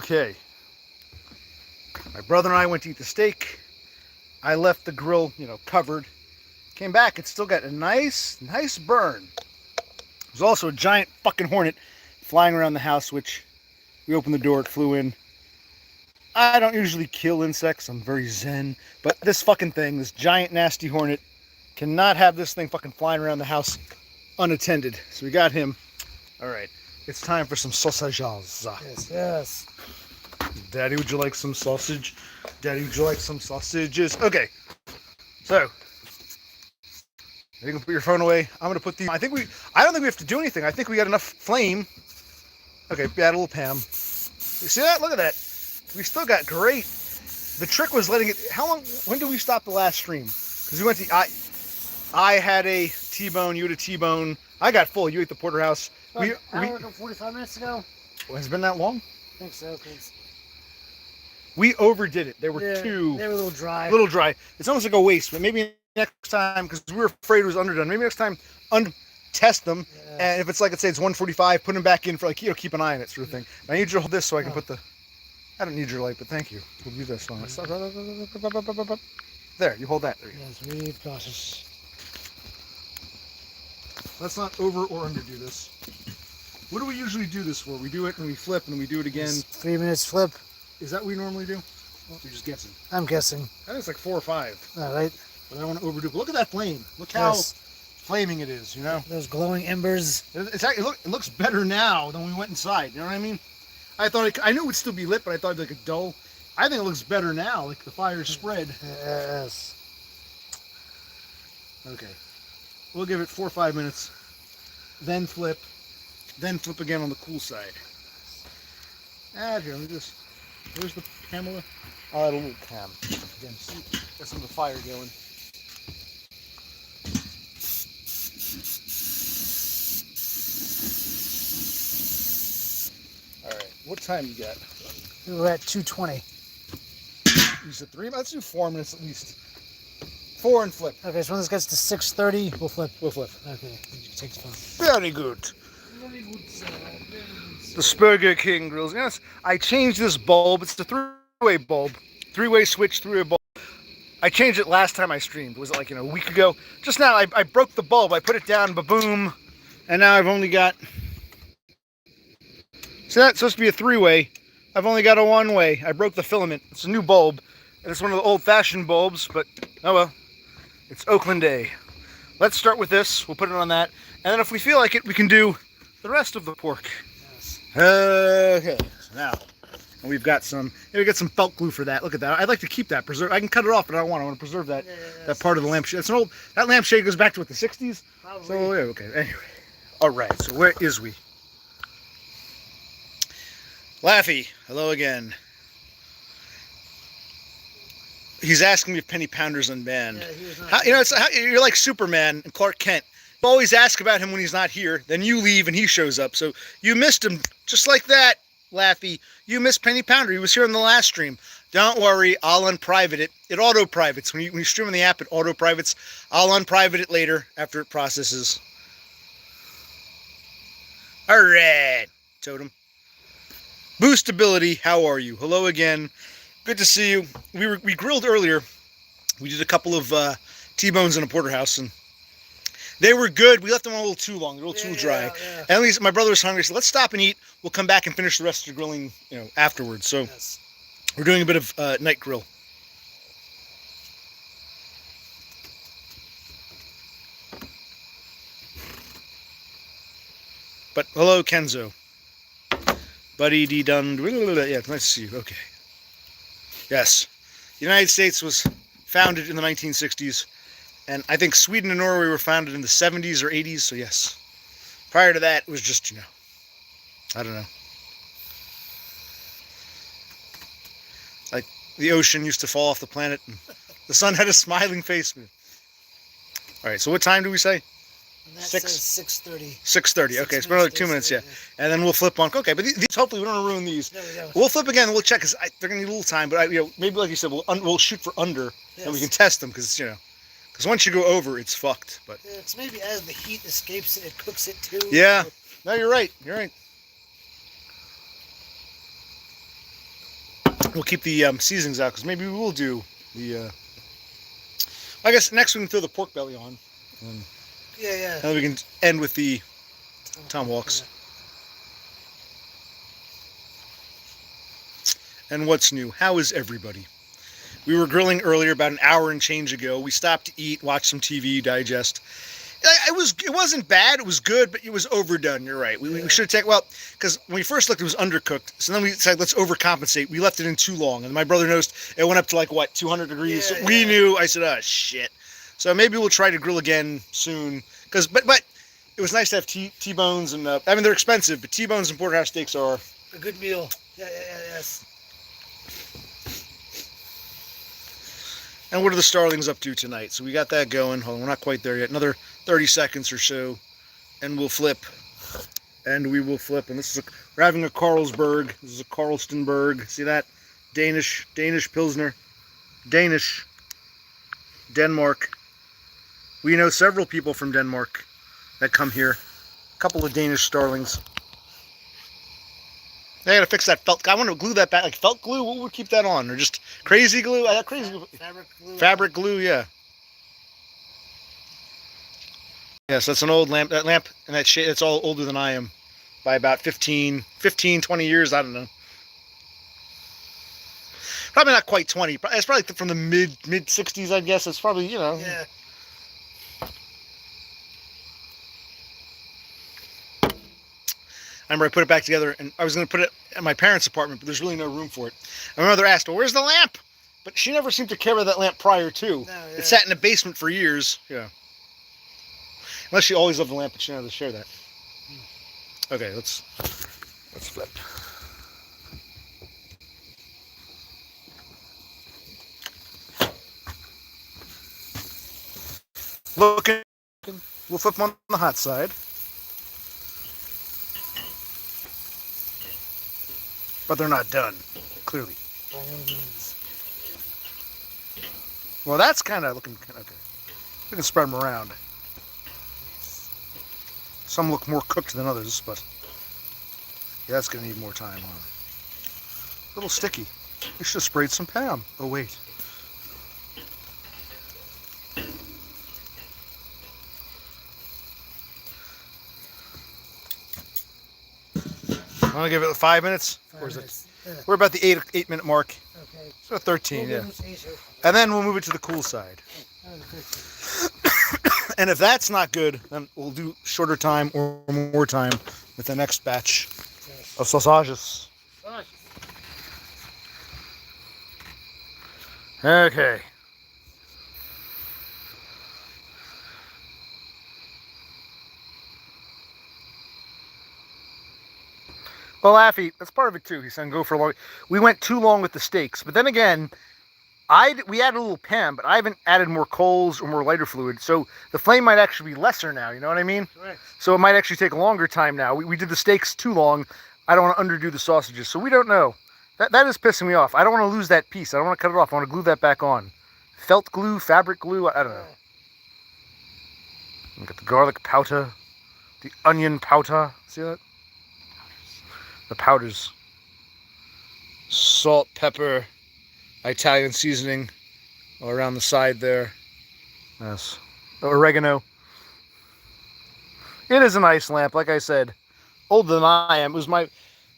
Okay. My brother and I went to eat the steak. I left the grill, covered. Came back, it still got a nice burn. There's also a giant fucking hornet flying around the house, which we opened the door, it flew in. I don't usually kill insects, I'm very zen. But this fucking thing, this giant nasty hornet, cannot have this thing fucking flying around the house unattended. So we got him. Alright, it's time for some sausages. Yes. Daddy, would you like some sausage? Daddy, would you like some sausages? Okay, so you can put your phone away. I'm gonna put these. I don't think we have to do anything. I think we got enough flame. Okay, add a little Pam. You see that? Look at that. We still got great. The trick was letting it. How long? When did we stop the last stream? Because we went to. I had a T-bone. You had a T-bone. I got full. You ate the porterhouse. An hour ago, 45 minutes ago. Has it been that long? I think so. Cause we overdid it. They were They were a little dry. It's almost like a waste, but maybe next time, because we were afraid it was underdone. Maybe next time, test them, and if it's like, let's say it's 145, put them back in for keep an eye on it, sort of thing. And I need you to hold this so I can put the. I don't need your light, but thank you. We'll do this one. There, you hold that. There you go. Yes, be cautious. Let's not over or underdo this. What do we usually do this for? We do it and we flip and we do it again. 3 minutes flip. Is that what we normally do? Well, you're just guessing. I'm guessing. I think it's like 4 or 5. All right. But I don't want to overdo it. But look at that flame. Look how flaming it is, Those glowing embers. It's actually, it looks better now than when we went inside. You know what I mean? I knew it would still be lit, but I thought it'd be like a dull. I think it looks better now, like the fire spread. Yes. Okay. We'll give it 4 or 5 minutes. Then flip again on the cool side. Here, let me just. Where's the Pamela? I'll add a little Pam. Again, see, got some of the fire going. Alright, what time you got? We're at 2:20. You said 3? Let's do 4 minutes at least. 4 and flip. Okay, so when this gets to 6:30, we'll flip. We'll flip. Okay, you take the phone. Very good. Very good, sir. The SPERGER KING Grills. Yes, I changed this bulb. It's the 3-way bulb. 3-way switch, 3-way bulb. I changed it last time I streamed. Was it like, a week ago? Just now, I broke the bulb. I put it down, ba-boom. And now I've only got... So that's supposed to be a 3-way. I've only got a 1-way. I broke the filament. It's a new bulb. And it's one of the old-fashioned bulbs, but oh well. It's Oakland Day. Let's start with this. We'll put it on that. And then if we feel like it, we can do the rest of the pork. Yes. Okay. So now, we've got some, we got some felt glue for that. Look at that. I'd like to keep that preserved. I can cut it off, but I don't want to. I want to preserve that, that part of the lampshade. It's an old, that lampshade goes back to what, the 60s? Probably. So, yeah, okay. Anyway. All right. So where is we? Laffy. Hello again. He's asking me if Penny Pounder's unbanned. Yeah, he was not. You're like Superman and Clark Kent. You always ask about him when he's not here. Then you leave and he shows up. So you missed him just like that, Laffy. You missed Penny Pounder. He was here on the last stream. Don't worry, I'll unprivate it. It auto-privates. When you stream on the app, it auto-privates. I'll unprivate it later after it processes. All right, Totem. Boostability, how are you? Hello again. Good to see you. We grilled earlier. We did a couple of T-bones in a porterhouse, and they were good. We left them a little too long, a little too dry. Yeah. At least my brother was hungry, so let's stop and eat. We'll come back and finish the rest of the grilling, afterwards. So we're doing a bit of night grill. But hello, Kenzo. Buddy D Dun. Yeah, it's nice to see you. Okay. Yes. The United States was founded in the 1960s, and I think Sweden and Norway were founded in the 70s or 80s, so yes. Prior to that, it was just, I don't know. Like, the ocean used to fall off the planet, and the sun had a smiling face. All right, so what time do we say? And that says 6:30. 6:30. Okay, it's been like 2 minutes, yeah. And then we'll flip on. Okay, but these hopefully we don't ruin these. There we go. We'll flip again. We'll check because they're gonna need a little time. But maybe like you said, we'll shoot for under, and we can test them because because once you go over, it's fucked. But it's maybe as the heat escapes it, it cooks it too. Yeah. No, you're right. You're right. we'll keep the seasonings out because maybe we will do the. I guess next we can throw the pork belly on. And Yeah. then we can end with the tomahawks. And what's new? How is everybody? We were grilling earlier about an hour and change ago. We stopped to eat, watch some TV, digest. It wasn't bad. It was good, but it was overdone. You're right. We should have taken, because when we first looked, it was undercooked. So then we decided, let's overcompensate. We left it in too long. And my brother noticed it went up to 200 degrees. Yeah, so we knew. I said, oh, shit. So maybe we'll try to grill again soon. But it was nice to have T-bones. And they're expensive, but T-bones and porterhouse steaks are a good meal. Yes. And what are the starlings up to tonight? So we got that going. Hold on, we're not quite there yet. Another 30 seconds or so, and we'll flip. And we will flip. And we're having a Carlsberg. This is a Carlstenberg. See that? Danish Pilsner. Denmark. We know several people from Denmark that come here. A couple of Danish starlings. I gotta fix that felt. I want to glue that back, like felt glue. What would keep that on, or just crazy glue? Crazy glue. Fabric glue, yeah. Yes, that's an old lamp. That lamp and that shade. It's all older than I am, by about 15, 20 years. I don't know. Probably not quite 20. It's probably from the mid 60s, I guess. It's probably Yeah. I remember I put it back together, and I was going to put it at my parents' apartment, but there's really no room for it. And my mother asked, well, where's the lamp? But she never seemed to care about that lamp prior to. No, yeah. It sat in the basement for years. Yeah. Unless she always loved the lamp, but she never share that. Okay, let's flip. Looking, we'll flip them on the hot side. But they're not done, clearly. Well, that's kind of looking okay. We can spread them around. Some look more cooked than others, but yeah, that's gonna need more time. Huh? A little sticky. We should have sprayed some Pam. Oh wait. I'm gonna give it 5 minutes. Or is it? Yeah. We're about the 8 minute mark. Okay. So 13, We'll yeah. And then we'll move it to the cool side. And if that's not good, then we'll do shorter time or more time with the next batch of sausages. Okay. Well, Laffy, that's part of it too. He's saying go for long. We went too long with the steaks, but then again, we added a little pan, but I haven't added more coals or more lighter fluid, so the flame might actually be lesser now. You know what I mean? Correct. So it might actually take a longer time now. We did the steaks too long. I don't want to underdo the sausages, so we don't know. That is pissing me off. I don't want to lose that piece. I don't want to cut it off. I want to glue that back on. Felt glue, fabric glue. I don't know. We got the garlic powder, the onion powder. See that? The powders. Salt, pepper, Italian seasoning all around the side there. Yes. Oregano. It is a nice lamp, like I said. Older than I am. It was my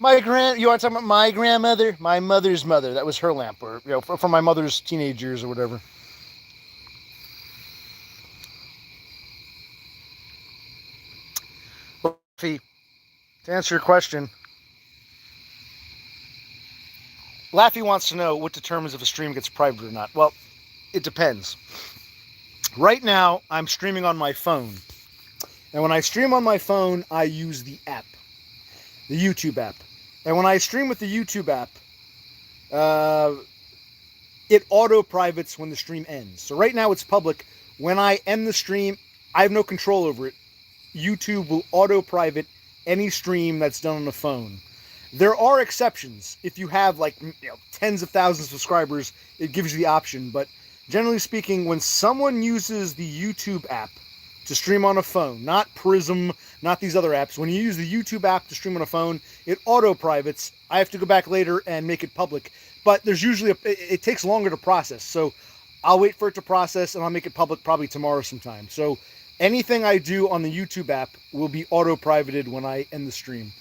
you want to talk about my grandmother? My mother's mother. That was her lamp, or from my mother's teenage years or whatever. Well, to answer your question, Laffy wants to know what determines if a stream gets private or not. Well, it depends. Right now, I'm streaming on my phone. And when I stream on my phone, I use the app. The YouTube app. And when I stream with the YouTube app, it auto-privates when the stream ends. So right now it's public. When I end the stream, I have no control over it. YouTube will auto-private any stream that's done on the phone. There are exceptions. If you have tens of thousands of subscribers, it gives you the option. But generally speaking, when someone uses the YouTube app to stream on a phone, not Prism, not these other apps. When you use the YouTube app to stream on a phone, it auto-privates. I have to go back later and make it public. But there's usually it takes longer to process. So I'll wait for it to process and I'll make it public probably tomorrow sometime. So anything I do on the YouTube app will be auto-privated when I end the stream.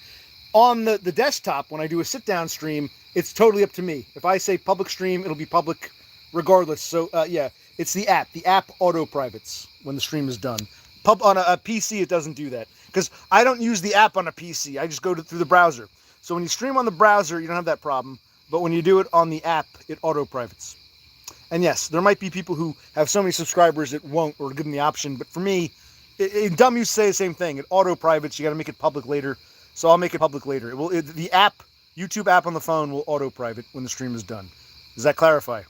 On the desktop, when I do a sit-down stream, it's totally up to me. If I say public stream, it'll be public regardless. So, yeah, it's the app. The app auto-privates when the stream is done. On a PC, it doesn't do that. Because I don't use the app on a PC. I just go through the browser. So when you stream on the browser, you don't have that problem. But when you do it on the app, it auto-privates. And yes, there might be people who have so many subscribers it won't, or give them the option. But for me, dumb used to say the same thing. It auto-privates. You got to make it public later. So I'll make it public later. The app, YouTube app on the phone will auto-private when the stream is done. Does that clarify?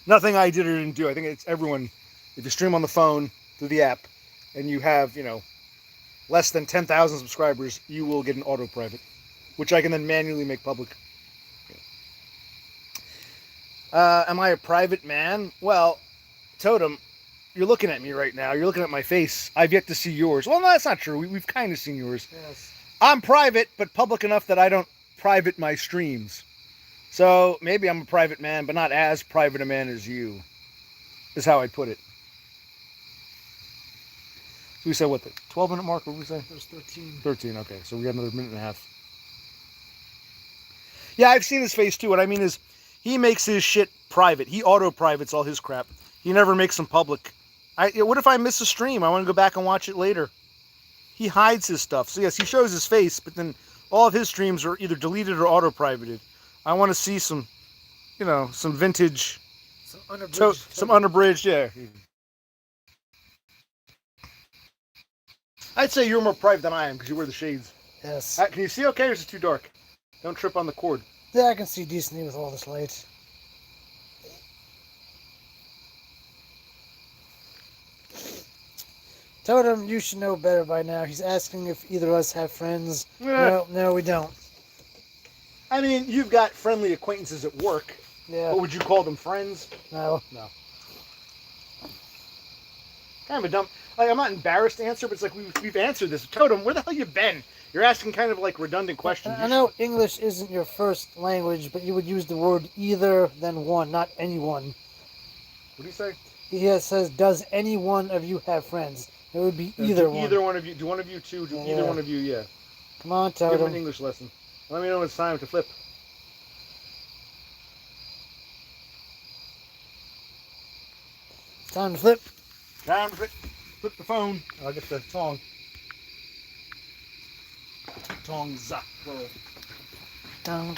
Nothing I did or didn't do. I think it's everyone. If you stream on the phone through the app and you have, less than 10,000 subscribers, you will get an auto-private, which I can then manually make public. Am I a private man? Well, Totem, you're looking at me right now. You're looking at my face. I've yet to see yours. Well, no, that's not true. We've kind of seen yours. Yes. I'm private, but public enough that I don't private my streams. So maybe I'm a private man, but not as private a man as you, is how I'd put it. So we said, what, the 12-minute mark? What did we say? There's 13. 13, okay. So we got another minute and a half. Yeah, I've seen his face too. What I mean is, he makes his shit private. He auto-privates all his crap. He never makes them public. What if I miss a stream? I want to go back and watch it later. He hides his stuff. So yes, he shows his face, but then all of his streams are either deleted or auto-privated. I want to see some, some vintage, some unabridged, yeah. I'd say you're more private than I am because you wear the shades. Yes. Can you see okay, or is it too dark? Don't trip on the cord. Yeah, I can see decently with all this light. Totem, you should know better by now. He's asking if either of us have friends. No, we don't. I mean, you've got friendly acquaintances at work. Yeah. But would you call them friends? No. No. Kind of a dumb... I'm not embarrassed to answer, but it's like we've answered this. Totem, where the hell you been? You're asking kind of like redundant questions. I know English isn't your first language, but you would use the word either, then one, not anyone. What do you say? He says, does any one of you have friends? It would be either one. Either one of you. Do one of you two? Do either one of you, yeah. Come on, Totem. Give him an English lesson. Let me know when it's time to flip. Time to flip. Time to flip. Flip the phone. I'll get the tong. Tongs. Tong.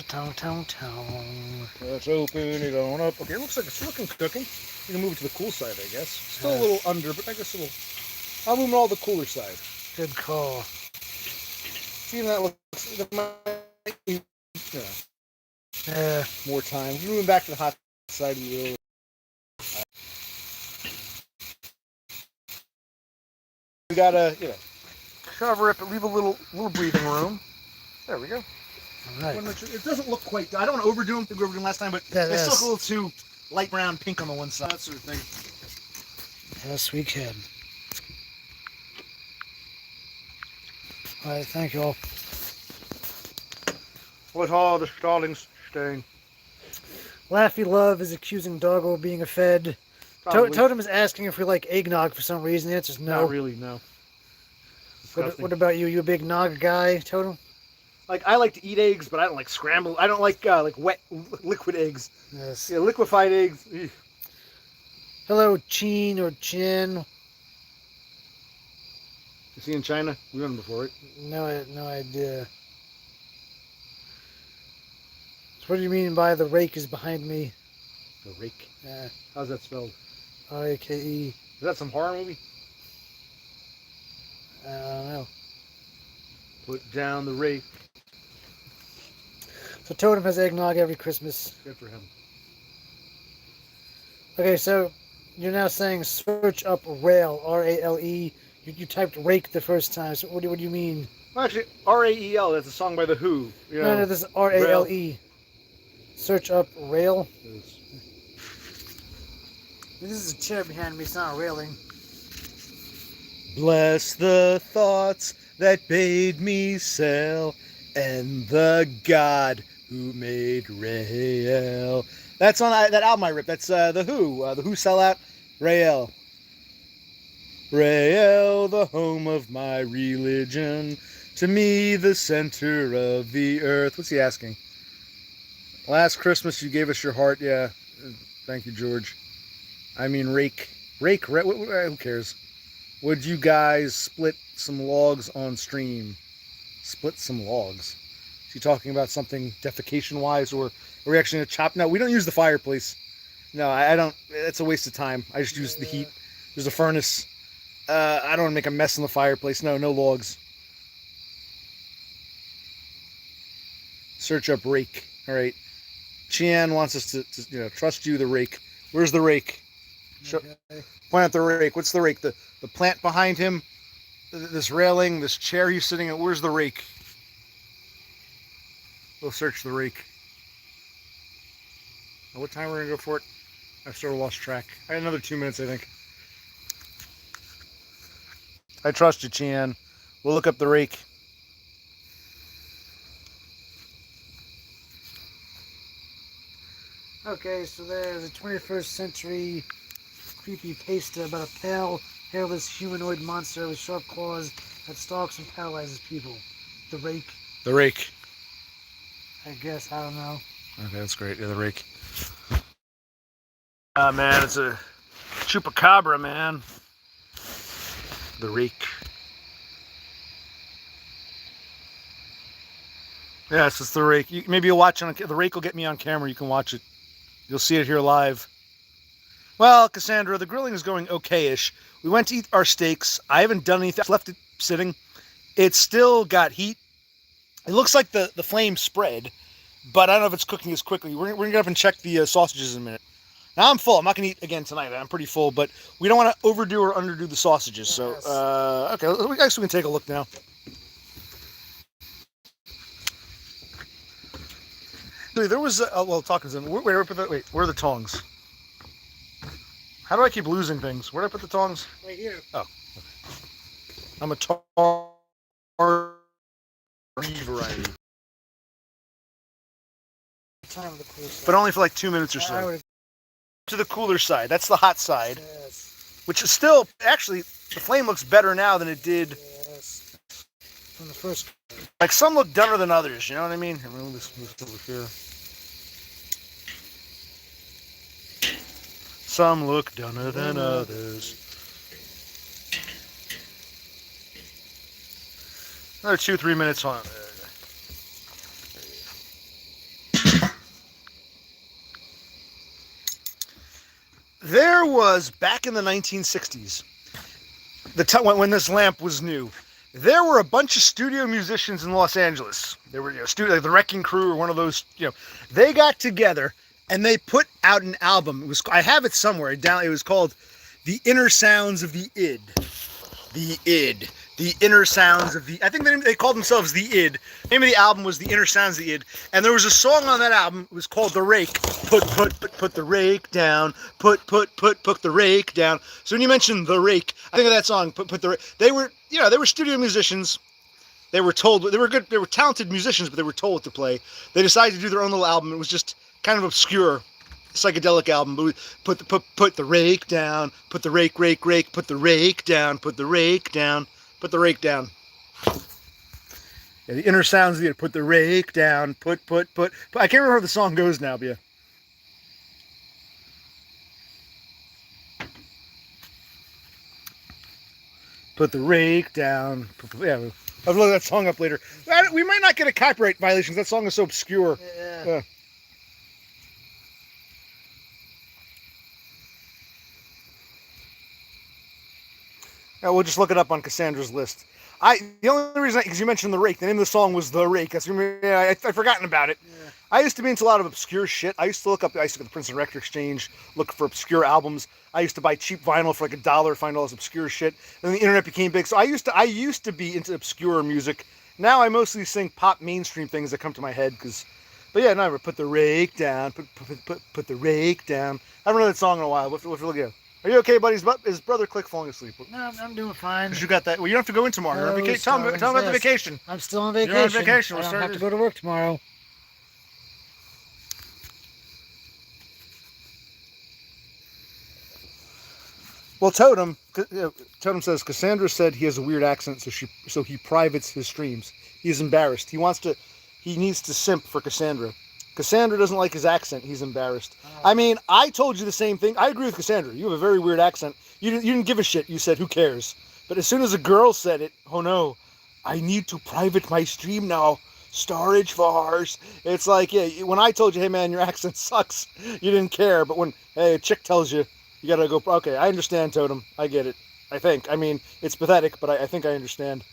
Let's open it on up. Okay, it looks like it's looking cooking. You can move it to the cool side, I guess. Still a little under, but I guess I'll move it all the cooler side. Good call. See, that looks... That might be, more time. Moving back to the hot side of the We gotta, cover it, but leave a little breathing room. There we go. All right. It doesn't look quite... I don't want to overdo them. I think we overdo them last time, but they still look a little too light brown, pink on the one side. That sort of thing. Yes, we can. All right, thank you all. What all the stallings staying? Laffy Love is accusing Doggo of being a Fed. Totem is asking if we like eggnog for some reason. The answer is no. Not really, no. What about you? You a big nog guy, Totem? Like, I like to eat eggs, but I don't like scrambled. I don't like wet, liquid eggs. Yes. Yeah, liquefied eggs. Eugh. Hello, Chin or Chin. You see in China? We went before, right? No idea. So what do you mean by the rake is behind me? The rake? Yeah. How's that spelled? R-A-K-E. Is that some horror movie? I don't know. Put down the rake. So Totem has eggnog every Christmas. Good for him. Okay, so you're now saying search up rail, R-A-L-E. You typed rake the first time, so what do you mean? Well, actually, R-A-E-L, that's a song by The Who. No, this is R-A-L-E. Search up rail. This is a chair behind me, it's not a railing. Bless the thoughts that bade me sail, and the God who made Rael. That's on that album I ripped. That's the Who. The Who sell out. Rael. Rael, the home of my religion. To me, the center of the earth. What's he asking? Last Christmas, you gave us your heart. Yeah. Thank you, George. I mean, rake. Who cares? Would you guys split some logs on stream? Split some logs? Is he talking about something defecation-wise, or are we actually going to chop? No, we don't use the fireplace. No, I don't. It's a waste of time. I just use the heat. There's a furnace. I don't want to make a mess in the fireplace. No logs. Search up rake. All right. Chian wants us to trust you, the rake. Where's the rake? Okay. Point out the rake. What's the rake? The plant behind him, this railing, this chair he's sitting at. Where's the rake? We'll search the rake. What time we're going to go for it? I've sort of lost track. I had another 2 minutes, I think. I trust you, Chian. We'll look up the rake. Okay, so there's a 21st century creepy pasta about a pale, hairless humanoid monster with sharp claws that stalks and paralyzes people. The rake. The rake. I guess, I don't know. Okay, that's great. Yeah, the rake. Man, it's a chupacabra, man. The rake. Yes, it's the rake. Maybe you'll watch it. The rake will get me on camera. You can watch it. You'll see it here live. Well, Cassandra, the grilling is going okay-ish. We went to eat our steaks. I haven't done anything. I left it sitting. It's still got heat. It looks like the flame spread, but I don't know if it's cooking as quickly. We're going to go up and check the sausages in a minute. Now, I'm full. I'm not going to eat again tonight. I'm pretty full, but we don't want to overdo or underdo the sausages. Yes. So, okay, I guess we can take a look now. There was, well, talking to them. Where are the tongs? How do I keep losing things? Where did I put the tongs? Right here. Oh, okay. I'm a tar variety. Time of the cool side. But only for like 2 minutes or so. To the cooler side. That's the hot side. Yes. Which is still, actually, the flame looks better now than it did. Yes. From the first. Like some look dunner than others, you know what I mean? I'm going to move this over here. Some look dunner than others. Another 2-3 minutes on. There was, back in the 1960s, when this lamp was new, there were a bunch of studio musicians in Los Angeles. They were, like the Wrecking Crew or one of those, they got together and they put out an album. I have it somewhere. It was called The Inner Sounds of the Id. The Id. The Inner Sounds of the... I think they called themselves The Id. The name of the album was The Inner Sounds of the Id. And there was a song on that album. It was called The Rake. Put the rake down. Put the rake down. So when you mention The Rake, I think of that song, Put the Rake. They were studio musicians. They were told... They were good. They were talented musicians, but they were told what to play. They decided to do their own little album. It was just kind of obscure. Psychedelic album, but we put the rake down, put the rake, put the rake down, put the rake down, put the rake down. Yeah, the inner sounds of the put the rake down, put. I can't remember how the song goes now, but yeah. Put the rake down. Yeah, I'll look that song up later. We might not get a copyright violation. That song is so obscure. Yeah. We'll just look it up on Cassandra's list. The only reason, because you mentioned The Rake, the name of the song was The Rake. I've forgotten about it. Yeah. I used to be into a lot of obscure shit. I used to go to the Princeton Record Exchange, look for obscure albums. I used to buy cheap vinyl for like $1, find all this obscure shit. Then the internet became big. So I used to be into obscure music. Now I mostly sing pop mainstream things that come to my head because But yeah, no, put the rake down. Put the rake down. I haven't heard that song in a while. What's we'll go? Are you okay, buddy? Is brother Click falling asleep? No, I'm doing fine. Because you got that. Well, you don't have to go in tomorrow. You're on vacation. Tell him about the vacation. I'm still on vacation. You're on vacation. I don't have to go to work tomorrow. Well, Totem says Cassandra said he has a weird accent, so he privates his streams. He's embarrassed. He needs to simp for Cassandra. Cassandra doesn't like his accent. He's embarrassed. I mean, I told you the same thing. I agree with Cassandra. You have a very weird accent. You didn't give a shit. You said, who cares? But as soon as a girl said it, oh no, I need to private my stream now. Storage fars. It's like, yeah, when I told you, hey man, your accent sucks, you didn't care. But when, hey, a chick tells you, you gotta go, okay, I understand, Totem. I get it. I think. I mean, it's pathetic, but I think I understand.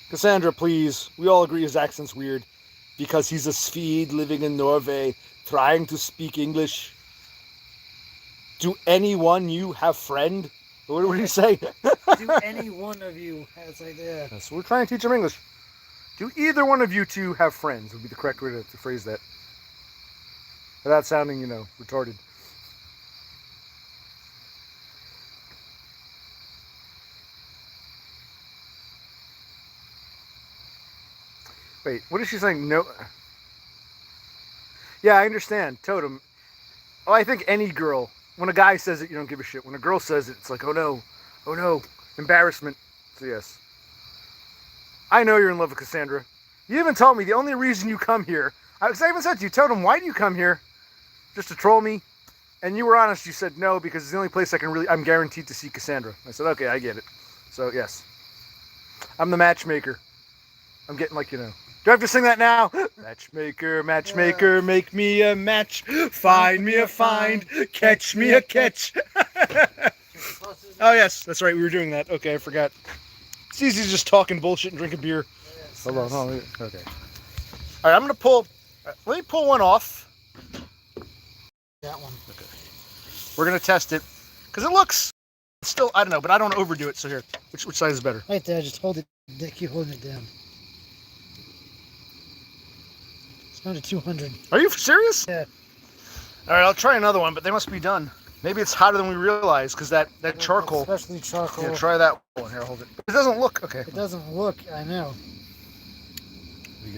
Cassandra, please. We all agree his accent's weird because he's a Swede living in Norway trying to speak English. Do anyone you have friend? What did he say? Do any one of you has idea? So we're trying to teach him English. Do either one of you two have friends? Would be the correct way to phrase that. Without sounding, retarded. Wait, what is she saying? No. Yeah, I understand. Totem. Oh, I think any girl, when a guy says it, you don't give a shit. When a girl says it, it's like, oh no, embarrassment. So yes. I know you're in love with Cassandra. You even told me the only reason you come here, because I even said to you, Totem, why do you come here? Just to troll me? And you were honest, you said no, because it's the only place I'm guaranteed to see Cassandra. I said, okay, I get it. So yes. I'm the matchmaker. I'm getting like, do I have to sing that now? Matchmaker, matchmaker, make me a match. Find me a find. Catch me a catch. Oh, yes, that's right. We were doing that. Okay, I forgot. It's easy to just talk and bullshit and drink a beer. Yes, Hold on. Okay. All right, I'm going to pull. Let me pull one off. That one. Okay. We're going to test it. Because it looks still, I don't know, but I don't want to overdo it. So here, which side is better? Right there, just hold it. Keep holding it down. It's down to 200. Are you serious? Yeah. All right, I'll try another one, but they must be done. Maybe it's hotter than we realize because that charcoal. Especially charcoal. Yeah, try that one. Here, hold it. It doesn't look okay. It doesn't look. I know.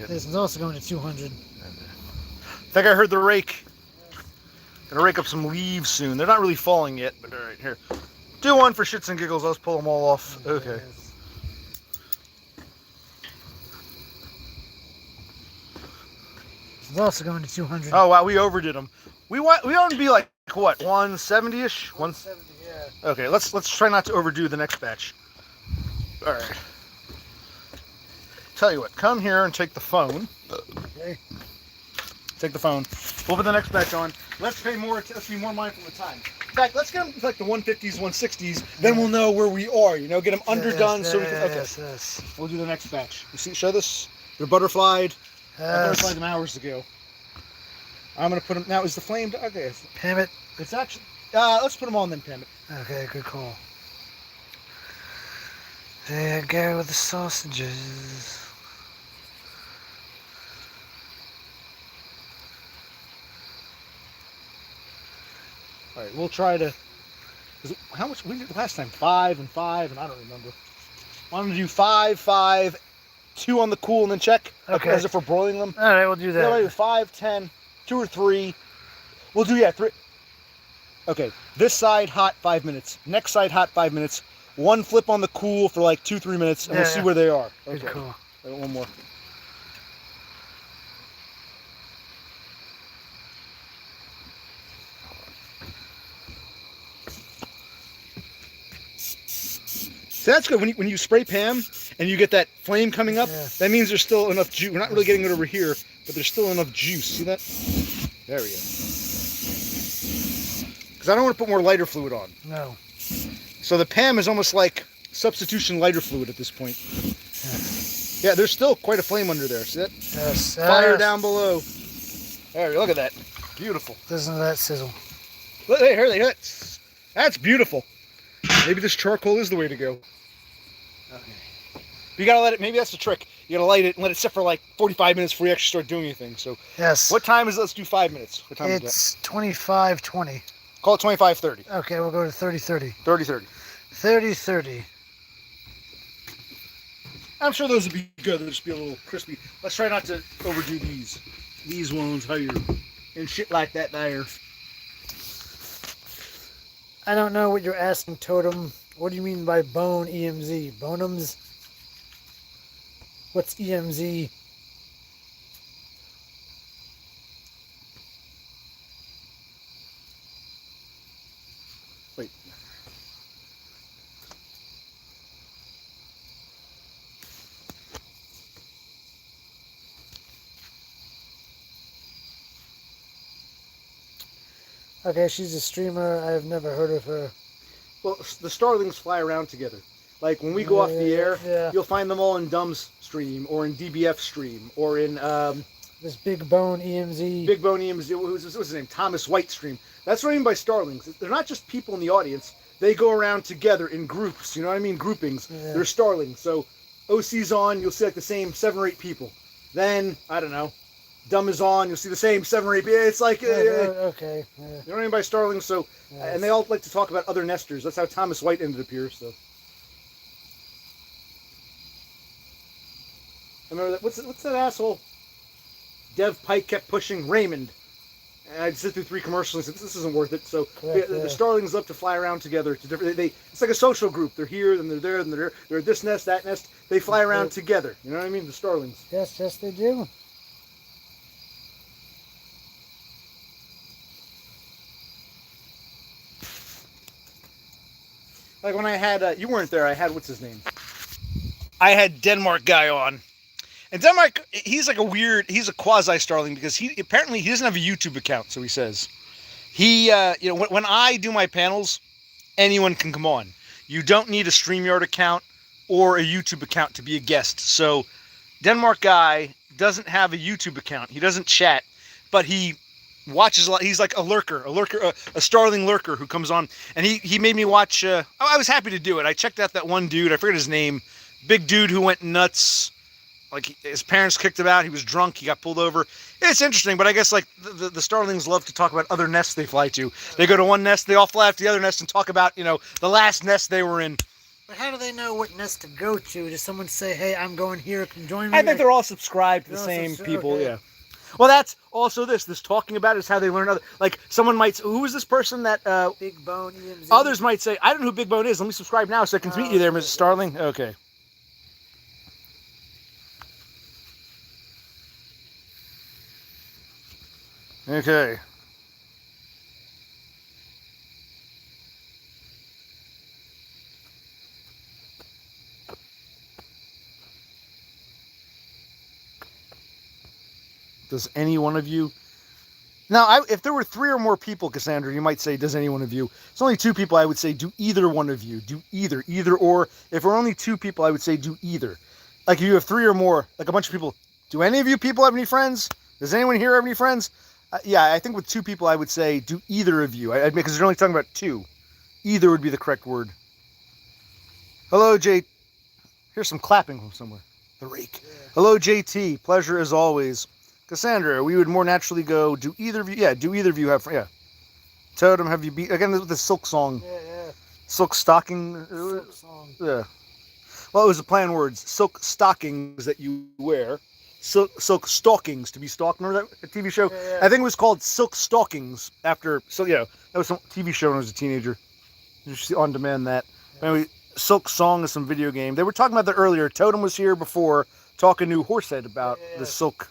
This is also going to 200. I think I heard the rake. Gonna rake up some leaves soon. They're not really falling yet, but all right, here. Do one for shits and giggles. Let's pull them all off. Okay. It's also going to 200. Oh wow, we overdid them. We want to be like what, 170ish? 170, yeah. Okay, let's try not to overdo the next batch. All right. Tell you what, come here and take the phone. Okay. Take the phone. We'll put the next batch on. Let's be more mindful of time. In fact, let's get them to like the 150s, 160s. Then we'll know where we are. Get them underdone so we can. Okay. Yes. We'll do the next batch. You see, show this. They're butterflied. I butterflied them hours ago. I'm gonna put them now. Is the flame? Okay. Pam it. It's actually. Let's put them on then, Pam it. Okay, good call. There you go with the sausages. All right, we'll try to. How much we did last time? 5 and 5, and I don't remember. Why don't we do 5, 5, 2 on the cool, and then check? Okay. As if we're broiling them. All right, we'll do that. Yeah, 5, 10, 2 or 3. We'll do 3. Okay, this side hot 5 minutes. Next side hot 5 minutes. One flip on the cool for like 2-3 minutes, and we'll see where they are. Okay. Good call. One more. So that's good. When you spray Pam and you get that flame coming up, that means there's still enough juice. We're not really getting it over here, but there's still enough juice. See that? There we go. Because I don't want to put more lighter fluid on. No. So the Pam is almost like substitution lighter fluid at this point. Yeah, there's still quite a flame under there. See that? Yes. Fire down below. There, look at that. Beautiful. Listen to that sizzle. Look, here, that's beautiful. Maybe this charcoal is the way to go. Okay. But you gotta let it. Maybe that's the trick. You gotta light it and let it sit for like 45 minutes before you actually start doing anything. So, Yes. what time is it? Let's do 5 minutes. What time is It's 25:20. that? Call it 25:30. Okay, we'll go to 30:30. 30:30. 30:30. I'm sure those would be good. They'll just be a little crispy. Let's try not to overdo these. These ones here and shit like that there. I don't know what you're asking, Totem. What do you mean by bone EMZ? Bonums? What's EMZ? Wait. Okay, she's a streamer. I've never heard of her. Well, the starlings fly around together. Like when we go off the air, you'll find them all in Dumb's stream or in DBF stream or in this Big Bone EMZ. Big Bone EMZ. What's his name? Thomas White stream. That's what I mean by starlings. They're not just people in the audience. They go around together in groups. You know what I mean? Groupings. Yeah. They're starlings. So OC's on. You'll see like the same 7 or 8 people. Then I don't know. Dumb is on. You'll see the same 7 or 8 people. It's like okay. You know what I mean by starlings. So and they all like to talk about other nesters. That's how Thomas White ended up here. So. I remember that. What's that asshole? Dev Pike kept pushing Raymond, and I'd sit through 3 commercials and said, "This isn't worth it." So the starlings love to fly around together. It's like a social group. They're here, then they're there, then they're there. They're at this nest, that nest. They fly around together. You know what I mean? The starlings. Yes, they do. Like when I had, you weren't there. I had what's his name? I had Denmark guy on. And Denmark, he's like he's a quasi-starling because he doesn't have a YouTube account, so he says. When I do my panels, anyone can come on. You don't need a StreamYard account or a YouTube account to be a guest. So Denmark guy doesn't have a YouTube account. He doesn't chat, but he watches a lot. He's like a starling lurker who comes on. And he made me watch, I was happy to do it. I checked out that one dude, I forget his name, big dude who went nuts. Like his parents kicked him out. He was drunk. He got pulled over. It's interesting, but I guess like the starlings love to talk about other nests they fly to. They go to one nest, they all fly up to the other nest and talk about the last nest they were in. But how do they know what nest to go to? Does someone say, "Hey, I'm going here. Can you join me"? I think they're all subscribed to the same people. Okay. Yeah. Well, that's also this talking about is how they learn other. Like someone might say, who is this person that Big Bone EMZ? Others might say, I don't know who Big Bone is. Let me subscribe now so I can meet you there, Mrs. Starling. Okay. Okay. Does any one of you... Now, if there were 3 or more people, Cassandra, you might say, does any one of you? It's only 2 people, I would say, do either one of you. Do either. Either or. If we're only 2 people, I would say, do either. Like, if you have 3 or more, like a bunch of people, do any of you people have any friends? Does anyone here have any friends? Yeah, I think with 2 people, I would say, do either of you. Because they're only talking about 2. Either would be the correct word. Hello, Jay. Here's some clapping from somewhere. The rake. Yeah. Hello, JT. Pleasure as always. Cassandra, we would more naturally go, do either of you... Yeah, do either of you have... Yeah. Totem, have you beat... Again, the Silk song. Yeah. Silk stocking... Silk song. Yeah. Well, it was a play on words. Silk stockings that you wear. Silk stockings to be stalked. Remember that TV show? Yeah. I think it was called Silk Stockings after... So, that was some TV show when I was a teenager. You should see on demand that. Yeah. Anyway, Silk Song is some video game. They were talking about that earlier. Totem was here before talking to Horsehead about the Silk,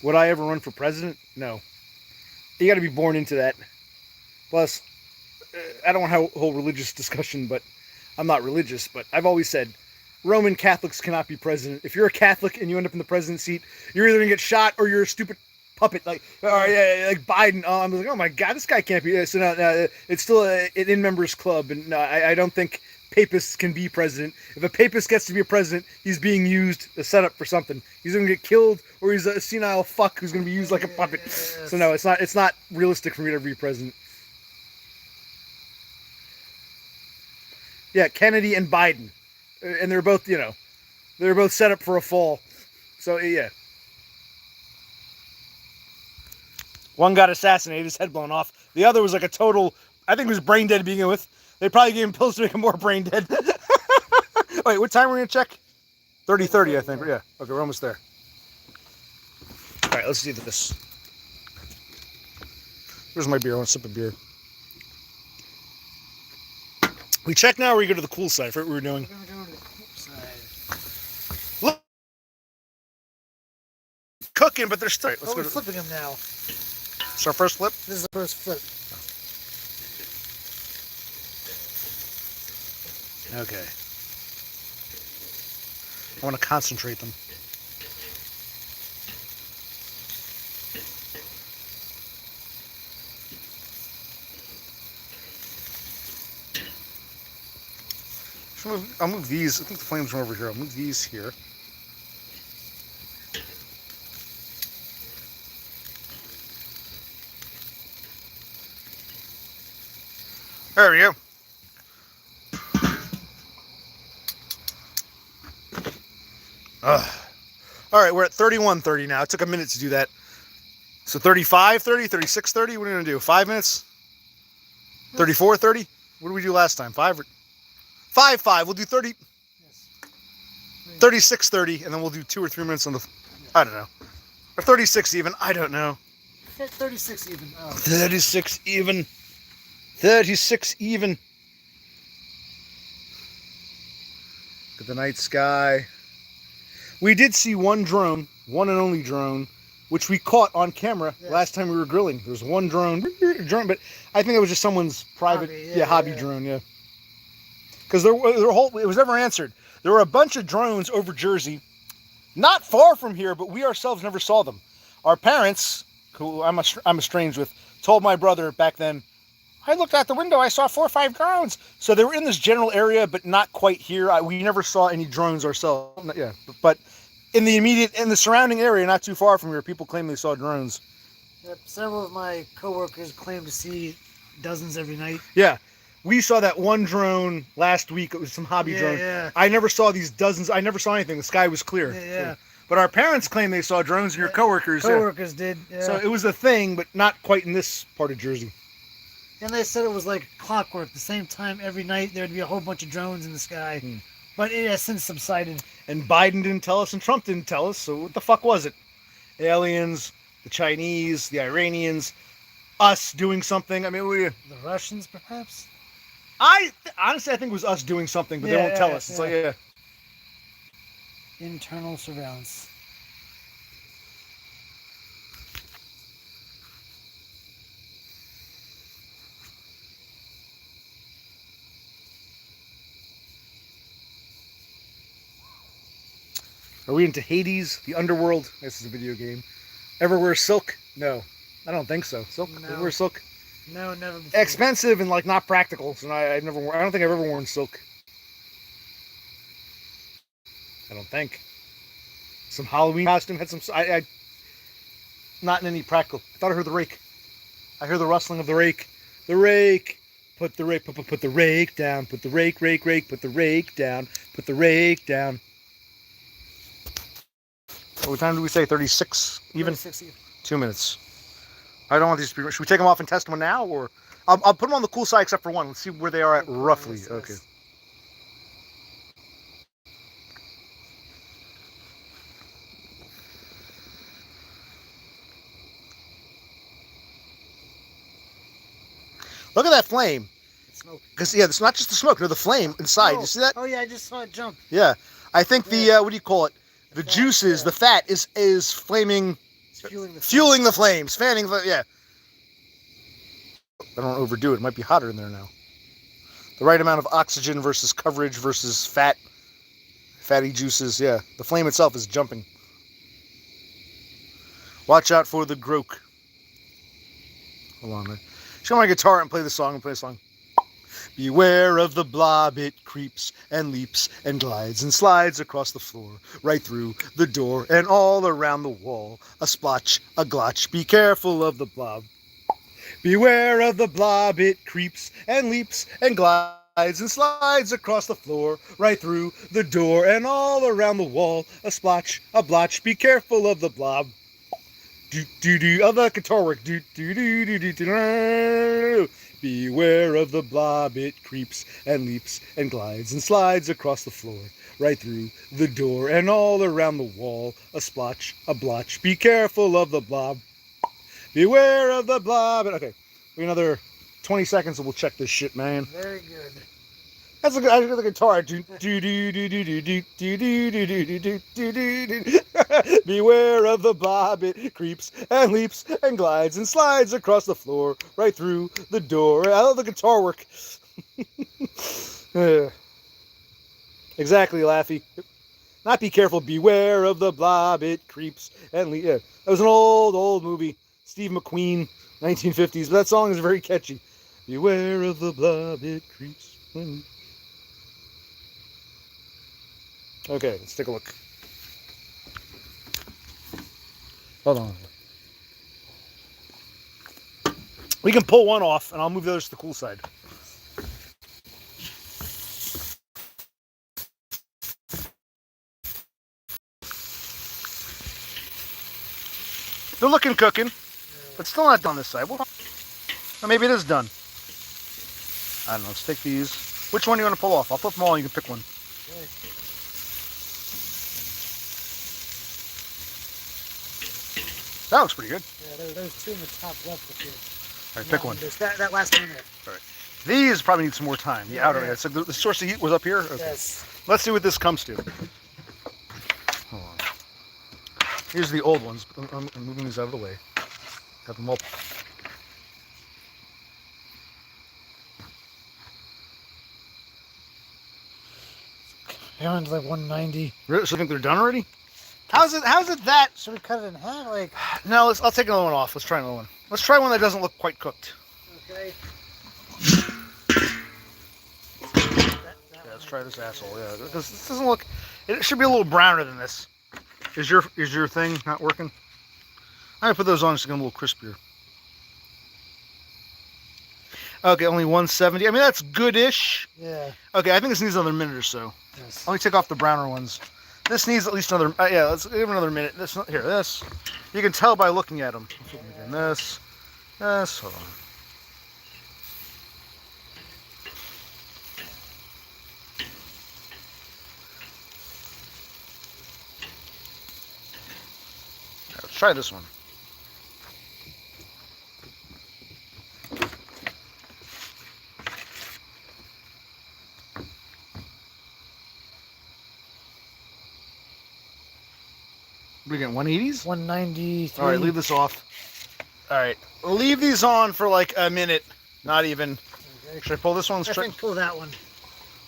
Would I ever run for president? No. You got to be born into that. Plus, I don't want to have a whole religious discussion, but I'm not religious, but I've always said Roman Catholics cannot be president. If you're a Catholic and you end up in the president's seat, you're either going to get shot or you're a stupid puppet like Biden. I'm like, oh my God, this guy can't be. So no, it's still an in-members club, and no, I don't think papists can be president. If a papist gets to be a president, he's being used a setup for something. He's going to get killed, or he's a senile fuck who's going to be used like a puppet. So no, it's not realistic for me to be president. Yeah, Kennedy and Biden. And they're both, they're both set up for a fall. So, yeah. One got assassinated, his head blown off. The other was like a total, I think he was brain dead to begin with. They probably gave him pills to make him more brain dead. Wait, what time are we going to check? 30:30, I think. Yeah. Okay, we're almost there. All right, let's do this. Where's my beer? I want to sip a beer. We check now or we go to the cool side? I forget what we were doing. We're going to go to the cool side. Look. Cooking, but they're still... Right, we're flipping them now. It's our first flip? This is the first flip. Okay. I want to concentrate them. I'll move these. I think the flames are over here. I'll move these here. There we go. All right, we're at 31:30 now. It took a minute to do that. So 35:30, 36:30. What are we gonna do? 5 minutes? 34:30. What did we do last time? 5 or 5. We'll do 30. Yes. 36:30, and then we'll do 2 or 3 minutes on the. I don't know. Or 36 even. I don't know. 36 even. Oh. 36 even. 36 even. Look at the night sky. We did see one drone, one and only drone, which we caught on camera last time we were grilling. There was one drone, but I think it was just someone's private, hobby drone, yeah. Because it was never answered. There were a bunch of drones over Jersey, not far from here, but we ourselves never saw them. Our parents, who I'm estranged with, told my brother back then, I looked out the window, I saw 4 or 5 drones. So they were in this general area, but not quite here. We never saw any drones ourselves. Yeah, but in the surrounding area, not too far from here, people claim they saw drones. Yep, several of my coworkers claim to see dozens every night. Yeah, we saw that one drone last week. It was some hobby drone. Yeah. I never saw these dozens. I never saw anything. The sky was clear. Yeah. So, but our parents claim they saw drones, and your coworkers. Coworkers did. Yeah. So it was a thing, but not quite in this part of Jersey. And they said it was like clockwork. The same time every night there'd be a whole bunch of drones in the sky. But it has since subsided. And Biden didn't tell us, and Trump didn't tell us. So what the fuck was it? Aliens, the Chinese, the Iranians, us doing something. I mean, the Russians, perhaps. Honestly, I think it was us doing something, but they won't tell us. It's like internal surveillance. Are we into Hades, the underworld? This is a video game. Ever wear silk? No, I don't think so. Silk? No. Ever wear silk? No, never before. Expensive and like not practical. So I don't think I've ever worn silk. I don't think. Some Halloween costume had some. Not in any practical. I thought I heard the rake. I hear the rustling of the rake. The rake. Put the rake. Put the rake down. Put the rake. Put the rake down. Put the rake down. What time did we say? 36 even? 36 even. 2 minutes. I don't want these to be... Should we take them off and test one now? Or I'll put them on the cool side except for one. Let's see where they are at roughly. Okay. Look at that flame. Smoke. Because, it's not just the smoke. No, the flame inside. You see that? Oh, yeah, I just saw it jump. Yeah. I think the, what do you call it? The juices, the fat is flaming, fueling the flames, fanning the, I don't overdo it. It might be hotter in there now. The right amount of oxygen versus coverage versus fatty juices, The flame itself is jumping. Watch out for the groke. Hold on, man. Show my guitar and play the song Beware of the blob, it creeps and leaps and glides and slides across the floor, right through the door and all around the wall. A splotch, a glotch, be careful of the blob. Beware of the blob, it creeps and leaps and glides and slides across the floor, right through the door and all around the wall. A splotch, a blotch, be careful of the blob. Do do do of the guitar work. Do do do do do do. Beware of the blob, it creeps and leaps and glides and slides across the floor, right through the door and all around the wall. A splotch, a blotch, be careful of the blob. Beware of the blob. Okay, we another 20 seconds and we'll check this shit, man. Very good. That's a good. I got the guitar. Do do do do do do do do do do do do do do. Beware of the blob, it creeps and leaps and glides and slides across the floor, right through the door. I love the guitar work. Exactly, Laffy. Not be careful. Beware of the blob, it creeps and leaps. Yeah, that was an old movie. Steve McQueen, 1950s. But that song is very catchy. Beware of the blob, it creeps and leaps. Okay, let's take a look. Hold on. We can pull one off, and I'll move the others to the cool side. They're looking cooking, but still not done this side. Well, maybe it is done. I don't know. Let's take these. Which one do you want to pull off? I'll put them all, and you can pick one. Okay. That looks pretty good. Yeah, there's two in the top left of here. All right, pick one. That last one there. All right. These probably need some more time. The outer, yeah. So the source of heat was up here? Okay. Yes. Let's see what this comes to. Hold on. Here's the old ones. I'm moving these out of the way. Have them all. Around like 190. Really? So you think they're done already? How's it that? Should we cut it in half? Like. No, I'll take another one off. Let's try another one. Let's try one that doesn't look quite cooked. Okay. Yeah, let's try this asshole. Yeah, because this doesn't look. It should be a little browner than this. Is your thing not working? I'm gonna put those on just to get them a little crispier. Okay, only 170. I mean, that's good-ish. Yeah. Okay, I think this needs another minute or so. Yes. Let me take off the browner ones. This needs at least another. Yeah, let's give it another minute. This here, this. You can tell by looking at them. Again, this. Hold on. Right, let's try this one. What are we getting, 180s? 193. All right, leave this off. All right, leave these on for like a minute, not even. Okay. Should I pull this one? I think pull that one.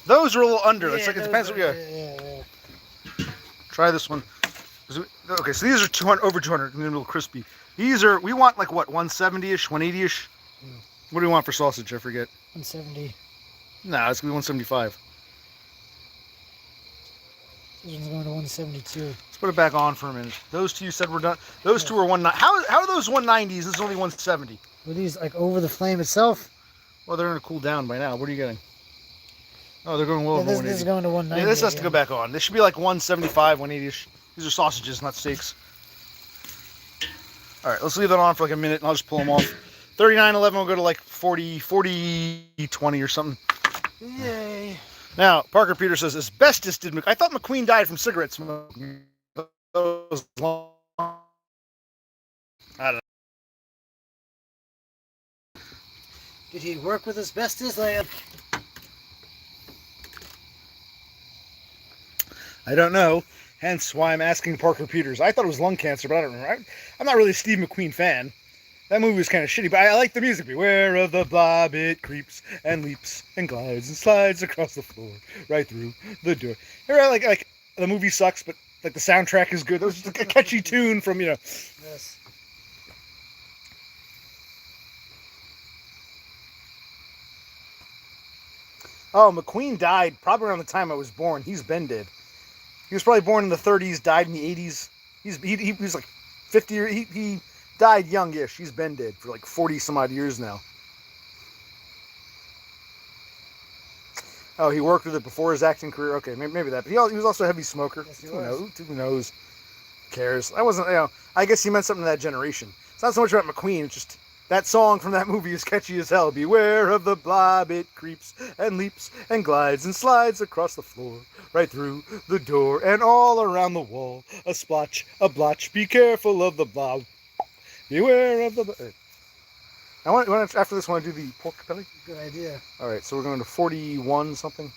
Those are a little under. Yeah, It's like it depends what you. Yeah. Try this one. Okay, so these are 200, over 200, and they're a little crispy. These are, we want like what, 170-ish, 180-ish? What do we want for sausage? I forget. 170. Nah, it's gonna be 175. This one's going to 172. Let's put it back on for a minute. Those two you said were done. Those two are 190. How are those 190s? This is only 170. Were these like over the flame itself? Well, they're gonna cool down by now. What are you getting? Oh, they're going well over 180. This is going to 190. Yeah, this has to go back on. This should be like 175, 180-ish. These are sausages, not steaks. All right, let's leave that on for like a minute, and I'll just pull them off. 39.11 will go to like 40.20 or something. Yay. Now, Parker Peter says, asbestos did... I thought McQueen died from cigarette smoke. I don't know. Did he work with asbestos? Like, I don't know. Hence why I'm asking Parker Peters. I thought it was lung cancer, but I don't remember. I'm not really a Steve McQueen fan. That movie was kind of shitty, but I like the music. Beware of the blob, it creeps and leaps and glides and slides across the floor, right through the door. You're right, like the movie sucks, but like the soundtrack is good. That was just a catchy tune from, you know. yes. Oh, McQueen died probably around the time I was born. He's been dead. He was probably born in the 30s, died in the 80s. He was like 50 years. He died youngish. He's been dead for like 40 some odd years now. Oh, he worked with it before his acting career. Okay, maybe that. But he was also a heavy smoker. Yes, he Who was. knows? Who knows? Who cares? I wasn't. I guess he meant something to that generation. It's not so much about McQueen. It's just that song from that movie is catchy as hell. Beware of the blob, it creeps and leaps and glides and slides across the floor, right through the door and all around the wall. A splotch, a blotch. Be careful of the blob. Beware of the. After this, want to do the pork belly? Good idea. All right, so we're going to 41 something.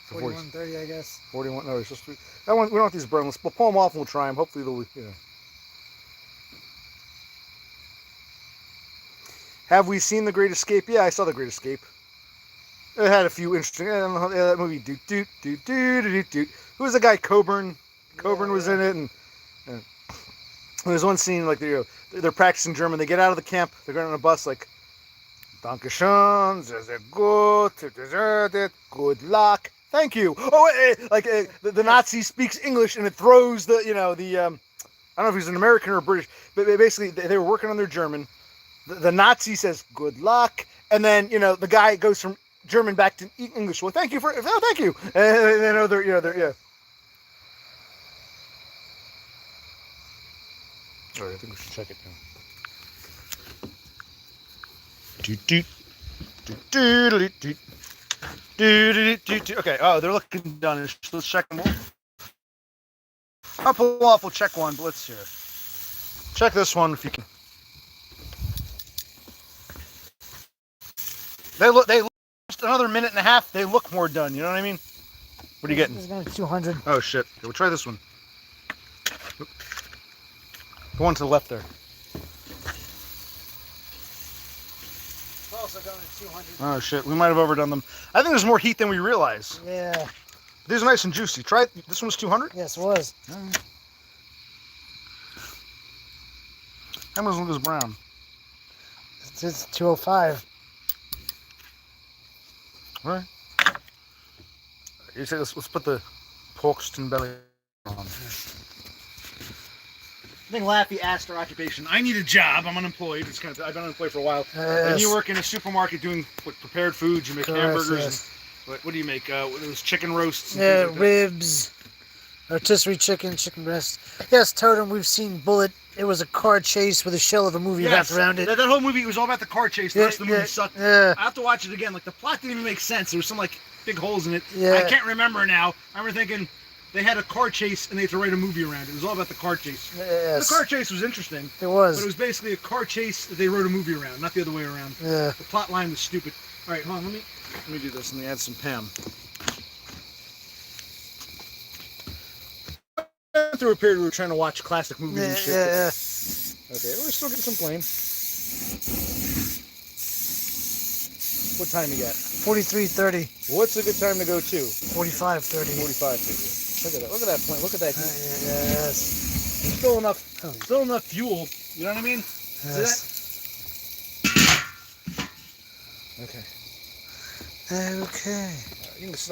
41.30, I guess. 41. No, it's just that one. We don't want these burn. We'll pull them off and we'll try them. Hopefully they'll. Have we seen The Great Escape? Yeah, I saw The Great Escape. It had a few interesting. That movie. Who was the guy? Coburn. Coburn was in it, and there's one scene like they're practicing German. They get out of the camp. They're going on a bus like. Dankeschön, sehr, sehr gut, good luck. Thank you. Oh, the Nazi speaks English and it throws the, I don't know if he's an American or a British, but basically they were working on their German. The Nazi says good luck, and then the guy goes from German back to English. Well, thank you. And they're yeah. All right, I think we should check it now. Okay, oh, they're looking done. Let's check them off. I'll pull off, we'll check one, but let's hear it. Check this one if you can. They look just another minute and a half, they look more done, you know what I mean? What are you getting? It's going to 200. Oh shit. Okay, we'll try this one. Go on to the left there. Also going to 200. Oh shit, we might have overdone them. I think there's more heat than we realize. Yeah. These are nice and juicy. Try it. This one's 200? Yes, it was. That one was brown. It's 205. All right. You say let's put the porkston belly on. I think Laffy asked our occupation. I need a job. I'm unemployed. I've been unemployed for a while. Yes. And you work in a supermarket doing prepared foods. You make Correct, hamburgers. yes. And, what do you make? Those chicken roasts. And Yeah, things like ribs, rotisserie chicken, chicken breast. Yes, Totem, we've seen Bullet. It was a car chase with a shell of a movie wrapped around it. That whole movie was all about the car chase. The rest of the movie sucked. Yeah. I have to watch it again. Like the plot didn't even make sense. There was some big holes in it. Yeah. I can't remember now. I remember thinking they had a car chase and they had to write a movie around it. It was all about the car chase. Yes. The car chase was interesting. It was. But it was basically a car chase that they wrote a movie around, not the other way around. Yeah. The plot line was stupid. All right, hold on. Let me do this. Let me add some Pam. Through a period we were trying to watch classic movies and shit. Yeah. Okay, we're still getting some flame. What time you got? 43.30. What's a good time to go to? 45.30. 45. Look at that flame. Look at that heat. Yes. Still enough fuel. You know what I mean? Yes. Okay. Okay.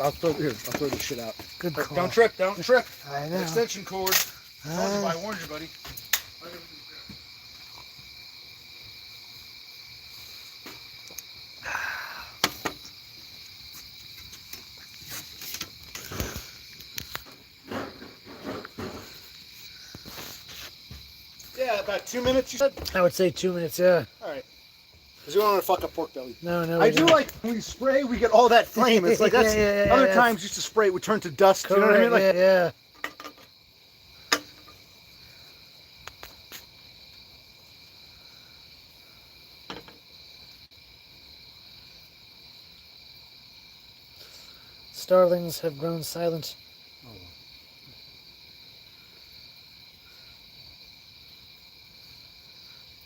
I'll throw this shit out. Good call. Don't trip. I know. Extension cord. I warned you, buddy. Yeah, about 2 minutes, you said? I would say 2 minutes, yeah. All right. Because we don't want to fuck up pork belly. No. I do like when we spray, we get all that flame. It's like that's other yeah. times used to spray, it would turn to dust. Correct, You know what I mean? Like, yeah. Starlings have grown silent.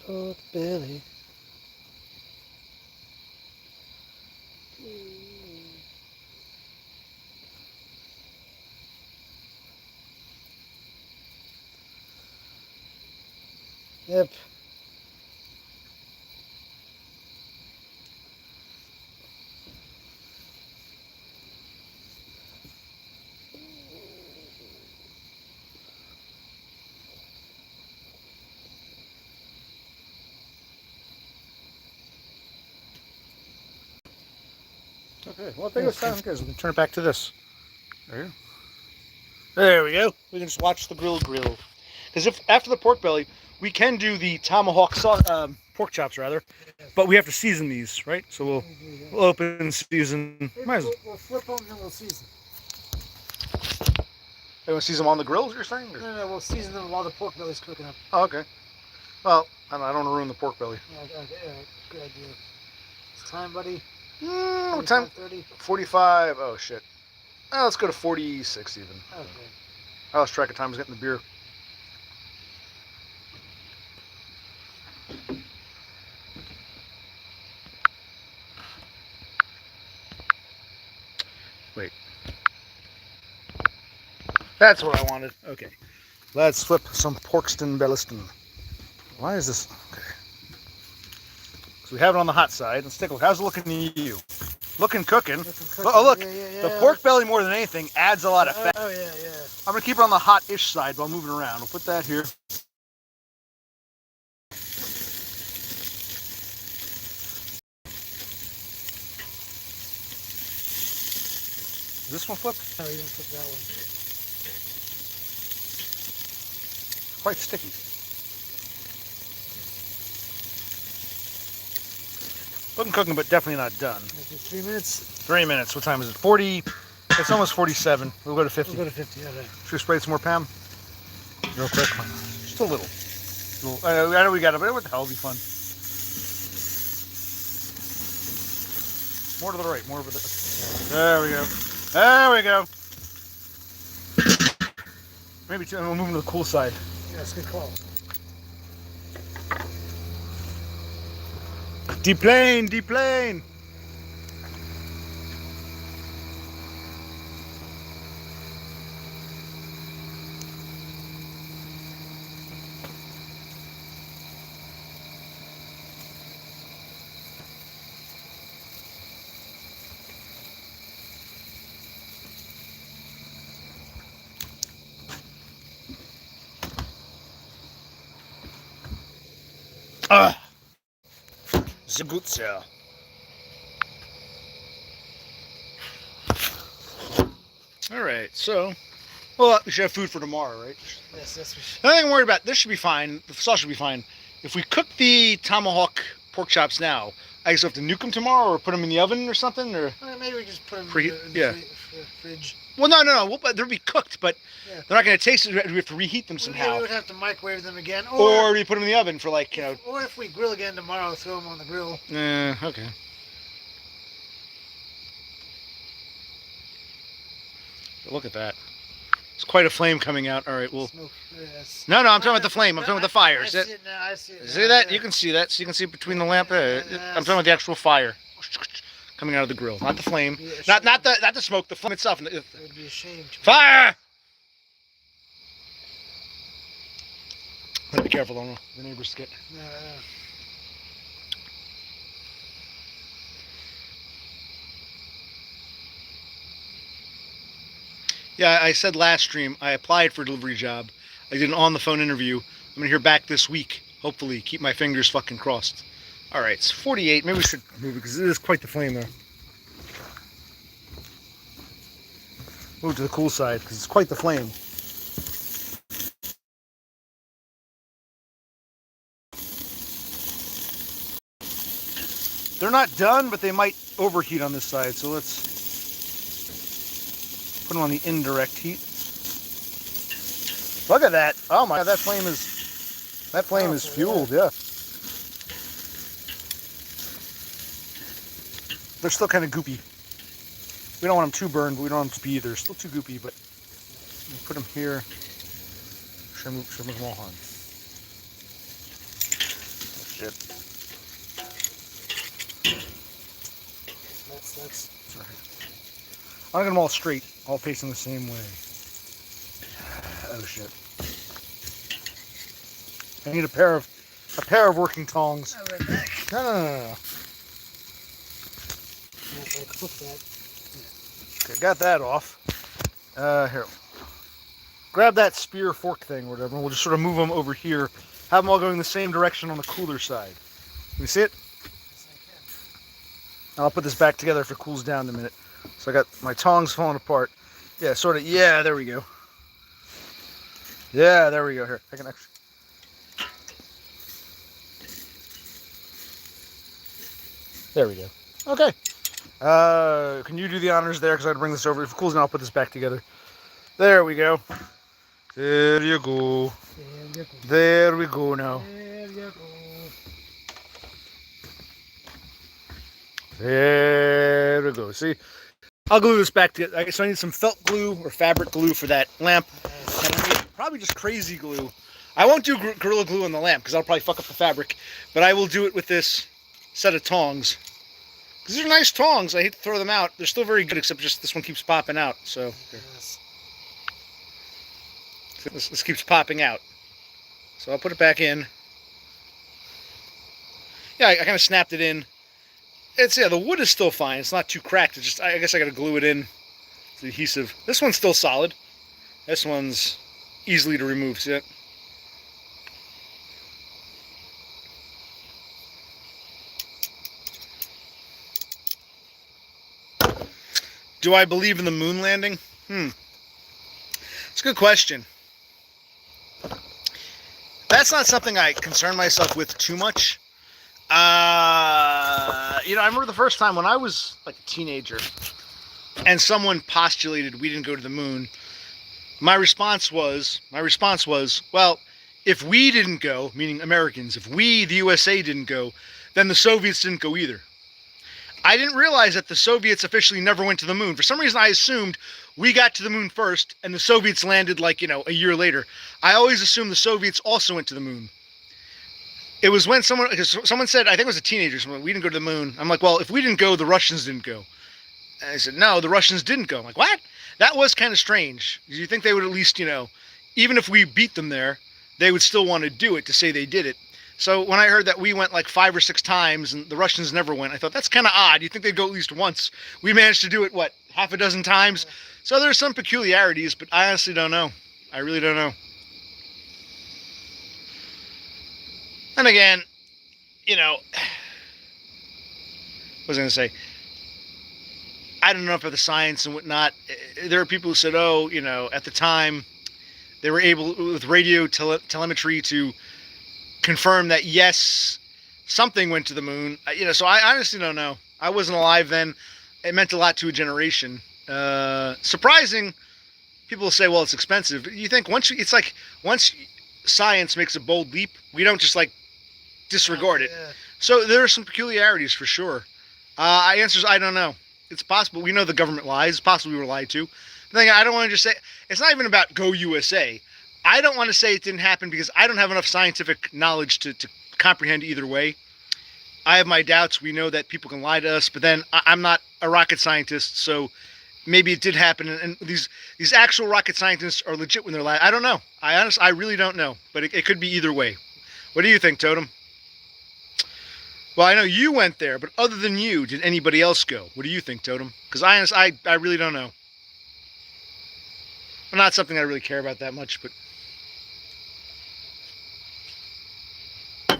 Oh, Billy. Yep. Okay, well, I think it's sounds good. We can turn it back to this. There we go. We can just watch the grill. Because if after the pork belly, we can do the tomahawk pork chops rather, but we have to season these, right? So we'll open season. Might as well. We'll flip them and then we'll season. You want to season them on the grill? You're saying? Or? No, we'll season them while the pork belly's cooking up. Oh, okay. Well, I don't want to ruin the pork belly. Okay, good idea. It's time, buddy. What time? 30. 45. Oh shit. Oh, let's go to 46 even. Okay. I lost track of time. I was getting the beer. Wait. That's what I wanted. Okay. Let's flip some Porkston Belliston. Why is this? Okay. So we have it on the hot side. Let's take a look. How's it looking to you? Looking cooking. Oh, look. Yeah. The pork belly, more than anything, adds a lot of fat. Oh, yeah. I'm going to keep it on the hot-ish side while moving around. We'll put that here. Is this one flipped? Oh, you didn't flip that one. Quite sticky. Looking cooking, but definitely not done. 3 minutes. 3 minutes. What time is it? 40. It's almost 47. We'll go to 50. We'll go to 50. Okay. Should we spray some more, Pam? Real quick. Just a little. I know we got it, but what the hell? It'll be fun. More to the right. More over the. There we go. There we go. Maybe two, and we'll move to the cool side. Yeah, that's a good call. Deplane, deplane. The good sir. All right, so, well, we should have food for tomorrow, right? Yes, we should. Nothing to worry about. This should be fine. The sauce should be fine. If we cook the tomahawk pork chops now, I guess we have to nuke them tomorrow or put them in the oven or something, or Maybe we just put them Preheat? in the Yeah. fridge. well, no. They'll be cooked, but Yeah. they're not going to taste it. We have to reheat them We somehow, would have to microwave them again, or we put them in the oven for like or if we grill again tomorrow, throw them on the grill. Okay. Look at that. It's quite a flame coming out. All right, well. Smoke. Yes. No, I'm talking about the flame. I'm talking about the fire. I see it now. I see it. See that? You can see that. So you can see between the lamp. I'm talking about the actual fire coming out of the grill, not the flame, not the smoke, the flame itself. It would be a shame. Fire! Be careful, don't the neighbors get. Yeah, I said last stream, I applied for a delivery job. I did an on-the-phone interview. I'm going to hear back this week, hopefully. Keep my fingers fucking crossed. All right, it's 48. Maybe we should move it, because it is quite the flame there. Move to the cool side, because it's quite the flame. They're not done, but they might overheat on this side, so let's put them on the indirect heat. Look at that! Oh my God, that flame is fueled. Yeah. They're still kind of goopy. We don't want them too burned, but we don't want them to be either. Still too goopy, but we'll put them here. Should move them all on. Oh, shit. That's Sorry. I'll get them all straight, all facing the same way. Oh shit. I need a pair of working tongs. right back. No. If I clip that. Okay, got that off. Here. Grab that spear fork thing or whatever, and we'll just sort of move them over here. Have them all going the same direction on the cooler side. Can you see it? Yes, I I'll put this back together if it cools down in a minute. So I got my tongs falling apart. Yeah, sort of. Yeah, there we go. Yeah, there we go. Here, I can actually. There we go. Okay. Can you do the honors there? Because I had to bring this over. If it cools down, I'll put this back together. There we go. There you go. There we go now. There we go. See, I'll glue this back together. So I need some felt glue or fabric glue for that lamp, and I need probably just crazy glue. I won't do Gorilla Glue on the lamp because I'll probably fuck up the fabric, but I will do it with this set of tongs. These are nice tongs. I hate to throw them out. They're still very good, except just this one keeps popping out. So this keeps popping out. So I'll put it back in. Yeah, I kind of snapped it in. The wood is still fine. It's not too cracked. It's just, I guess I got to glue it in. It's the adhesive. This one's still solid. This one's easily to remove. See it? Do I believe in the moon landing? It's a good question. That's not something I concern myself with too much. I remember the first time when I was like a teenager and someone postulated we didn't go to the moon. My response was, well, if we didn't go, meaning Americans, if we, the USA, didn't go, then the Soviets didn't go either. I didn't realize that the Soviets officially never went to the moon. For some reason, I assumed we got to the moon first and the Soviets landed like, a year later. I always assumed the Soviets also went to the moon. It was when someone said, I think it was a teenager, we didn't go to the moon. I'm like, well, if we didn't go, the Russians didn't go. And I said, no, the Russians didn't go. I'm like, what? That was kind of strange. You think they would at least, even if we beat them there, they would still want to do it to say they did it. So when I heard that we went like 5 or 6 times and the Russians never went, I thought that's kind of odd. You think they'd go at least once. We managed to do it, half a dozen times? So there's some peculiarities, but I honestly don't know. I really don't know. And again, what was I going to say? I don't know for the science and whatnot. There are people who said, at the time, they were able, with radio telemetry, to confirm that, yes, something went to the moon. So I honestly don't know. I wasn't alive then. It meant a lot to a generation. Surprising, people say, well, it's expensive. You think once science makes a bold leap, we don't just disregard it. So there are some peculiarities for sure. Answers, I don't know. It's possible. We know the government lies. It's possible we were lied to. But I don't want to just say, it's not even about go USA. I don't want to say it didn't happen because I don't have enough scientific knowledge to comprehend either way. I have my doubts. We know that people can lie to us, but then I'm not a rocket scientist, so maybe it did happen. And these actual rocket scientists are legit when they're lying. I don't know. I really don't know, but it could be either way. What do you think, Totem? Well, I know you went there, but other than you, did anybody else go? What do you think, Totem? Because I really don't know. Well, not something I really care about that much, but the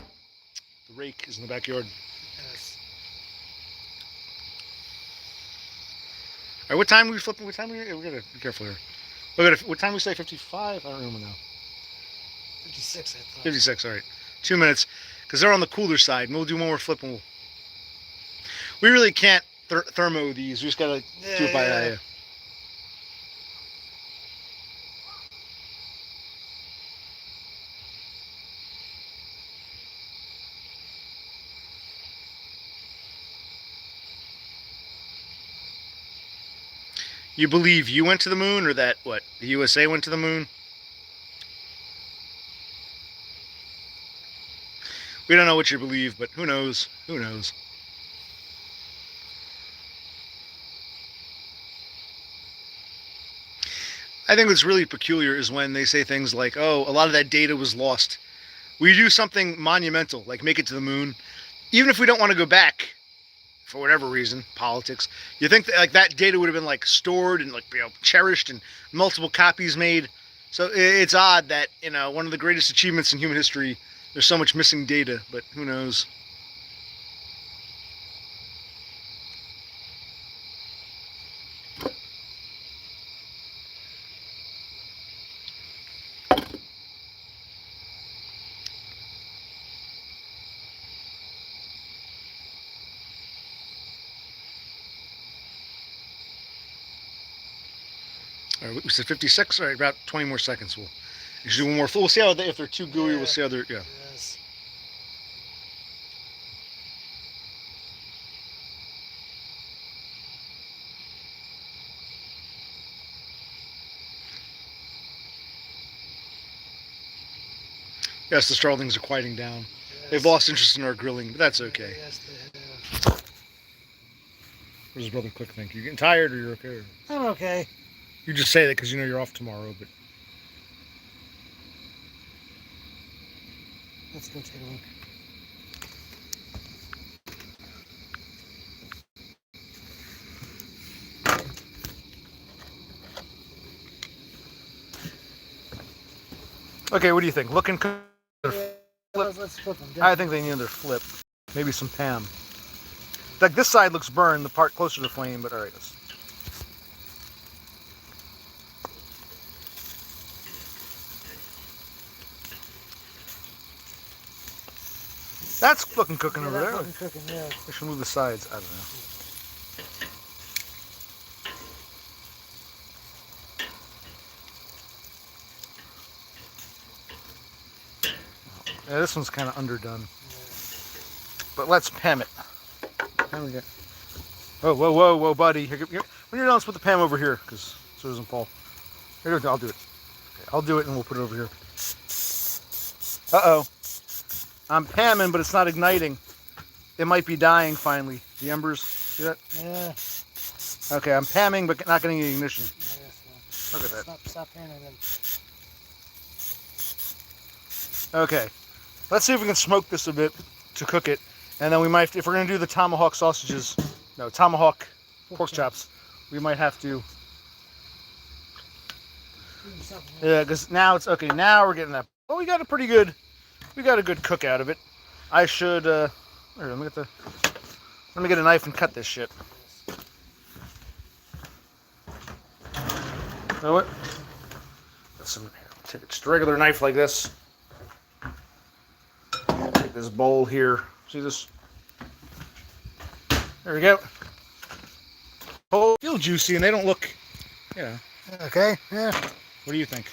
rake is in the backyard. Yes. All right, what time are we flipping? What time are we? We gotta be careful here. What time we say? 55? I don't remember now. 56, I thought. 56. All right, 2 minutes, because they're on the cooler side, and we'll do one more flip. And we really can't thermo these. We just gotta do it by eye. You believe you went to the moon, or that, the USA went to the moon? We don't know what you believe, but who knows? Who knows? I think what's really peculiar is when they say things like, oh, a lot of that data was lost. We do something monumental, like make it to the moon. Even if we don't want to go back, for whatever reason, politics, you think that that data would have been stored and cherished and multiple copies made. So it's odd that one of the greatest achievements in human history, there's so much missing data, but who knows? All right, we said 56. All right, about 20 more seconds. We'll do one more. We'll see how if they're too gooey. We'll see how they're Yes. Yes, the starlings are quieting down. Yes. They've lost interest in our grilling, but that's okay. Yes, they have. What does his brother Click think? You getting tired or you're okay? Or... I'm okay. You just say that because you know you're off tomorrow, but... Let's go take a look. Okay, what do you think? Looking... Let's flip them. I think they need another flip. Maybe some Pam. Like this side looks burned, the part closer to the flame, but alright. That's looking cooking over there. Cooking, yeah. I should move the sides. I don't know. Yeah, this one's kind of underdone. Yeah. But let's Pam it. Oh, whoa, whoa, whoa, buddy. When you're done, let's put the Pam over here, because so it doesn't fall. Here, I'll do it. Okay, I'll do it, and we'll put it over here. Uh-oh. I'm Pamming, but it's not igniting. It might be dying, finally. The embers, see that? Yeah. Okay, I'm Pamming, but not getting any ignition. Yeah, Look at that. Stop pamming then. Okay. Let's see if we can smoke this a bit to cook it. And then we might, if we're going to do the tomahawk sausages, no, tomahawk pork chops, we might have to. Yeah, because now it's, okay, now we're getting that. Well, we got a pretty good, we got a good cook out of it. I should, here, let me get a knife and cut this shit. You know what? Take just a regular knife like this. Take this bowl here. See this? There we go. Oh, feel juicy, and they don't look. Yeah. Okay. Yeah. What do you think?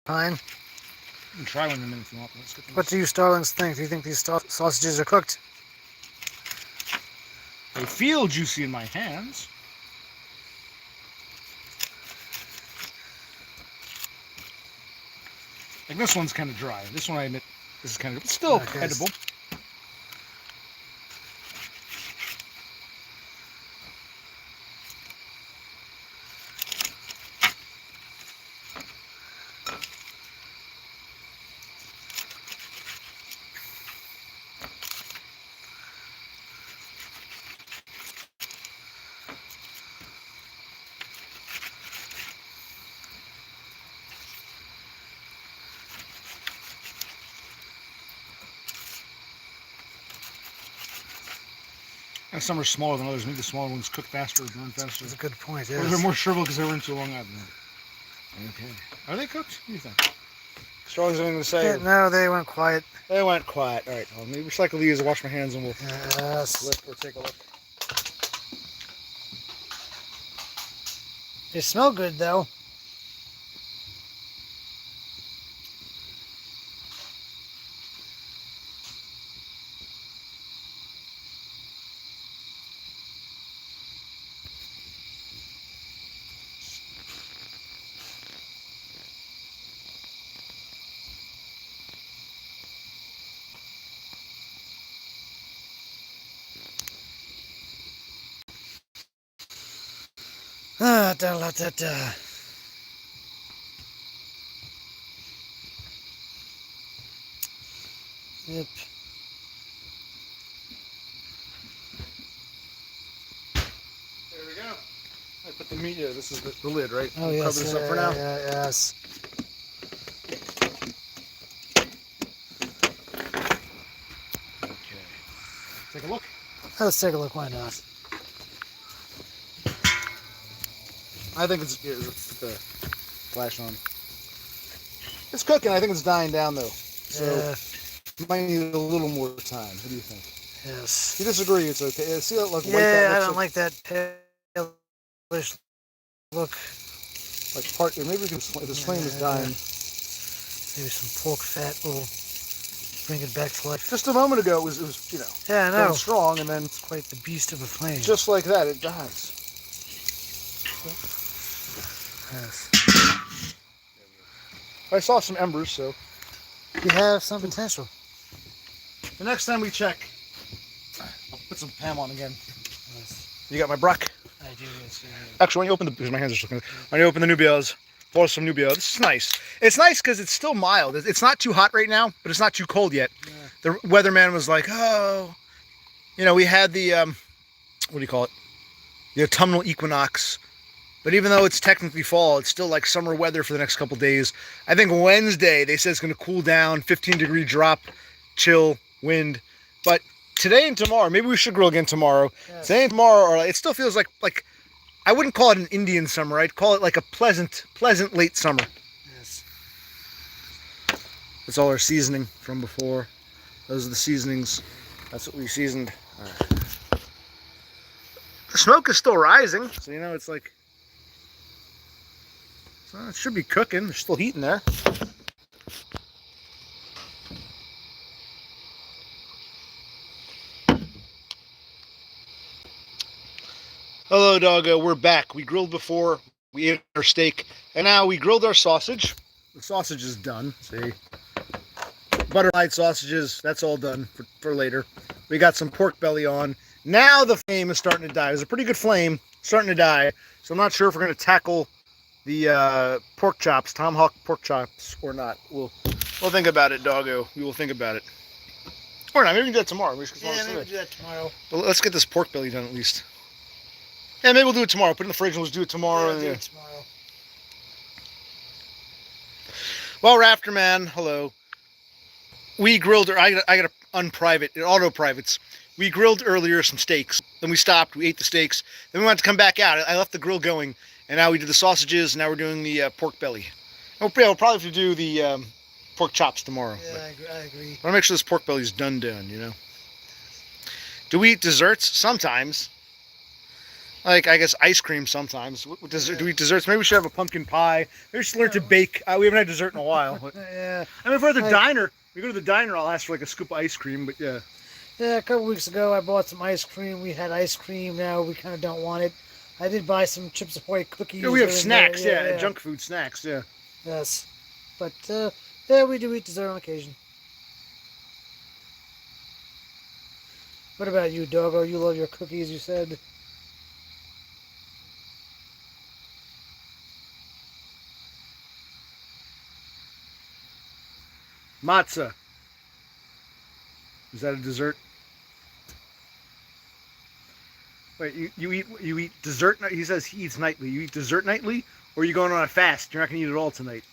Fine. You can try one in a minute if you want. Let's get What do you starlings think? Do you think these sausages are cooked? They feel juicy in my hands. Like this one's kind of dry. This one, I admit, this is kind of, but still edible. And some are smaller than others. Maybe the smaller ones cook faster or burn faster. That's a good point, yes. Or they're more shriveled because they were in too long. I don't know. Okay. Are they cooked? What do you think? Strong's anything to say? Yeah, no, they went quiet. They went quiet. All right. Well, let me recycle these and wash my hands and we'll we'll take a look. They smell good, though. Da-la-da-da. Yep. There we go. I put the meat. Yeah, this is the lid, right? Oh, yes. Cover this up for now. Yes. Okay. Take a look. Let's take a look. Why not? I think it's put the flash on. It's cooking. I think it's dying down though. So you might need a little more time. What do you think? Yes. If you disagree, it's okay. See that like white I that don't like that pale Look. Like part, or maybe we can, if this flame is dying. Maybe some pork fat will bring it back to life. Just a moment ago, it was, you know, Yeah, I know. going strong, and then It's quite the beast of a flame. just like that, it dies. Yes. I saw some embers, so You have some potential. the next time we check, I'll put some Pam on again. Yes. You got my bruck. I do, yes. Actually, when you open the, because my hands are just looking, when you open the Nubios, pour some Nubio. This is nice. It's nice because it's still mild. It's not too hot right now, but it's not too cold yet. Yeah. The weatherman was like, oh, you know, we had the, what do you call it? The autumnal equinox. But even though it's technically fall, it's still like summer weather for the next couple days. I think Wednesday, they said it's going to cool down, 15-degree drop, chill, wind. But today and tomorrow, maybe we should grill again tomorrow. Yes. Today and tomorrow, or it still feels like I wouldn't call it an Indian summer. I'd call it like a pleasant late summer. Yes. That's all our seasoning from before. Those are the seasonings. That's what we seasoned. The smoke is still rising, so you know it's like, so it should be cooking. There's still heat in there. Hello, doggo. We're back. We grilled before. We ate our steak, and now we grilled our sausage. The sausage is done. See, butterflied sausages. That's all done for later. We got some pork belly on. Now the flame is starting to die. It was a pretty good flame, starting to die. So I'm not sure if we're going to tackle the pork chops, tomahawk pork chops, or not. We'll think about it, doggo. We will think about it. Or not. Maybe we can do that tomorrow. Yeah, maybe we'll do that tomorrow. But let's get this pork belly done at least. Yeah, maybe we'll do it tomorrow. Put it in the fridge and we'll do it tomorrow. Yeah, do it tomorrow. Well, Rafterman, hello. We grilled, I got to unprivate, auto privates. We grilled earlier some steaks. Then we stopped, we ate the steaks. Then we wanted to come back out. I left the grill going. And now we did the sausages, and now we're doing the pork belly. We'll probably have to do the pork chops tomorrow. Yeah, I agree. I want to make sure this pork belly's done, you know. Do we eat desserts? Sometimes. Like, I guess ice cream sometimes. What dessert, do we eat desserts? Maybe we should have a pumpkin pie. Maybe we should learn to bake. We haven't had dessert in a while. But, Yeah. I mean, if we're at the diner, we go to the diner, I'll ask for like a scoop of ice cream, but yeah. Yeah, a couple weeks ago I bought some ice cream. We had ice cream. Now we kind of don't want it. I did buy some Chips Ahoy cookies. Yeah, we have here and snacks, there. yeah, junk food snacks, yeah. Yes. But, yeah, we do eat dessert on occasion. What about you, doggo? You love your cookies, you said. Matzah. Is that a dessert? Wait, you eat dessert? He says he eats nightly. You eat dessert nightly, or are you going on a fast? You're not gonna eat it all tonight.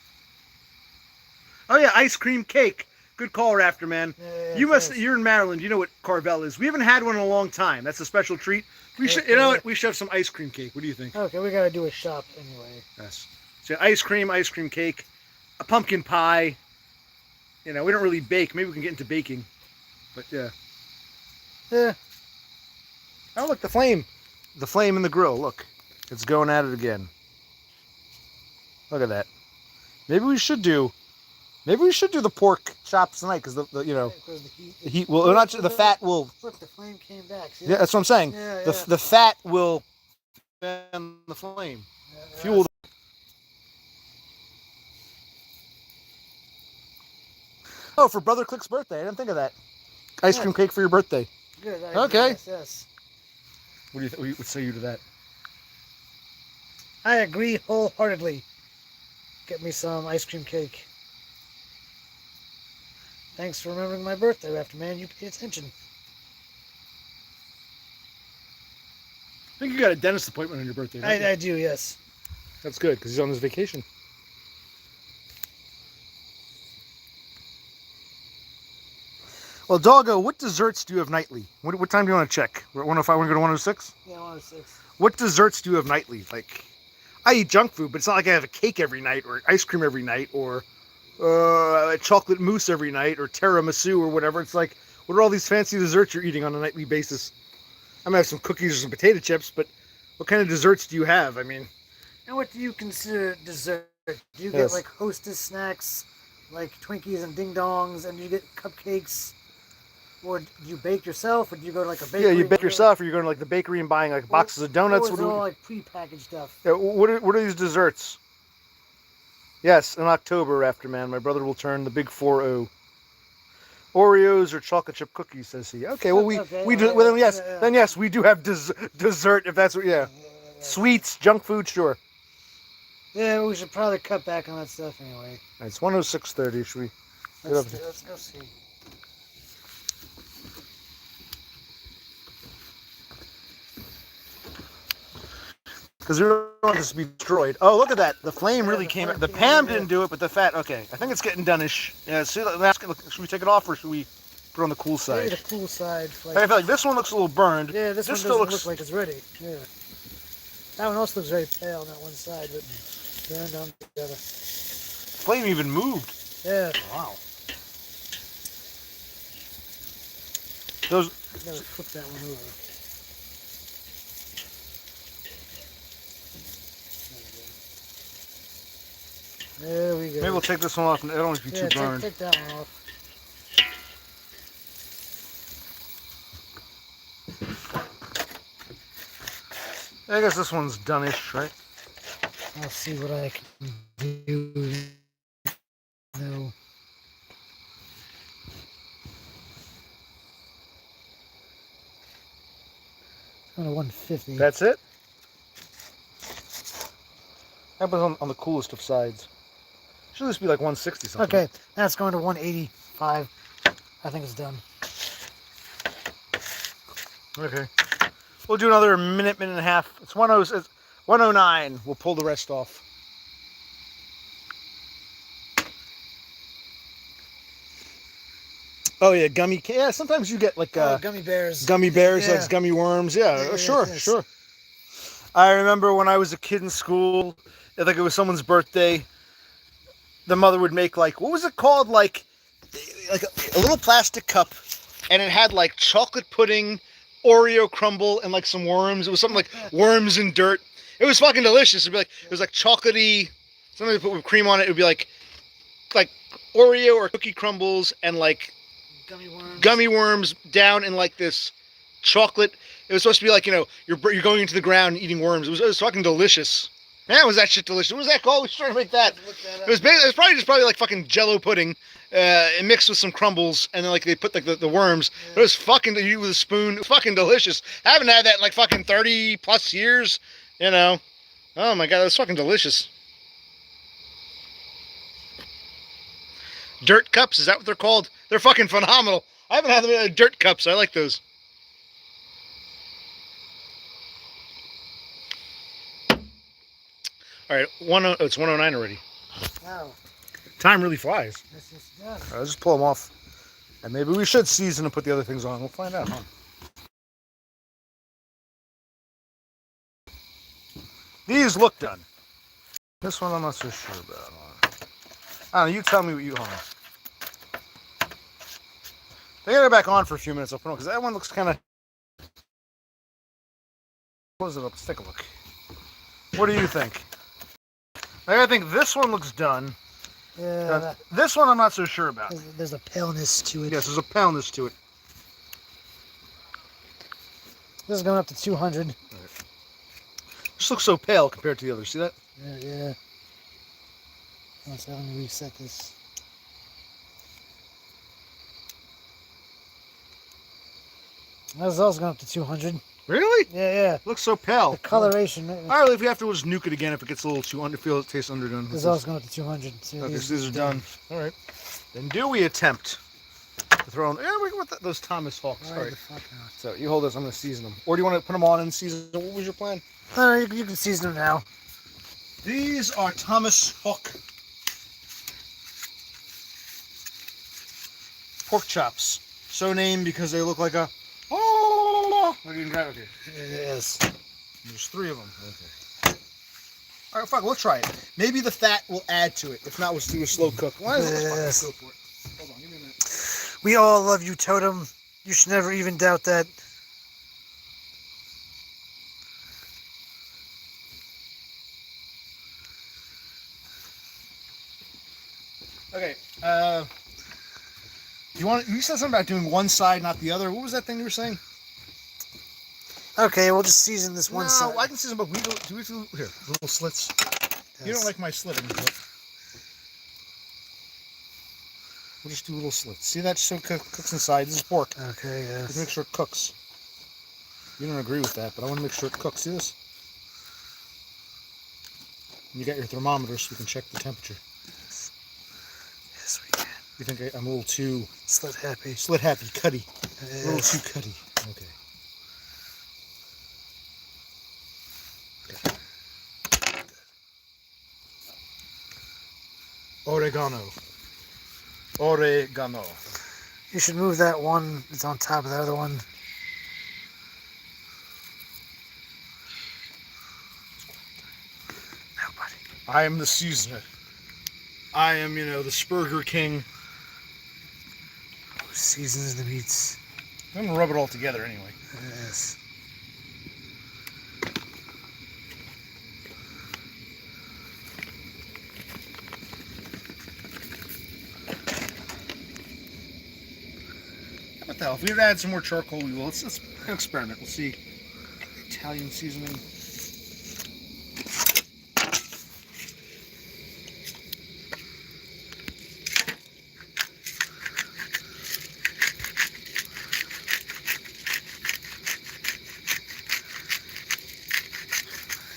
Oh yeah, ice cream cake. Good call, Rafterman. Yeah, You're in Maryland. You know what Carvel is. We haven't had one in a long time. That's a special treat. We should, you know what? We should have some ice cream cake. What do you think? Okay, we gotta do a shop anyway. Yes. So ice cream cake, a pumpkin pie. You know, we don't really bake. Maybe we can get into baking. But yeah. Yeah. Oh, look, the flame. The flame in the grill. Look. It's going at it again. Look at that. Maybe we should do the pork chops tonight because the you know, Yeah, the heat will not the fat will. Look, the flame came back. See Yeah, that's what I'm saying. Yeah, The fat will fan the flame. Yeah, Fuel. Oh, for Brother Click's birthday. I didn't think of that. Ice cream cake for your birthday. Good. Okay. Yes. What would say you to that? I agree wholeheartedly. Get me some ice cream cake. Thanks for remembering my birthday, Rafterman. You pay attention. I think you got a dentist appointment on your birthday. Don't you? I do, yes. That's good because he's on his vacation. Well, Doggo, what desserts do you have nightly? What time do you want to check? 105, want to go to 106? Yeah, 106. What desserts do you have nightly? Like, I eat junk food, but it's not like I have a cake every night or ice cream every night or a chocolate mousse every night or tiramisu or whatever. It's like, what are all these fancy desserts you're eating on a nightly basis? I might have some cookies or some potato chips, but What kind of desserts do you have? I mean, And what do you consider dessert? Do you Yes. get like Hostess snacks, like Twinkies and Ding Dongs, and you get cupcakes? Or do you bake yourself, or do you go to like a bakery? yeah, you bake Or- yourself, or you're going to like the bakery and buying like boxes of donuts. Or is it all like pre-packaged stuff? Yeah, what are these desserts? Yes, in October, Afterman, my brother will turn the big 4-0. Oreos or chocolate chip cookies, says he. Okay, well we do. Well, then yes, we do have dessert if that's what. Yeah, sweets, junk food, sure. Yeah, we should probably cut back on that stuff anyway. It's 106.30. Should we? Let's go see. Because we don't want this to be destroyed. Oh, look at that! The flame really came. The Pam didn't do it, but the fat. Okay, I think it's getting done-ish. Yeah. See, should we take it off or should we put it on the cool side? Maybe the cool side. I feel like this one looks a little burned. Yeah, this one still doesn't looks look like it's ready. Yeah. That one also looks very pale on that one side, but burned on the other. Flame even moved. Yeah. Wow. Those. Gotta flip that one over. There we go. Maybe we'll take this one off. I don't want it to be too burned. Take that one off. I guess this one's done-ish, right? I'll see what I can do. No. On a 150. That's it? That was on the coolest of sides. Should this be like 160 something? Okay, that's going to 185. I think it's done. Okay. We'll do another minute and a half. It's 109. We'll pull the rest off. Oh yeah, gummy. Yeah, sometimes you get like gummy bears. Gummy bears, Yeah. like gummy worms. Yeah, Yeah, sure, yes. sure. I remember when I was a kid in school, I think it was someone's birthday. The mother would make like, what was it called? Like a little plastic cup, and it had like chocolate pudding, Oreo crumble, and like some worms. It was something like worms and dirt. It was fucking delicious. It'd be like, it was like chocolatey. Something they put with cream on it. It would be like Oreo or cookie crumbles and like gummy worms down in like this chocolate. It was supposed to be like, you know, you're going into the ground and eating worms. It was fucking delicious. Man, was that shit delicious. What was that called? We should try to make that. It was probably like fucking Jello pudding, mixed with some crumbles, and then like they put like the worms. Yeah. It was fucking, you eat with a spoon. It was fucking delicious. I haven't had that in like fucking 30 plus years. You know. Oh my god, it was fucking delicious. Dirt cups, is that what they're called? They're fucking phenomenal. I haven't had them in dirt cups. I like those. All right, it's 109 already. Wow. Time really flies. This is done. I'll just pull them off. And maybe we should season and put the other things on. We'll find out, huh? These look done. This one I'm not so sure about. I don't know, you tell me what you want. They got it back on for a few minutes, I'll put on, because that one looks kind of... Close it up, let's take a look. What do you think? I think this one looks done. Yeah. This one I'm not so sure about. There's a paleness to it. Yes, there's a paleness to it. This is going up to 200. Right. This looks so pale compared to the others. See that? Yeah. Let me reset this. This is also going up to 200. Really? Yeah. Looks so pale. The coloration. All right, if we have to, we'll just nuke it again if it gets a little too underfeel. It tastes underdone. This is also going up to 200. So okay, so these are done. All right. Then do we attempt to throw on? Yeah, we can put those Thomas Hawks. All right. So you hold this. I'm going to season them. Or do you want to put them on and season them? What was your plan? You can season them now. These are Thomas Hawk pork chops. So named because they look like a... Okay. Yes. There's 3 of them. Okay. All right, fuck. We'll try it. Maybe the fat will add to it. If not, we'll do a slow cook. Why is it? Yes. Go for it. Hold on. Give me a minute. We all love you, Totem. You should never even doubt that. Okay. You said something about doing one side, not the other. What was that thing you were saying? Okay, we'll just season this one side. No, I can season, but we do here little slits. Yes. You don't like my slitting, but we'll just do little slits. See that? So it cooks inside. This is pork. Okay, yes. Just make sure it cooks. You don't agree with that, but I want to make sure it cooks. See this? And you got your thermometer so we can check the temperature. Yes, yes we can. You think I'm a little too slit happy, cutty? Yes. A little too cutty. Okay. Oregano. You should move that one that's on top of the other one. Nobody. I am the seasoner. I am, the SPERGER King. Who seasons the meats? I'm gonna rub it all together anyway. Yes. What the hell? If we would add some more charcoal, we will. Let's experiment. We'll see. Italian seasoning.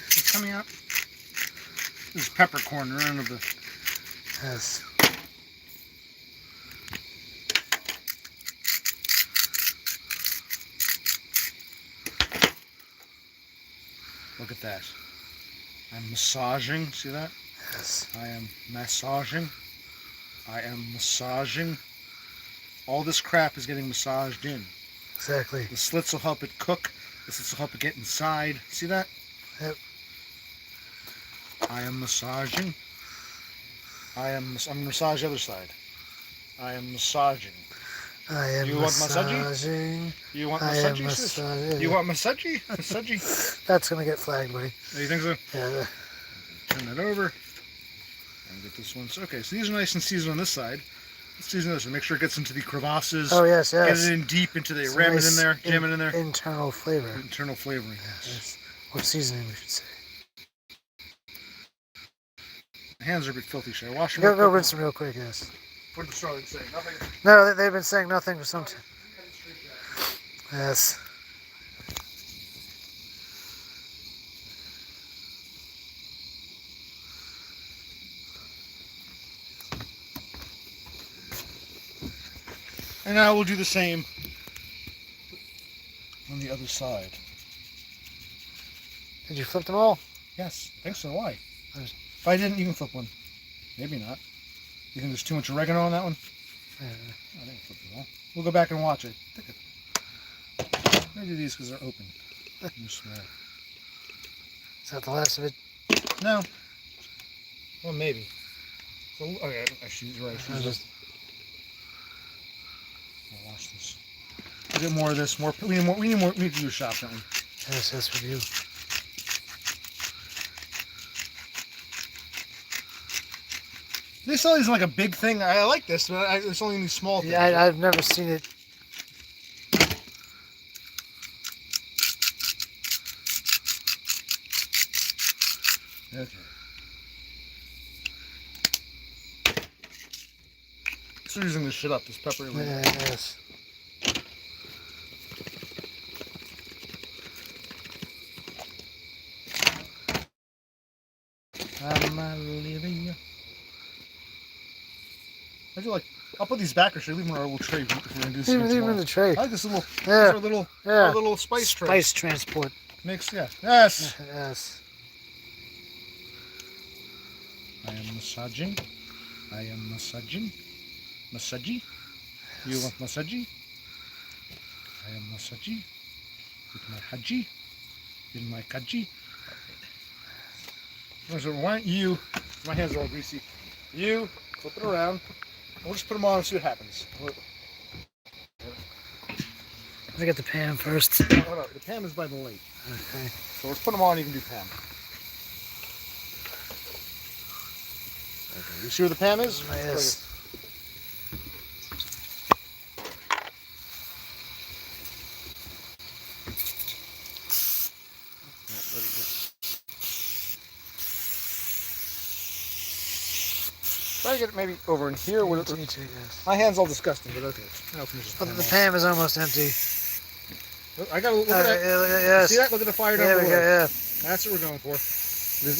What's coming out? This is peppercorn, right under the. Yes. Look at that. I'm massaging. See that? Yes. I am massaging. I am massaging. All this crap is getting massaged in. Exactly. The slits will help it cook. The slits will help it get inside. See that? Yep. I am massaging. I'm gonna massage the other side. I am massaging. I am You want massaging. You want I am massaging? massaging. You want massaging? Massaging? That's gonna get flagged, buddy. You think so? Yeah. Turn that over. And get this one. Okay, so these are nice and seasoned on this side. Let's season this and make sure it gets into the crevasses. Oh yes, Get yes. it in deep into the It's ram nice it in there, jam it in there. Internal flavor. Internal flavoring. Yes. Yes. Or seasoning, we should say. My hands are a bit filthy. Should I wash them? Go rinse them real quick, yes. What did the Charlotte say? Nothing. No, they've been saying nothing for some time. Yes. And now we'll do the same on the other side. Did you flip them all? Yes, I think so. Why? If I didn't, you can flip one. Maybe not. You think there's too much oregano on that one? Yeah. I didn't flip them all. We'll go back and watch it. I do these because they're open. They're small. Is that the last of it? No. Well, maybe. So, okay, she's right. I'll wash this. We'll get more of this. More. We need more. We need to do a shop, don't we? Yes, we do. This always like a big thing. I like this, but it's only these small things. Yeah, I've never seen it. Okay. Still using this shit up, this pepper. Yes. I feel like I'll put these back, or should I leave them in our little tray if we're gonna do this? Leave them in the tray. I like this little, Yeah. our little spice tray. Spice transport. Mix, yeah. Yes. Yes. I am massaging. I am massaging. Massaging. You want massaging? I am massaging. With my haji. In my kaji. So why don't you, my hands are all greasy, you flip it around. We'll just put them on and see what happens. I get the pan first. Oh, no, the pan is by the lake. Okay. So let's put them on, you can do pan. Okay, you see where the pan is? Yes. try to get it maybe over in here. Me too, yes. My hand's all disgusting, but okay. I'll finish But the pan is almost empty. I gotta look at that. Yeah, look at, yes. See that? Look at the fire down There below. we go, yeah. That's what we're going for.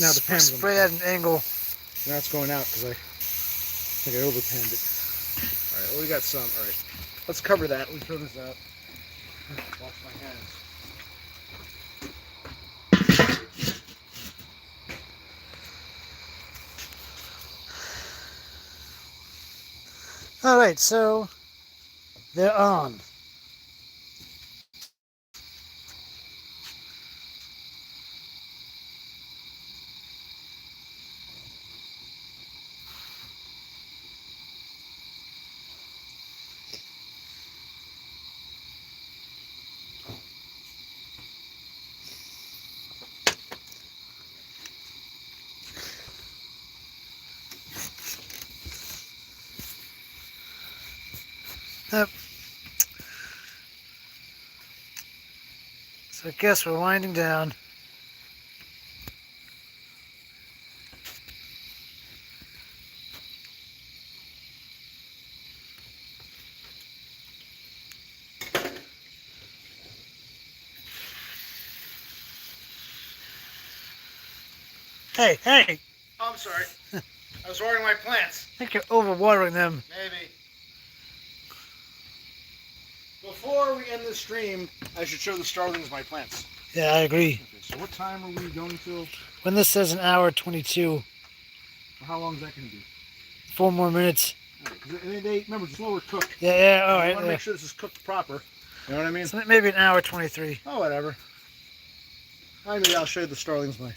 Now the pan's Spray at an angle. Now it's going out because I think I overpanned it. All right, well, we got some. All right, let's cover that. We throw this out. Wash my hands. All right, so they're on. Yep. So I guess we're winding down. Hey, hey! Oh, I'm sorry. I was watering my plants. I think you're overwatering them. Maybe. Before we end the stream, I should show the starlings my plants. Yeah, I agree. Okay, so what time are we going till? When this says an hour 22, How long is that going to be? 4 more minutes. All right, 'cause they remember, it's slower cooked. Yeah, all I right. want to make sure this is cooked proper. You know what I mean? So maybe an hour 23. Oh, whatever. Maybe I'll show you the starlings my.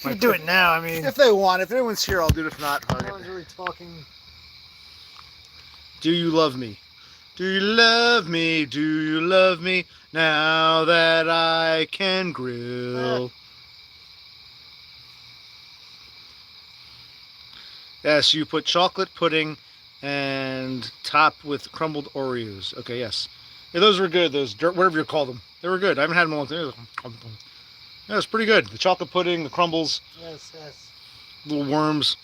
You can do it now, I mean. If they want, if anyone's here, I'll do it. If not, No one's really talking. Do you love me? Do you love me? Do you love me now that I can grill? Yes, you put chocolate pudding and top with crumbled Oreos. Okay, yes. Yeah, those were good. Those dirt, whatever you call them. They were good. I haven't had them in a long time. Yeah, it was pretty good. The chocolate pudding, the crumbles, Yes, yes. little worms.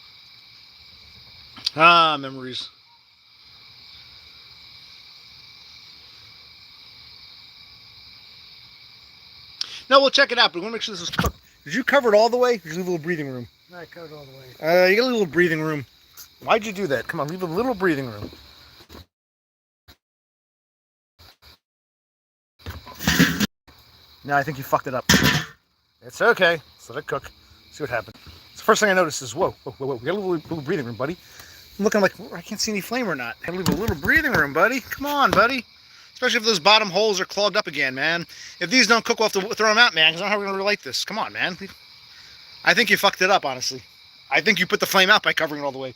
Ah, memories. No, we'll check it out, but we want to make sure this is cooked. Did you cover it all the way? Did you leave a little breathing room? No, I covered all the way. You got a little breathing room. Why'd you do that? Come on, leave a little breathing room. No, I think you fucked it up. It's okay. Let's let it cook. See what happens. So the first thing I noticed is, whoa. We got a little breathing room, buddy. I'm looking like, I can't see any flame or not. Gotta leave a little breathing room, buddy. Come on, buddy. Especially if those bottom holes are clogged up again, man. If these don't cook, we'll have to throw them out, man, because I don't know how we're going to relight this. Come on, man. I think you fucked it up, honestly. I think you put the flame out by covering it all the way.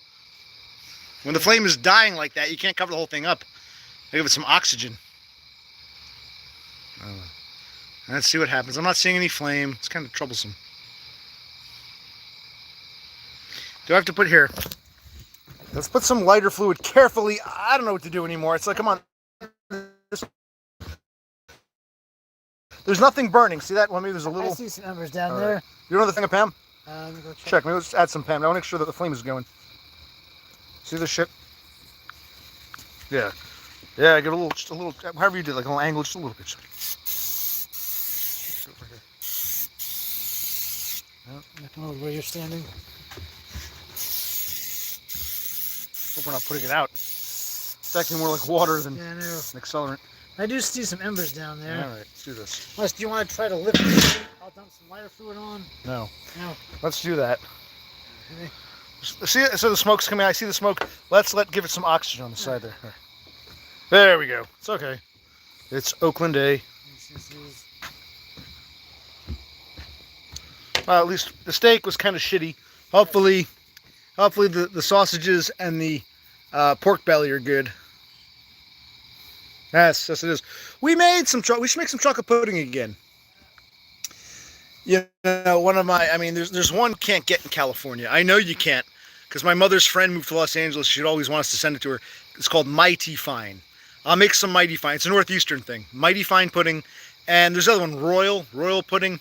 When the flame is dying like that, you can't cover the whole thing up. Give it some oxygen. Let's see what happens. I'm not seeing any flame. It's kind of troublesome. Do I have to put here? Let's put some lighter fluid carefully. I don't know what to do anymore. It's like, come on. There's nothing burning. See that? Well, maybe there's a little. I see some embers down there. You know the thing of Pam? Let me go Check. Maybe let's add some Pam. I want to make sure that the flame is going. See this shit? Yeah. Yeah, give it just a little, however you did, like a little angle, just a little bit. Nothing over where you're standing. Hope we're not putting it out. It's acting more like water than Yeah, I know. an accelerant. I do see some embers down there. All right, let's do this. Unless, do you want to try to lift it? I'll dump some lighter fluid on. No. No. Let's do that. Okay. See, so the smoke's coming out. I see the smoke. Let's give it some oxygen on the side there. All right. There we go. It's okay. It's Oakland Day. Well, at least the steak was kind of shitty. Hopefully the sausages and the pork belly are good. Yes, it is. We should make some chocolate pudding again. You know, there's one you can't get in California. I know you can't, because my mother's friend moved to Los Angeles. She'd always want us to send it to her. It's called Mighty Fine. I'll make some Mighty Fine. It's a Northeastern thing. Mighty Fine pudding. And there's the other one, Royal pudding.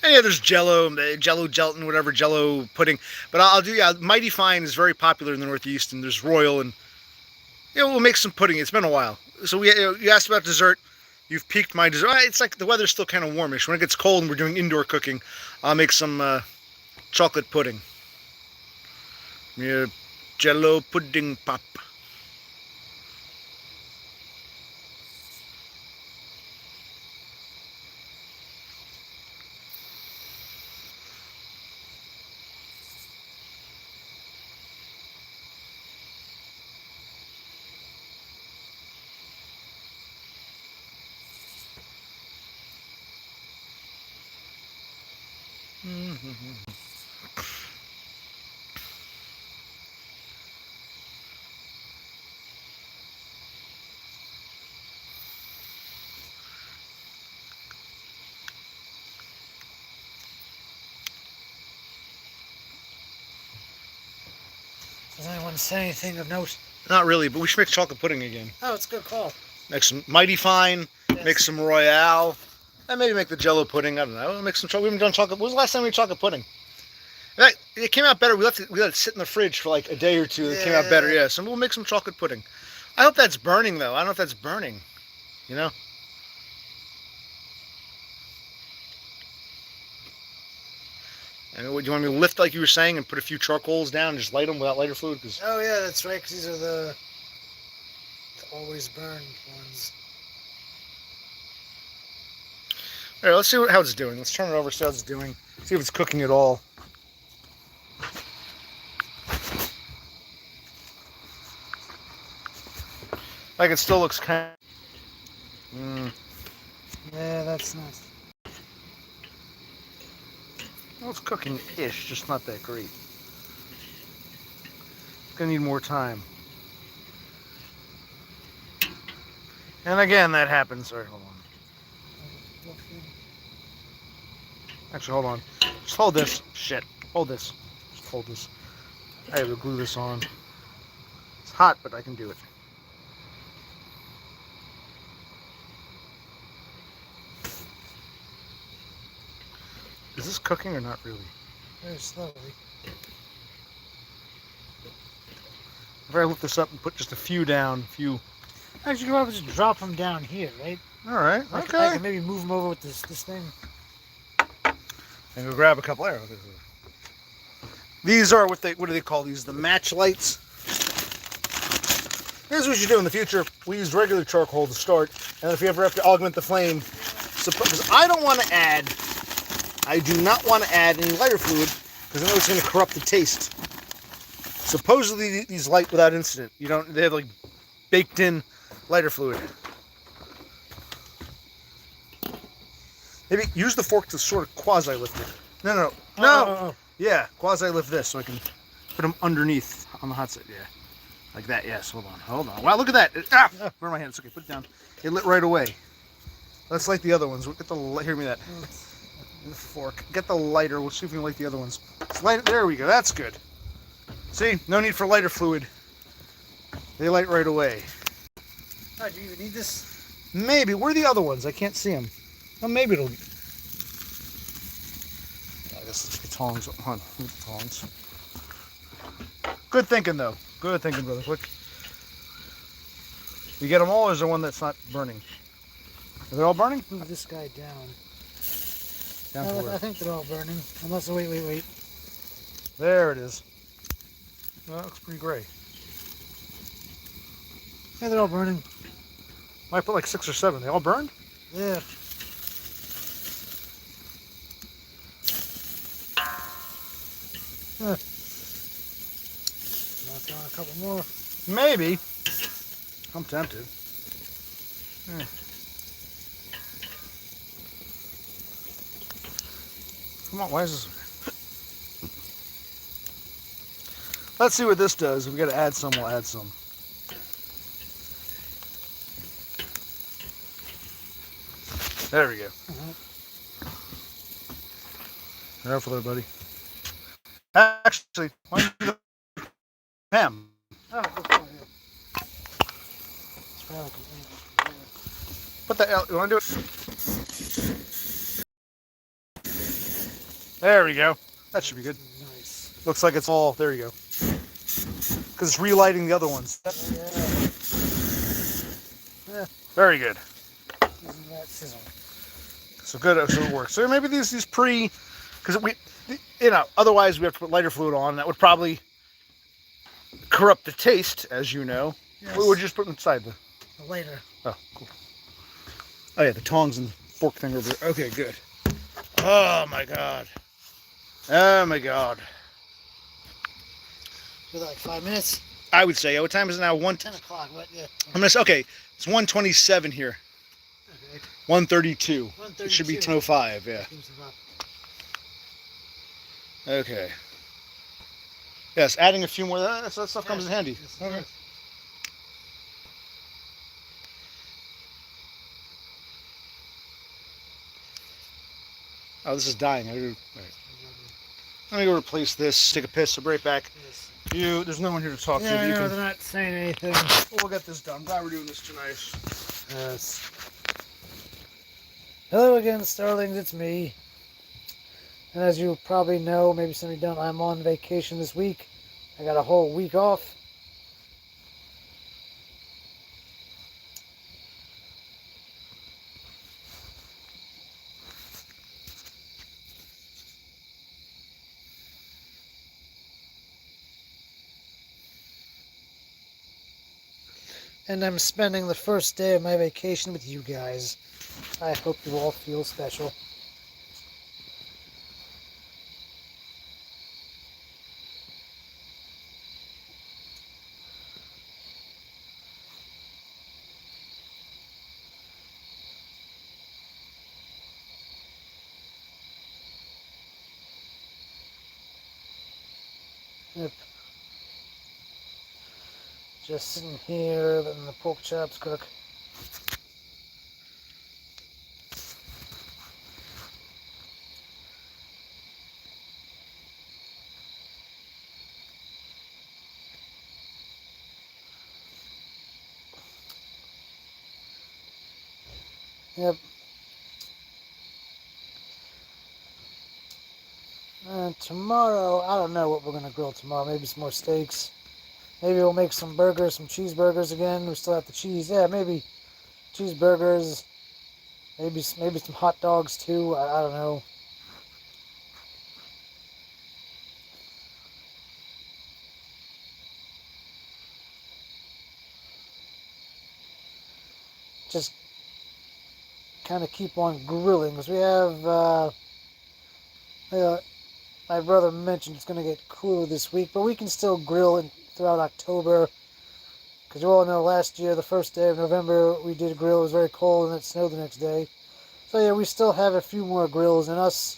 And yeah, there's Jello, Jello gelatin, whatever Jello pudding. But I'll do Mighty Fine is very popular in the Northeast, and there's Royal, and we'll make some pudding. It's been a while. So you asked about dessert. You've piqued my dessert. It's like the weather's still kind of warmish. When it gets cold and we're doing indoor cooking, I'll make some chocolate pudding. Yeah, Jello pudding pop. Mm-hmm. Does anyone say anything of note? Not really, but we should make chocolate pudding again. Oh, it's a good call. Make some Mighty Fine, Yes. make some Royale, and maybe make the Jello pudding. I don't know. Make some chocolate. We haven't done chocolate. When was the last time we made chocolate pudding? It came out better. We let it sit in the fridge for like a day or two. It came out better. Yeah. So we'll make some chocolate pudding. I hope that's burning though. I don't know if that's burning. You know. And do you want me to lift like you were saying and put a few charcoals down and just light them without lighter fluid? Cause Oh yeah, that's right. Because these are the always burned ones. all right, let's see how it's doing. Let's turn it over, see how it's doing. See if it's cooking at all. Like it still looks kind of... Yeah, that's nice. Well, it's cooking-ish, just not that great. It's gonna need more time. And again, that happens. Sorry, hold on. Actually, hold on. Just hold this. Shit. Hold this. Just hold this. I have to glue this on. It's hot, but I can do it. Is this cooking or not really? Very slowly. If I lift this up and put just a few down, Actually, you can probably just drop them down here, right? All right. I Okay. can maybe move them over with this thing. And go grab a couple there. These are what do they call these? The match lights. Here's what you do in the future. We use regular charcoal to start, and if you ever have to augment the flame, because I do not want to add any lighter fluid because I know it's going to corrupt the taste. Supposedly these light without incident. They have like baked in lighter fluid. Maybe use the fork to sort of quasi lift it. No. Oh. Yeah, quasi lift this so I can put them underneath on the hot side. Yeah, like that. Yes. Hold on. Wow, look at that. Burn my hand. It's okay. Put it down. It lit right away. Let's light the other ones. Hear me that. The fork. Get the lighter. We'll see if we can light the other ones. There we go. That's good. See, no need for lighter fluid. They light right away. Oh, do you even need this? Maybe. Where are the other ones? I can't see them. Well, maybe it'll... I guess let's get tongs. Hold on. Tongs. Good thinking, though. Good thinking, brother. Quick. You get them all, or is there one that's not burning? Are they all burning? Move this guy down. Down to where? I think they're all burning. Unless, wait. There it is. Well, that looks pretty gray. Yeah, they're all burning. Might put like 6 or 7. They all burned? Yeah. Knock on a couple more. Maybe. I'm tempted. Come on, why is this? Let's see what this does. If we got to add some, we'll add some. There we go. Careful there, buddy. Actually, why don't you do the ham? Oh, good point. It's probably like Put that out. You want to do it? There we go. That should be good. Nice. Looks like it's all, there you go. Because it's relighting the other ones. Yeah. Very good. Using that sizzle. So good, so it works. So maybe these because otherwise we have to put lighter fluid on. That would probably corrupt the taste, as you know. Yes. What would you just put inside the? The lighter. Oh, cool. Oh yeah, the tongs and fork thing over there. Okay, good. Oh my god. Oh my god. For like 5 minutes. I would say. What time is it now? 10 o'clock. What? Yeah. I'm gonna say, okay. It's 1:27 here. Okay. 1:32. It should be 10:05. Yeah. Okay. Yes, adding a few more. That stuff comes in handy. Yes, Okay. Oh, this is dying. Let me go replace this. Take a piss. I'll be right back. Yes. There's no one here to talk to. Yeah, I know, they're not saying anything. We'll get this done. I'm glad we're doing this tonight. Yes. Hello again, Starlings. It's me. And as you probably know, maybe some of you don't, I'm on vacation this week. I got a whole week off. And I'm spending the first day of my vacation with you guys. I hope you all feel special. Yep. Just sitting here, letting the pork chops cook. Yep. And tomorrow, I don't know what we're going to grill tomorrow. Maybe some more steaks. Maybe we'll make some burgers, some cheeseburgers again. We still have the cheese. Yeah, maybe cheeseburgers. Maybe some hot dogs too. I don't know. Just kind of keep on grilling because we have. My brother mentioned it's going to get cooler this week, but we can still grill throughout October. Because you all know last year, the first day of November, we did a grill. It was very cold and it snowed the next day. So yeah, we still have a few more grills in us.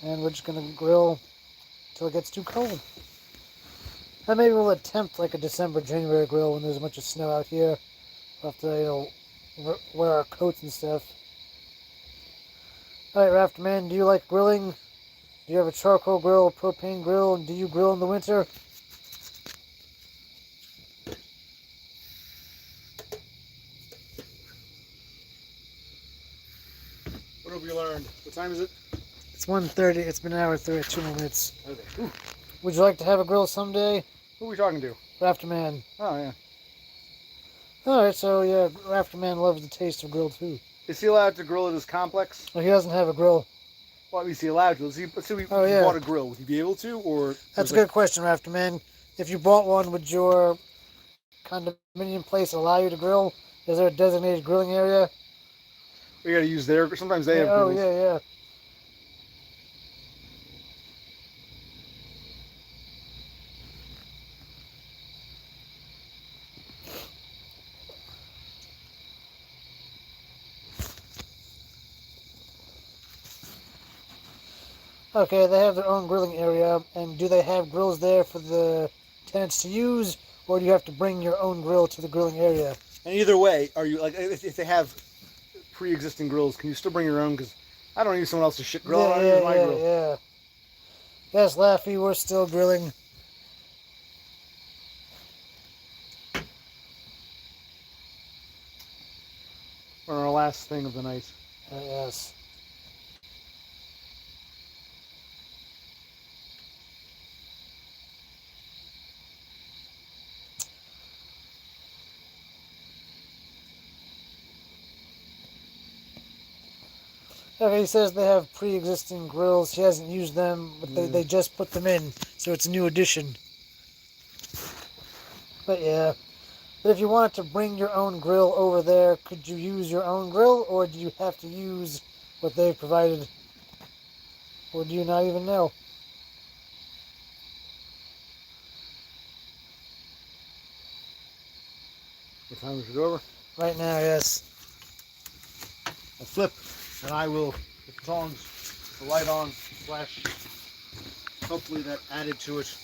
And we're just going to grill until it gets too cold. And maybe we'll attempt like a December, January grill when there's a bunch of snow out here. We'll have to, wear our coats and stuff. Alright, Rafterman, do you like grilling? Do you have a charcoal grill, propane grill, and do you grill in the winter? What have we learned? What time is it? It's 1:30. It's been an hour and 32 minutes. Okay. Ooh. Would you like to have a grill someday? Who are we talking to? Rafterman. Oh, yeah. Alright, so yeah, Rafterman loves the taste of grilled food. Is he allowed to grill at his complex? Well, he doesn't have a grill. Well, is he allowed to? Let's say we yeah. bought a grill. Would he be able to? Or That's a good question, Rafterman. If you bought one, would your condominium place allow you to grill? Is there a designated grilling area? We got to use their. Sometimes they have grills. Oh, yeah. Okay, they have their own grilling area, and do they have grills there for the tenants to use, or do you have to bring your own grill to the grilling area? And either way, are you like if they have pre-existing grills, can you still bring your own? Because I don't use someone else's shit grill. I use my grill. Yeah. Yes, Laffy, we're still grilling. On our last thing of the night. Yes. Okay, he says they have pre-existing grills. She hasn't used them, but they just put them in, so it's a new addition. But yeah. But if you wanted to bring your own grill over there, could you use your own grill, or do you have to use what they've provided? Or do you not even know? What time is it over? Right now, yes. I'll flip, and I will put the tongs, the light on, flash. Hopefully that added to it.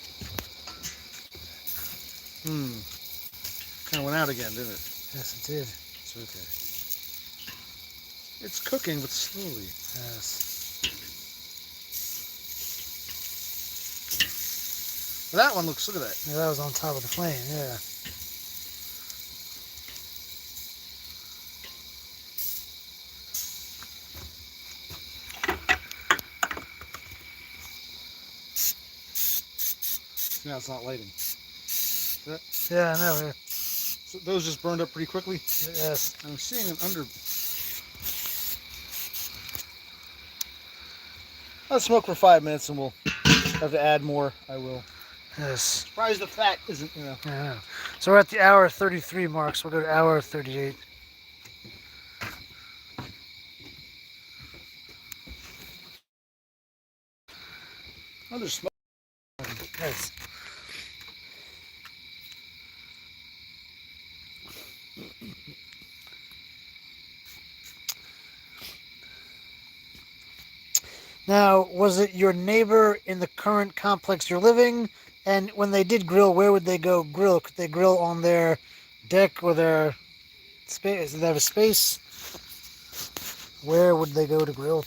Kind of went out again, didn't it? Yes, it did. It's okay. It's cooking, but slowly. Yes. Well, that one looks, look at that. Yeah, that was on top of the flame, yeah. Now it's not lighting. Yeah, I know. Yeah. So those just burned up pretty quickly. Yes. I'm seeing an under. Let's smoke for 5 minutes, and we'll have to add more. I will. Yes. Surprised the fat isn't, you know. I know. So we're at the hour 33 mark, so we'll go to hour 38. Oh, there's smoke. Yes. Now, was it your neighbor in the current complex you're living? And when they did grill, where would they go grill? Could they grill on their deck or their space? Did they have a space? Where would they go to grill?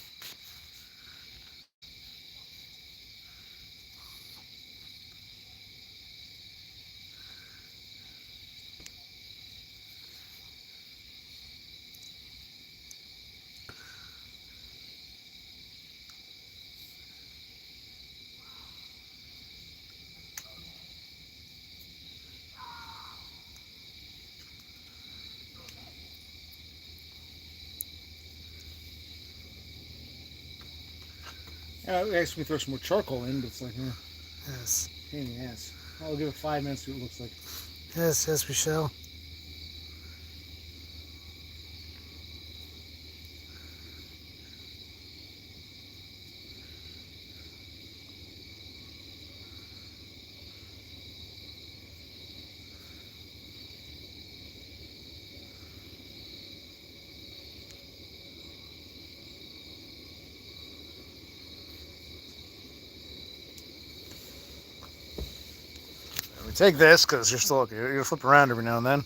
Yeah, I asked me to throw some more charcoal in, but it's like, Yes. pain in the ass. I'll give it 5 minutes, see what it looks like. Yes, yes, we shall. We take this because you're still okay. You'll flip around every now and then.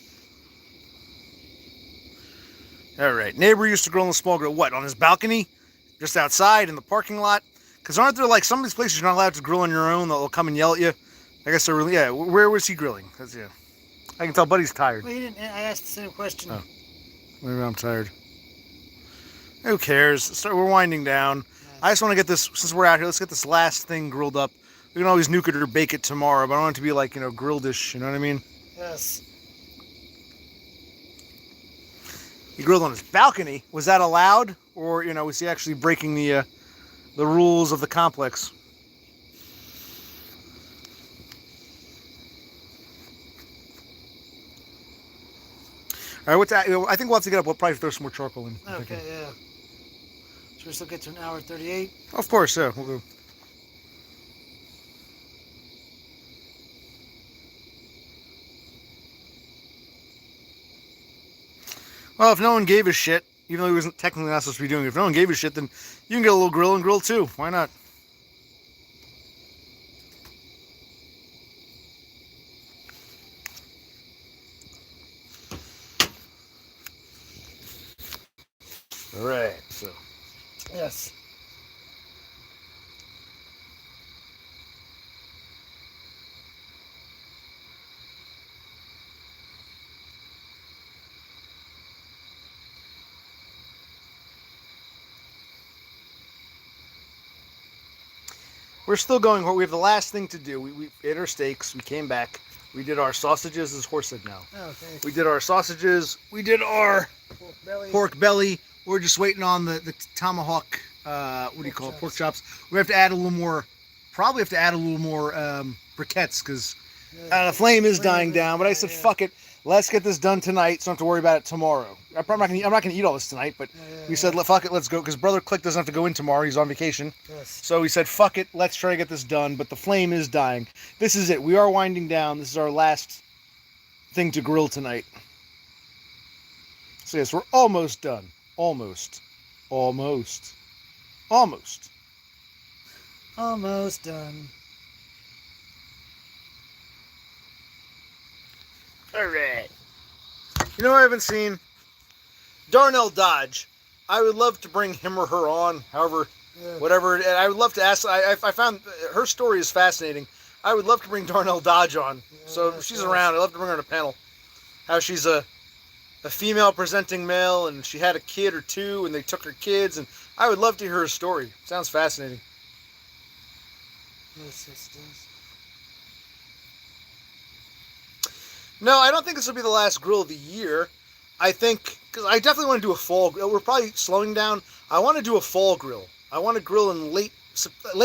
All right. Neighbor used to grill on the small grill. What, on his balcony? Just outside in the parking lot? Because aren't there like some of these places you're not allowed to grill on your own? They'll come and yell at you. I guess they're really, yeah. Where was he grilling? Because, yeah. I can tell Buddy's tired. Well, he didn't. I asked the same question. Oh. Maybe I'm tired. Who cares? So we're winding down. Yes. I just want to get this, since we're out here, let's get this last thing grilled up. We can always nuke it or bake it tomorrow, but I don't want it to be like, you know, grilled-ish, you know what I mean? Yes. He grilled on his balcony. Was that allowed? Or, you know, was he actually breaking the rules of the complex? All right, what's that? I think we'll have to get up. We'll probably throw some more charcoal in. Okay, yeah. So we still get to an hour 38? Of course, yeah. We'll go. Well, if no one gave a shit, even though he wasn't technically not supposed to be doing it, if no one gave a shit, then you can get a little grill and grill too. Why not? All right, so. Yes. We're still going. We have the last thing to do. We ate our steaks. We came back. We did our sausages. This is horse head now. Oh, okay. We did our sausages. We did our pork belly. We're just waiting on the tomahawk. What do you call it? Pork chops. We have to add a little more. Probably have to add a little more briquettes because the flame is dying down. But I said, fuck it. Let's get this done tonight, so I don't have to worry about it tomorrow. I'm not gonna eat all this tonight, but we said, fuck it, let's go, because Brother Click doesn't have to go in tomorrow. He's on vacation. Yes. So we said, fuck it, let's try to get this done. But the flame is dying. This is it. We are winding down. This is our last thing to grill tonight. So yes, we're almost done. Almost. Almost. Almost. Almost done. Alright. You know what I haven't seen? Darnell Dodge. I would love to bring him or her on, however, whatever. And I would love to ask. I found her story is fascinating. I would love to bring Darnell Dodge on. So if she's around, I'd love to bring her on a panel. How she's a female presenting male, and she had a kid or two, and they took her kids, and I would love to hear her story. Sounds fascinating. Yes, it does. No, I don't think this will be the last grill of the year. I think, because I definitely want to do a fall grill. We're probably slowing down. I want to do a fall grill. I want to grill in late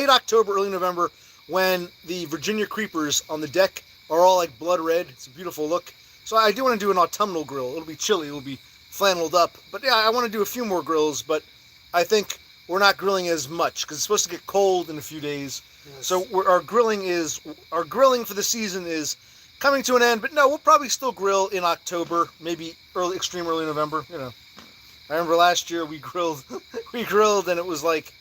October, early November, when the Virginia creepers on the deck are all like blood red. It's a beautiful look. So I do want to do an autumnal grill. It'll be chilly. It'll be flanneled up. But yeah, I want to do a few more grills, but I think we're not grilling as much because it's supposed to get cold in a few days. Yes. So our grilling for the season is coming to an end, but no, we'll probably still grill in October, maybe extreme early November. You know, I remember last year we grilled, and it was like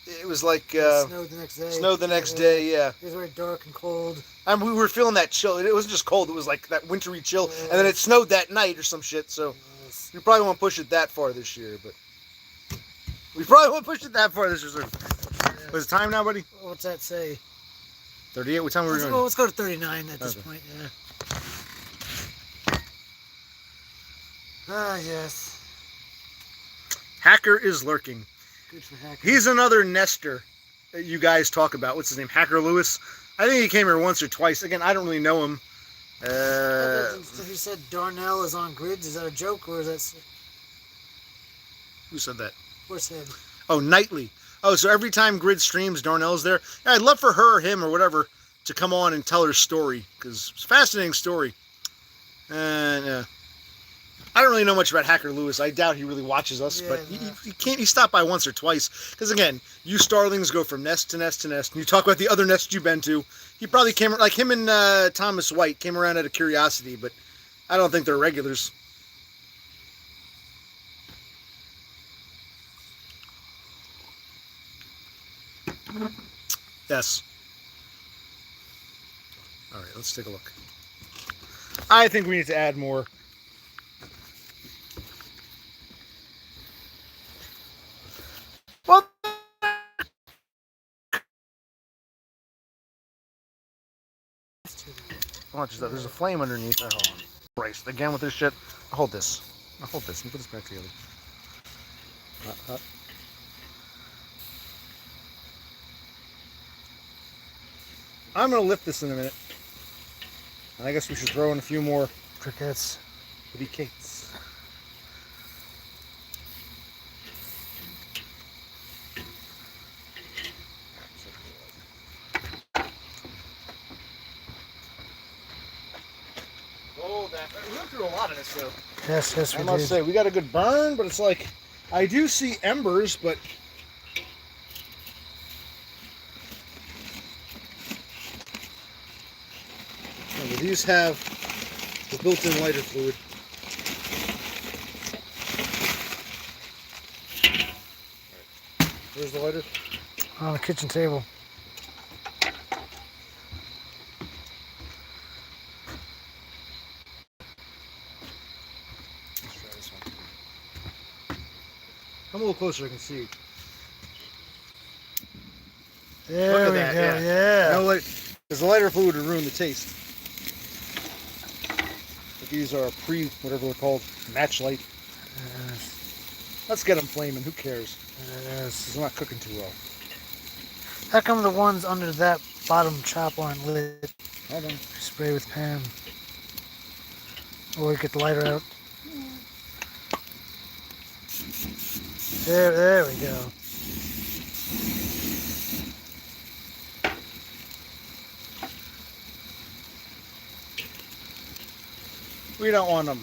snowed the next day. Snowed the next day, yeah. It was very dark and cold. I mean, we were feeling that chill. It wasn't just cold; it was like that wintry chill, and then it snowed that night or some shit. So we probably won't push it that far this year, but we probably won't push it that far this year. What's the time now, buddy? What's that say? 38? What time are we going? Let's go to 39 at this point, yeah. Ah, yes. Hacker is lurking. Good for Hacker. He's another nester that you guys talk about. What's his name? Hacker Lewis? I think he came here once or twice. Again, I don't really know him. So you said Darnell is on grids. Is that a joke or is that... Who said that? Horsehead. Oh, nightly. Oh, so every time Grid streams, Darnell's there? Yeah, I'd love for her or him or whatever to come on and tell her story, because it's a fascinating story. And I don't really know much about Hacker Lewis. I doubt he really watches us, but he stopped by once or twice. Because again, you starlings go from nest to nest to nest, and you talk about the other nests you've been to. He probably came, like him and Thomas White came around out of curiosity, but I don't think they're regulars. Yes. All right, let's take a look. I think we need to add more. Well, watch that. There's a flame underneath. Oh, hold on. Christ, again with this shit. I'll hold this. I'll hold this. Let me put this back together. I'm going to lift this in a minute. And I guess we should throw in a few more crickets. Briquettes. Oh, we went through a lot of this, though. Yes, we did. I must say, we got a good burn, but it's like, I do see embers, but... These have the built-in lighter fluid. Right. Where's the lighter? On the kitchen table. Let's try this one. Come a little closer, I can see. There Look at we that, go, yeah. No, because the lighter fluid would ruin the taste. But these are whatever they're called, match light. Let's get them flaming, who cares? Yes. Because I'm not cooking too well. How come the ones under that bottom chop aren't lit. Hold on. Spray with Pam. Or get the lighter out. There we go. We don't want them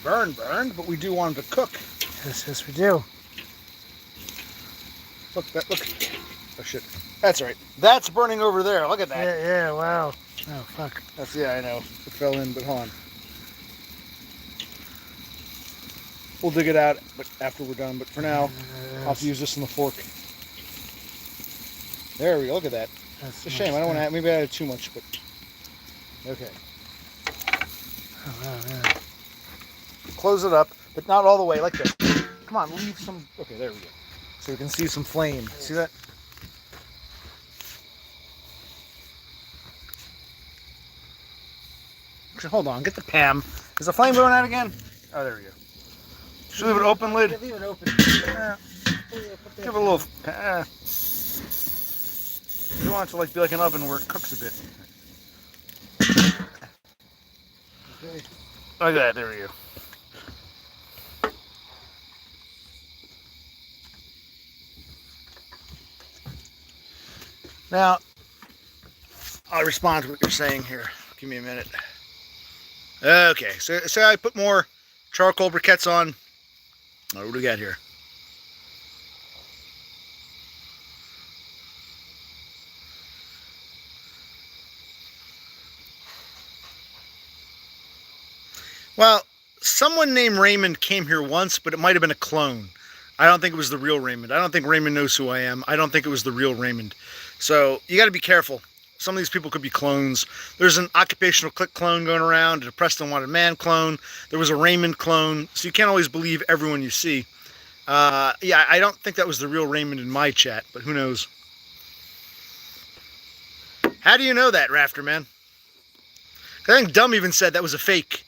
burned, but we do want them to cook. Yes, we do. Look, look. Oh shit. That's right. That's burning over there. Look at that. Yeah, wow. Oh, fuck. Yeah, I know. It fell in, but hold on. We'll dig it out but after we're done. But for now, I'll have to use this in the fork. There we go. Look at that. It's a shame. I don't want to add, maybe I added too much, but okay. Oh, wow, yeah. Close it up, but not all the way, like this. Come on, leave some. Okay, there we go. So you can see some flame. See that? Actually, hold on, get the Pam. Is the flame going out again? Oh, there we go. Should we leave it open lid? Yeah, leave it open. Give it a little. You want it to be like an oven where it cooks a bit. Okay. Like that. There we go. Now, I'll respond to what you're saying here. Give me a minute. Okay, so I put more charcoal briquettes on. What do we got here? Well, someone named Raymond came here once, but it might have been a clone. I don't think it was the real Raymond. I don't think Raymond knows who I am. I don't think it was the real Raymond. So you got to be careful. Some of these people could be clones. There's an occupational click clone going around, a Preston Wanted Man clone. There was a Raymond clone. So you can't always believe everyone you see. Yeah, I don't think that was the real Raymond in my chat, but who knows? How do you know that, Rafter Man? I think Dumb even said that was a fake.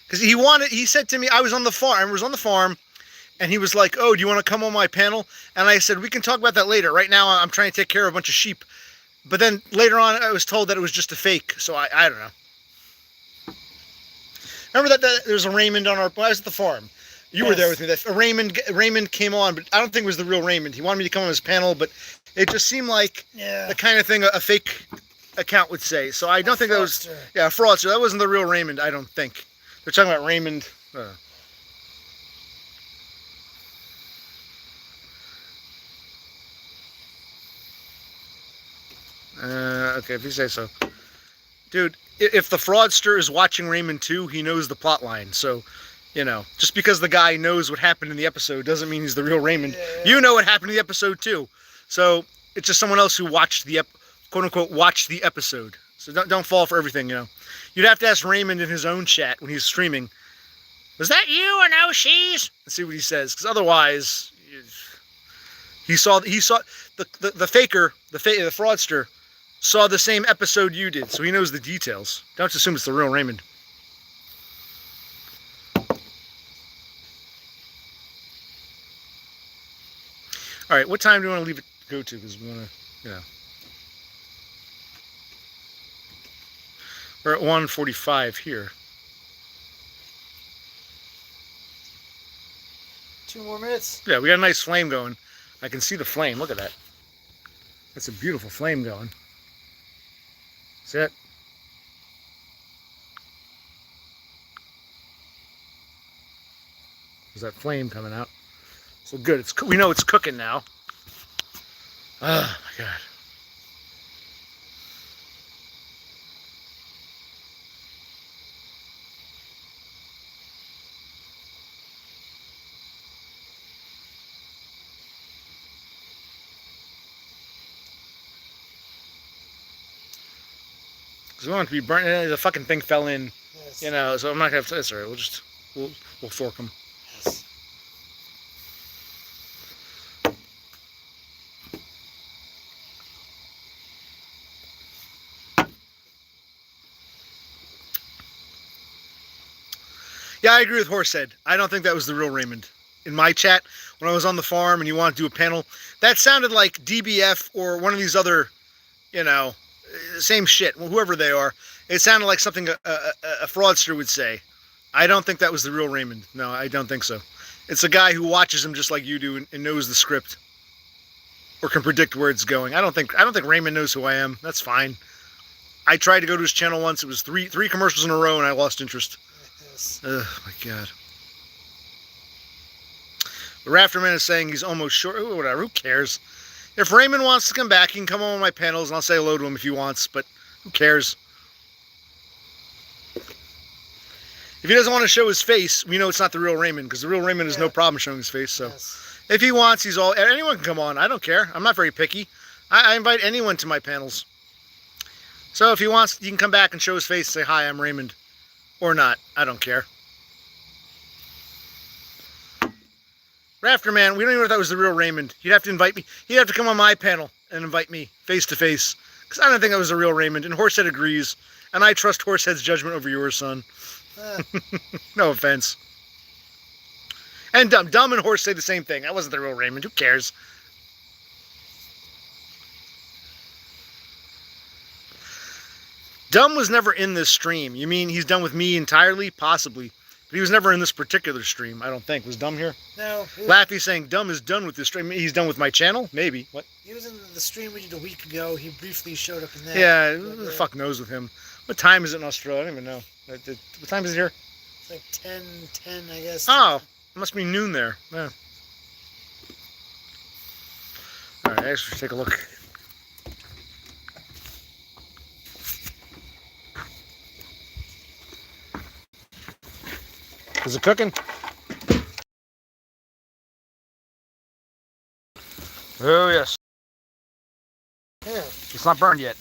Because he said to me, I was on the farm, and he was like, oh, do you want to come on my panel? And I said, we can talk about that later. Right now, I'm trying to take care of a bunch of sheep. But then later on, I was told that it was just a fake. So I don't know. Remember that there's a Raymond on I was at the farm. You were there with me. That Raymond came on, but I don't think it was the real Raymond. He wanted me to come on his panel, but it just seemed like the kind of thing a fake account would say. So I don't think that was a fraudster. That wasn't the real Raymond, I don't think. They're talking about Raymond. Okay, if you say so. Dude, if the fraudster is watching Raymond too, he knows the plot line. So, you know, just because the guy knows what happened in the episode doesn't mean he's the real Raymond. Yeah. You know what happened in the episode too. So it's just someone else who watched the quote unquote watched the episode. So don't fall for everything, you know. You'd have to ask Raymond in his own chat when he's streaming, was that you or no she's? And see what he says, because otherwise, he saw the faker, the fraudster, saw the same episode you did, so he knows the details. Don't assume it's the real Raymond. All right, what time do you want to leave it go to? Because we want to, you know. We're at 1:45 here. 2 more minutes. Yeah, we got a nice flame going. I can see the flame. Look at that. That's a beautiful flame going. See it? There's that flame coming out. So good. We know it's cooking now. Oh my God. Because we want it to be burnt. The fucking thing fell in, yes. You know. So I'm not gonna have to. That's all right. We'll fork them. Yes. Yeah, I agree with Horsehead. I don't think that was the real Raymond. In my chat, when I was on the farm and you wanted to do a panel, that sounded like DBF or one of these other you know, same shit. Whoever they are, it sounded like something a fraudster would say. I don't think that was the real Raymond. No, I don't think so. It's a guy who watches him just like you do and knows the script or can predict where it's going. I don't think Raymond knows who I am. That's fine. I tried to go to his channel once. It was three commercials in a row, and I lost interest. Yes. Oh my god. The Rafterman is saying he's almost sure. Ooh, whatever. Who cares? If Raymond wants to come back, he can come on my panels, and I'll say hello to him if he wants. But who cares? If he doesn't want to show his face, we know it's not the real Raymond, because the real Raymond has no problem showing his face. So, if he wants, anyone can come on. I don't care. I'm not very picky. I invite anyone to my panels. So if he wants, he can come back and show his face and say, "Hi, I'm Raymond," or not. I don't care. Rafterman, we don't even know if that was the real Raymond. You'd have to invite me. He'd have to come on my panel and invite me face to face, because I don't think that was the real Raymond. And Horsehead agrees, and I trust Horsehead's judgment over yours, son. No offense. And Dumb and Horse say the same thing. That wasn't the real Raymond. Who cares? Dumb was never in this stream. You mean he's done with me entirely? Possibly. But he was never in this particular stream, I don't think. Was Dumb here? No. Laffy's saying Dumb is done with this stream. He's done with my channel? Maybe. What? He was in the stream we did a week ago. He briefly showed up in that. Yeah, who the fuck knows with him? What time is it in Australia? I don't even know. What time is it here? It's like 10, I guess. Oh, it must be noon there. Yeah. All right, let's take a look. Is it cooking? Oh, yes. Here. It's not burned yet.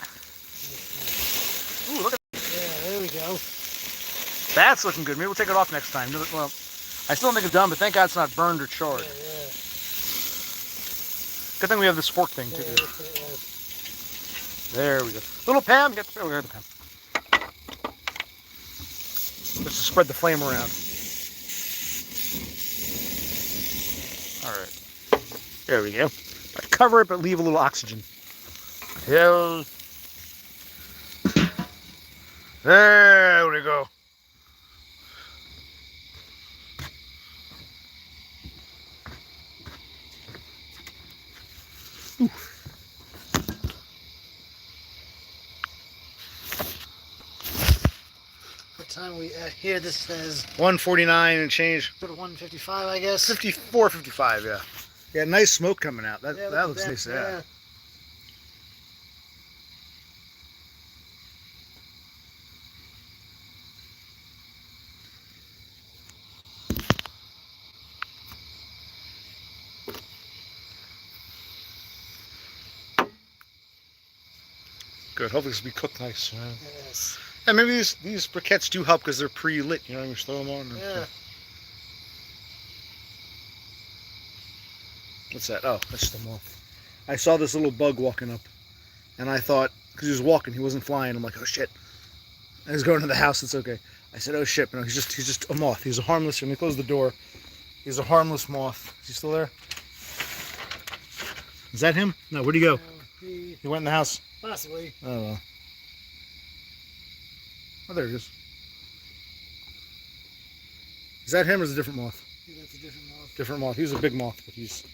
Ooh, look at that. Yeah, there we go. That's looking good. Maybe we'll take it off next time. Well, I still don't think it's done, but thank God it's not burned or charred. Yeah. Good thing we have this fork thing, too. There we go. Little Pam. Oh, we got the Pam. Let's just spread the flame around. All right. There we go. Cover it, but leave a little oxygen. There we go. Ooh. What time are we at here? This says 1:49 and change. sort of 1:55, I guess. 54, 55, yeah. Yeah, nice smoke coming out. That looks nice, yeah. Yeah. Good. Hopefully this will be cooked nice. Yeah. Yes. And maybe these briquettes do help because they're pre-lit. You know, you just throw them on. Yeah. What's that? Oh, that's the moth. I saw this little bug walking up, and I thought, because he was walking, he wasn't flying. I'm like, oh shit. I was going to the house. It's okay. I said, oh shit. No, he's just a moth. He's a harmless. And he closed the door. He's a harmless moth. Is he still there? Is that him? No. Where'd he go? He went in the house. Possibly. Oh well. Oh, there he is. Is that him or is it a different moth? That's a different moth. Different moth. He was a big moth, but he's...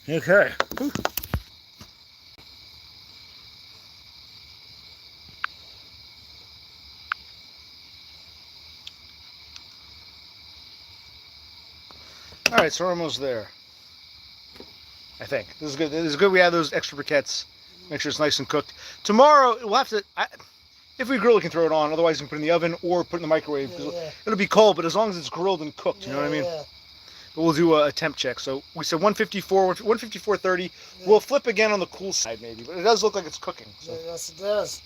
Okay. Whew. All right, so we're almost there. I think this is good. This is good. We have those extra briquettes. Make sure it's nice and cooked. Tomorrow we'll have to. If we grill, we can throw it on. Otherwise, we can put it in the oven or put it in the microwave. Yeah. It'll be cold, but as long as it's grilled and cooked, you know what I mean. Yeah. But we'll do a temp check. So we said 154, 154.30. Yeah. We'll flip again on the cool side maybe, but it does look like it's cooking. So. Yes, it does.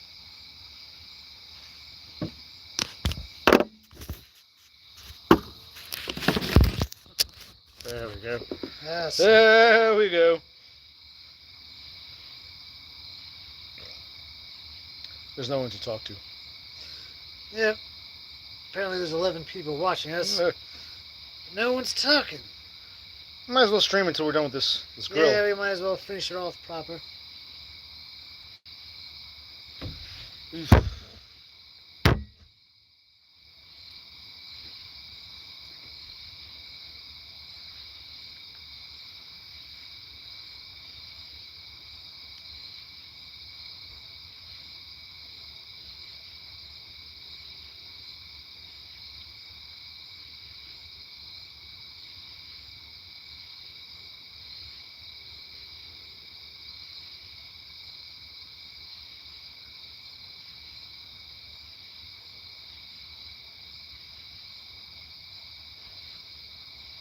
There we go. Yes. There we go. There's no one to talk to. Yep. Apparently there's 11 people watching us. No one's talking. Might as well stream until we're done with this grill. Yeah, we might as well finish it off proper.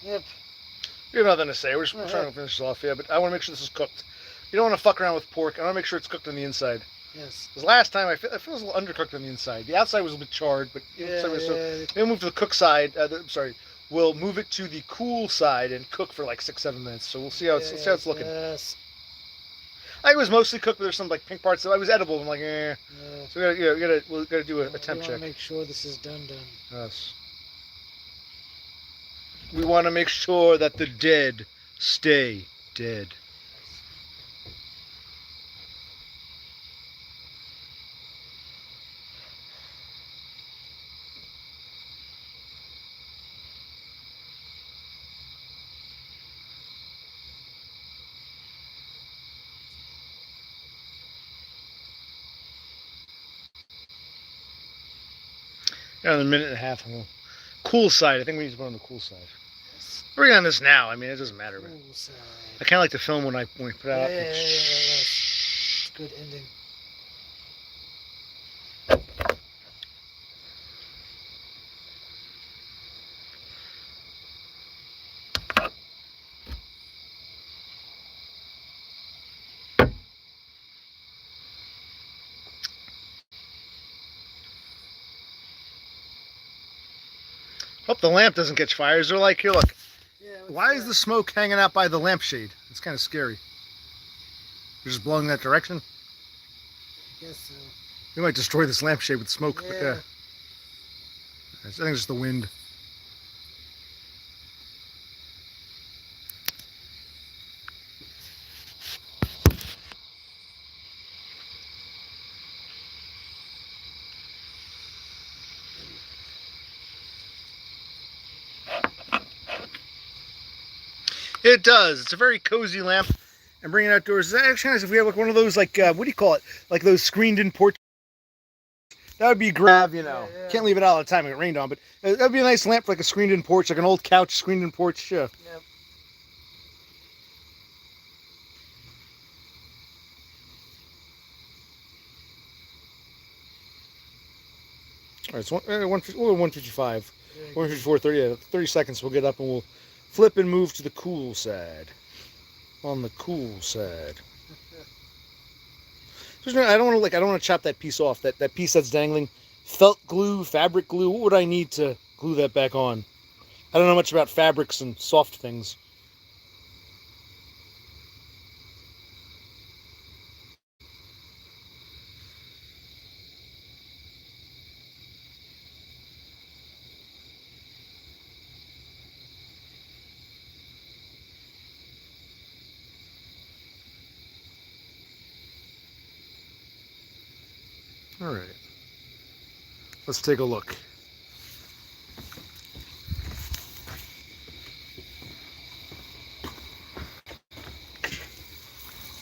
Yep. You have nothing to say. We're just trying to finish this off, yeah, but I want to make sure this is cooked. You don't want to fuck around with pork. I want to make sure it's cooked on the inside. Yes. Because last time, I feel it was a little undercooked on the inside. The outside was a bit charred, but the inside was so... Then we'll move to the cook side. We'll move it to the cool side and cook for like 6-7 minutes. So we'll see how it's looking. Yes. I was mostly cooked, but there's some like pink parts. So I was edible. I'm like, eh. Yeah. So we gotta do a temp check. We want to make sure this is done. Yes. We want to make sure that the dead stay dead. Yeah, in a minute and a half. Cool side. I think we need to put on the cool side. We're on this now. I mean, it doesn't matter. But I kind of like to film when we put out. Yeah. It's a good ending. Hope the lamp doesn't catch fire. Is there like here? Look. Yeah, Why is the smoke hanging out by the lampshade? It's kind of scary. You're just blowing that direction? I guess so. We might destroy this lampshade with smoke. Yeah. But yeah. I think it's just the wind. It does. It's a very cozy lamp. And bring it outdoors. It's actually nice if we have like one of those, like, what do you call it? Like those screened-in porch. That would be great, you know. Yeah. Can't leave it out all the time. It rained on, but that would be a nice lamp for like a screened-in porch, like an old couch screened-in porch. Yeah. Yep. All right, so 155, 154, 30, yeah, 30 seconds. We'll get up and we'll flip and move to the cool side. On the cool side. I don't want to chop that piece off. That piece that's dangling. Felt glue, fabric glue. What would I need to glue that back on? I don't know much about fabrics and soft things. All right, let's take a look.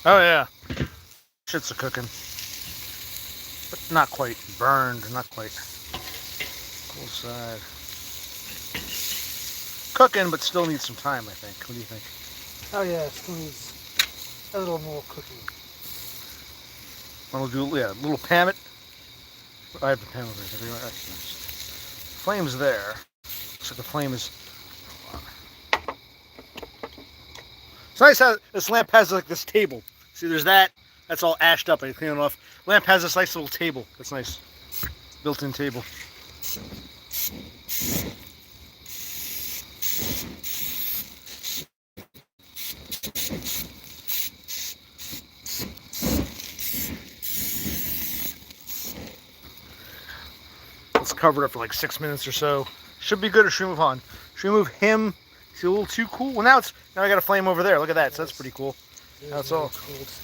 Oh yeah, shits are cooking, but not quite burned, not quite. Cool side. Cooking, but still needs some time, I think. What do you think? Oh yeah, still needs a little more cooking. I'll do, yeah, a little pan it. I have the pan over there. That's nice. Flame's there. Looks like the flame is... It's nice how this lamp has like this table. See, there's that. That's all ashed up. I clean it off. Lamp has this nice little table. That's nice. Built-in table. Let's cover it up for like 6 minutes or so. Should be good, or should we move on? Should we move him See, a little too cool. Well, now I got a flame over there. Look at that. So that's pretty cool. That's all.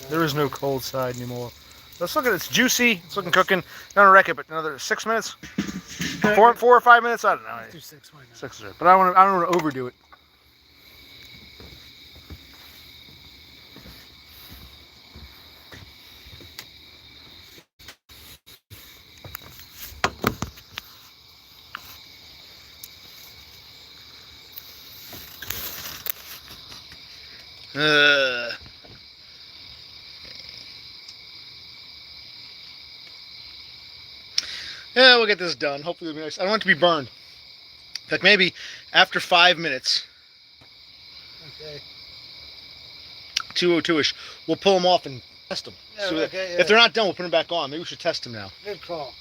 There is no cold side anymore. Let's look at it. It's juicy. It's looking cooking. Not gonna wreck it, but another 6 minutes, four or 5 minutes. I don't know. Do 6. Why not? 6 is it. But I don't want to overdo it. Yeah, we'll get this done. Hopefully it'll be nice. I don't want it to be burned. In fact, maybe after 5 minutes, Okay. 202-ish, we'll pull them off and test them. Yeah, So okay, yeah. If they're not done, we'll put them back on. Maybe we should test them now. Good call.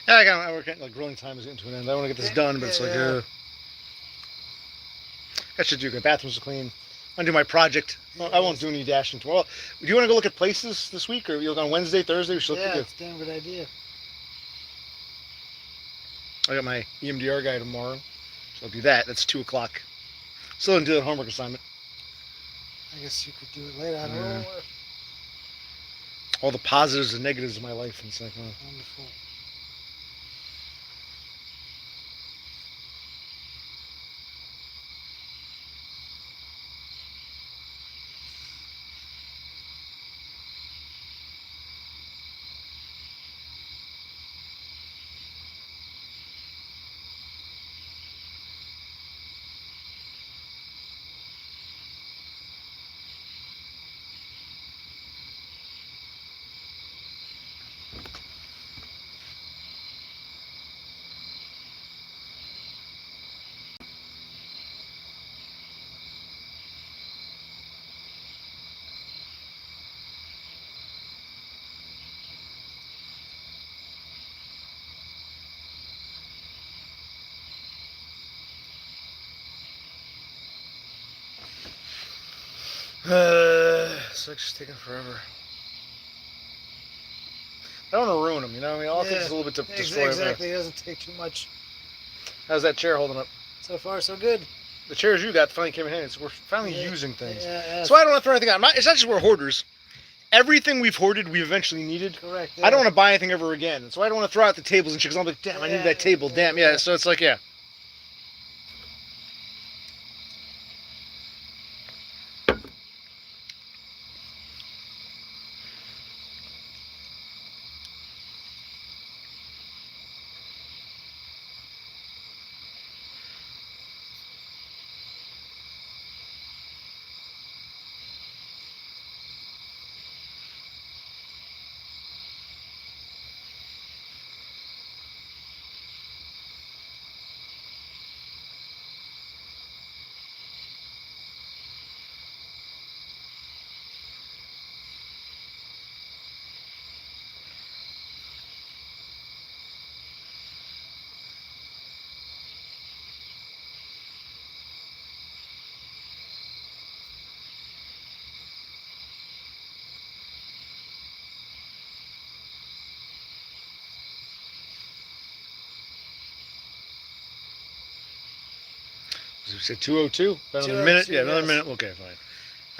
Yeah, I work like grilling time is getting to an end. I want to get this done, but it's like, I should do good. Bathrooms are clean. I'm gonna do my project. I won't do any dashing tomorrow. Do you want to go look at places this week, or you look on Wednesday, Thursday? We should look at It's a damn good idea. I got my EMDR guy tomorrow, so I'll do that. That's 2 o'clock. Still didn't do that homework assignment. I guess you could do it later. I don't know. All the positives and negatives of my life, and it's like, Wonderful. it's like just taking forever. I don't want to ruin them, you know. I mean, all it takes is a little bit to destroy them. Exactly. It doesn't take too much. How's that chair holding up? So far, so good. The chairs you got finally came in handy. So we're finally using things. Yeah. That's why I don't want to throw anything out. It's not just we're hoarders. Everything we've hoarded, we eventually needed. Correct. I don't want to buy anything ever again. So I don't want to throw out the tables and shit. Because I'm like, damn, I need that table. Damn, yeah. So it's like, yeah. You said 202. About another minute. Yeah, another minute. Okay, fine.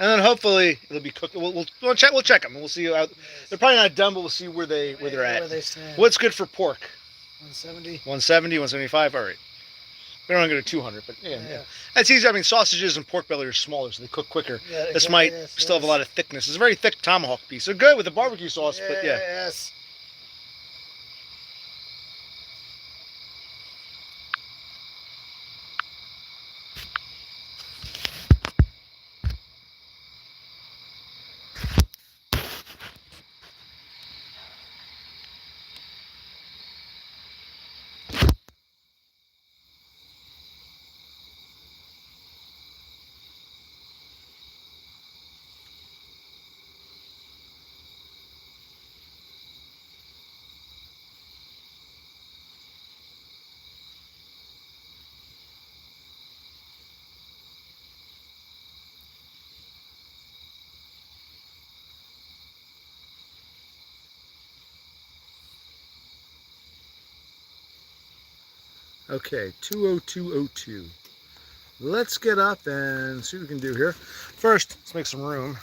And then hopefully it'll be cooked. We'll check. We'll check them. We'll see how they're probably not done, but we'll see where they're at. Where they stand. What's good for pork? 170. 170, 175. All right. We don't want to go to 200, but yeah. That's easy. I mean, sausages and pork belly are smaller, so they cook quicker. Yeah, this might still have a lot of thickness. It's a very thick tomahawk piece. They're good with the barbecue sauce, but yeah. Yes. Okay, 20202. Let's get up and see what we can do here. First, let's make some room.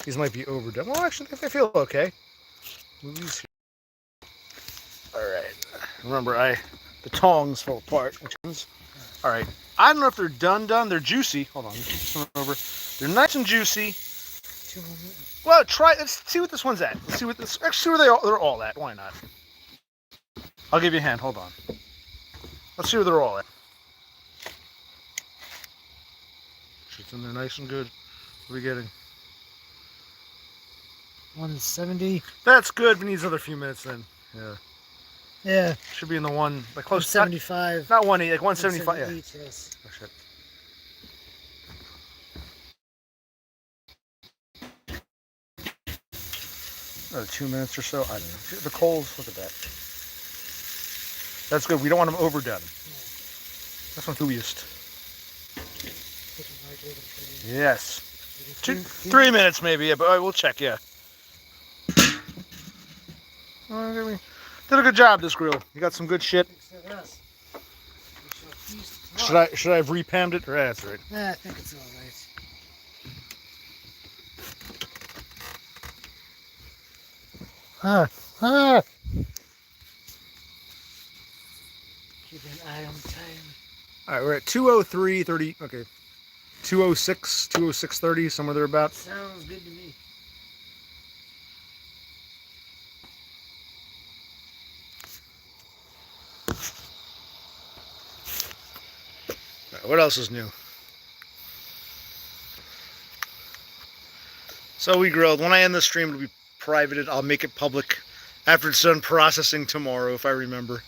These might be overdone. Well, actually, I feel okay. Move these here. All right. Remember, the tongs fell apart. Which ones? All right. I don't know if they're done. They're juicy. Hold on. Let me keep this one over. They're nice and juicy. Well, let's see what this one's at. Let's see what this. Actually, see where they're all at. Why not? I'll give you a hand. Hold on. Let's see where they're all at. Shit's in there nice and good. What are we getting? 170. That's good. We need another few minutes then. Yeah. Yeah. Should be in the like close. 175. Not 180, like 175. Yeah. Yes. Oh shit. Another 2 minutes or so. I don't know. The coals. Look at that. That's good. We don't want them overdone. That's not gooeyest. Yes. 3 minutes maybe, yeah, but we'll check, yeah. Did a good job, this grill. You got some good shit. Should I have repammed it? Or that's right. Yeah, I think it's all right. Keeping an eye on the time. All right, we're at 2:03:30. Okay, 2:06, 2:06:30, somewhere there about. Sounds good to me. All right, what else is new? So we grilled. When I end the stream, it'll be privated. I'll make it public after it's done processing tomorrow, if I remember.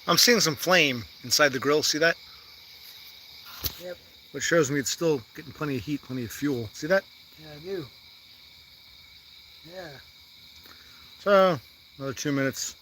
I'm seeing some flame inside the grill. See that? Yep. Which shows me it's still getting plenty of heat, plenty of fuel. See that? Yeah, I do. Yeah. So, another 2 minutes.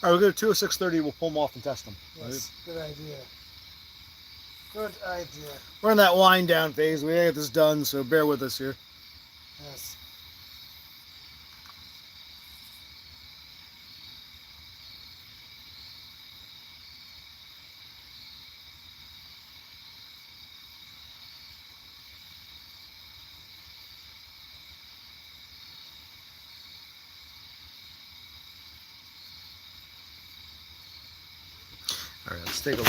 All right, we'll go to 2:06:30. We'll pull them off and test them. Yes, good idea. Good idea. We're in that wind down phase. We gotta get this done, so bear with us here. Yes. All right, let's take a look.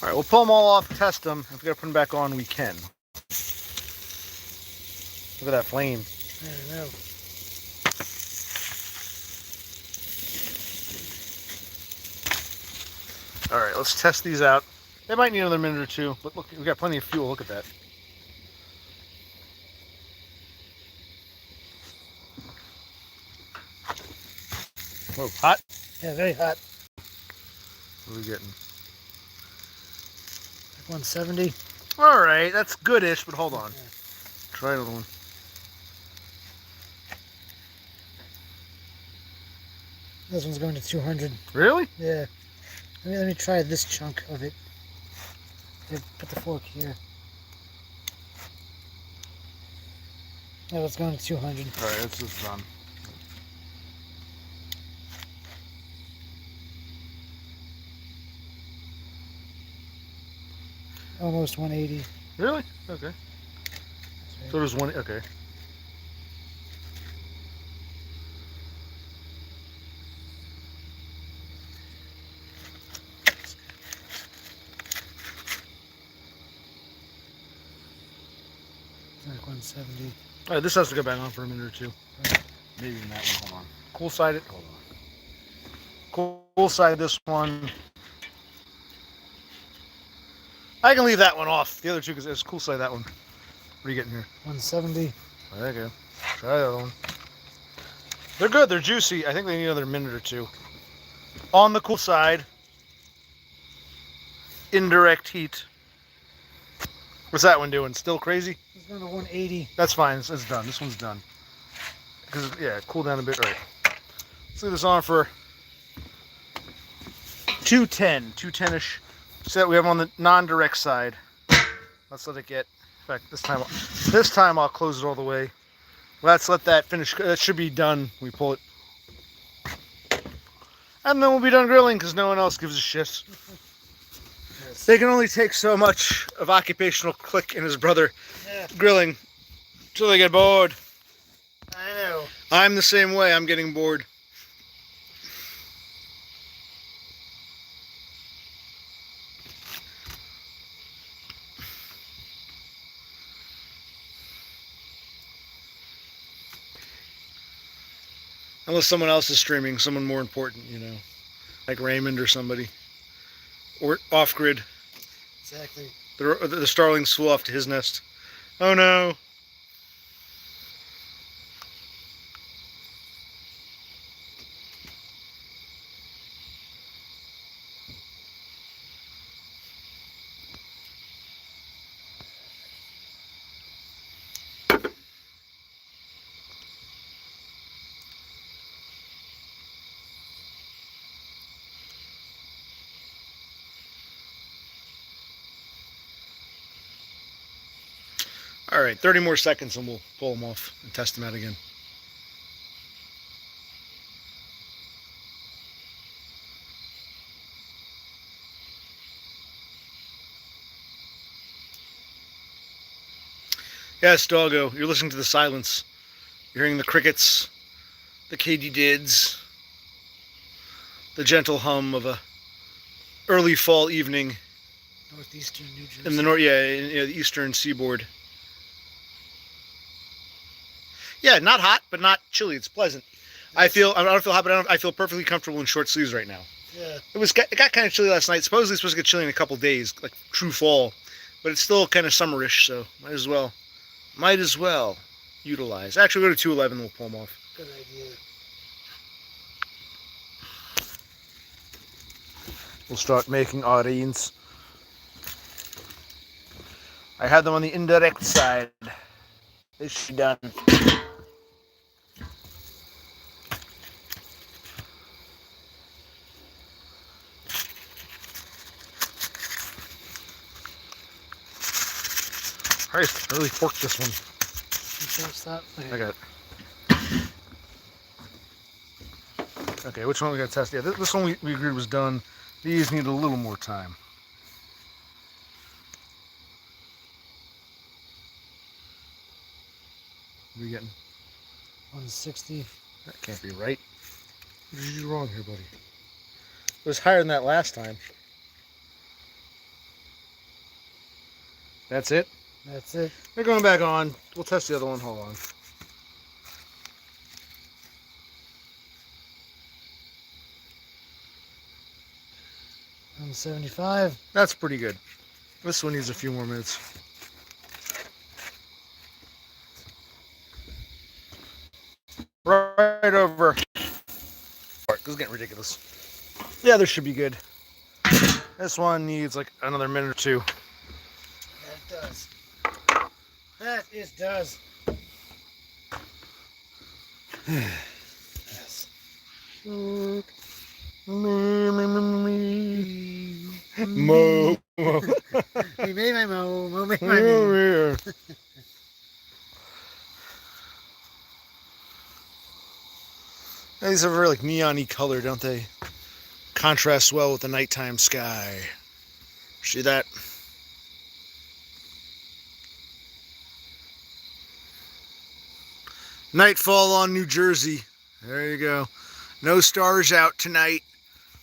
All right, we'll pull them all off, test them. If we gotta put them back on, we can. Look at that flame. I know. All right, let's test these out. They might need another minute or two, but look, we got plenty of fuel. Look at that. Whoa, hot? Yeah, very hot. What are we getting? Like 170. All right, that's goodish, but hold on. Yeah. Try another one. This one's going to 200. Really? Yeah. Let me try this chunk of it. Here, put the fork here. Oh, it's going to 200. All right, this is done. Almost 180. Really? Okay. Right. So there's one. Okay. Like 170. All right, this has to go back on for a minute or two. Right. Maybe even that one. Hold on. Cool side it. Hold on. Cool side this one. I can leave that one off. The other two, because it's cool side that one. What are you getting here? 170. There you go. Try the other one. They're good. They're juicy. I think they need another minute or two. On the cool side. Indirect heat. What's that one doing? Still crazy? It's going to 180. That's fine. It's done. This one's done. Because, yeah, cool down a bit. Right. Let's leave this on for 210. 210-ish. So that we have on the non-direct side. Let's let it get. In fact, this time I'll close it all the way. Let's let that finish. That should be done. We pull it. And then we'll be done grilling because no one else gives a shit. Yes. They can only take so much of occupational Click and his brother grilling until they get bored. I know. I'm the same way. I'm getting bored. Unless someone else is streaming, someone more important, you know, like Raymond or somebody, or off grid. Exactly. The starlings flew off to his nest. Oh no! All right, 30 more seconds and we'll pull them off and test them out again. Yes, doggo, you're listening to the silence. You're hearing the crickets, the katydids, the gentle hum of a early fall evening Northeastern New Jersey. in the the eastern seaboard. Yeah, not hot, but not chilly. It's pleasant. Yes. I don't feel hot, but I feel perfectly comfortable in short sleeves right now. Yeah. It got kind of chilly last night. Supposedly it's supposed to get chilly in a couple days, like true fall, but it's still kind of summerish, so might as well utilize. Actually, we'll go to 211. We'll pull them off. Good idea. We'll start making our beans. I had them on the indirect side. They should be done. Christ, I really forked this one. Stop. I got it. Okay, which one we got to test? Yeah, this one we agreed was done. These need a little more time. What are we getting? 160. That can't be right. What did you do wrong here, buddy? It was higher than that last time. That's it? That's it. They're going back on. We'll test the other one. Hold on. $175. That's pretty good. This one needs a few more minutes. Right over. This was getting ridiculous. Yeah, this should be good. This one needs like another minute or two. That does. That it does. Yes. Mo. He made my mo made my me. These are very like neon-y color, don't they? Contrast well with the nighttime sky. See that? Nightfall on New Jersey. There you go. No stars out tonight.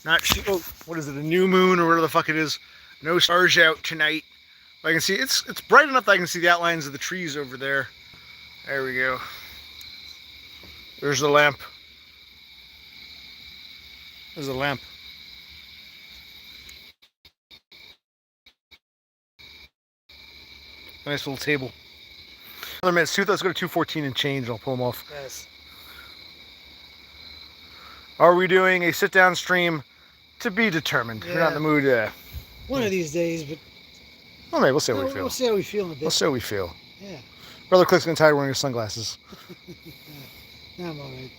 Not oh, what is it? A new moon or whatever the fuck it is. No stars out tonight. I can see it's bright enough that I can see the outlines of the trees over there. There we go. There's the lamp. There's a lamp. Nice little table. Another minute. Let's go to 2:14 and change. I'll pull them off. Yes. Are we doing a sit-down stream? To be determined. Yeah. We're not in the mood. One of these days, but Well, maybe we'll see how we feel. we'll see how we feel in a bit. We'll see how we feel. Yeah. Brother Click's gonna tired wearing his sunglasses. No, I'm alright.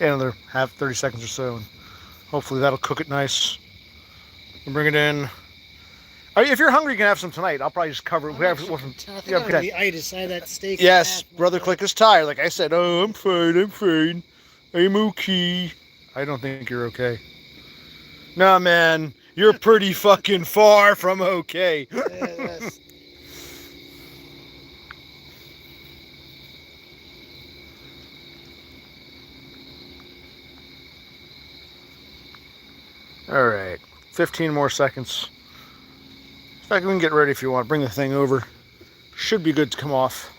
Yeah, another 30 seconds or so, and hopefully that'll cook it nice. And bring it in. If you're hungry, you can have some tonight. I'll probably just cover it. I think I'm gonna be itis. I had that steak. Yes, Brother Click is tired. Like I said, oh, I'm fine. I'm okay. I don't think you're okay. Nah, man, you're pretty fucking far from okay. Yes. All right, 15 more seconds. In fact, we can get ready if you want. Bring the thing over. Should be good to come off.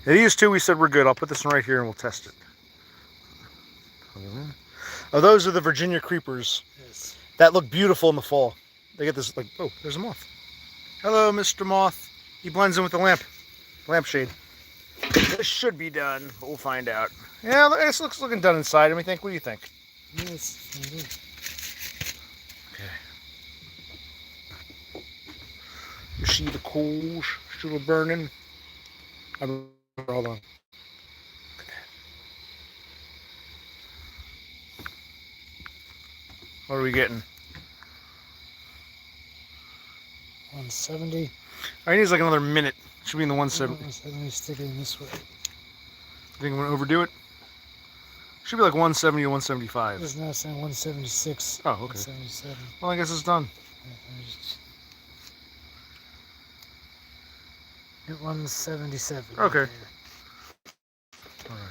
These two, we said we're good. I'll put this one right here and we'll test it. Oh, those are the Virginia creepers. Yes. That look beautiful in the fall. They get this like, oh, there's a moth. Hello, Mr. Moth. He blends in with the lampshade. This should be done, but we'll find out. Yeah, this looks looking done inside. What do you think? Yes. Okay. You see the coals still burning? Hold on. What are we getting? 170. I need like another minute. Should be in the 170. Let me stick it in this way. Think I'm gonna overdo it? Should be like 170 to 175. It's now saying 176. Oh, okay. 177. Well, I guess it's done. Hit 177. Okay. Right All right.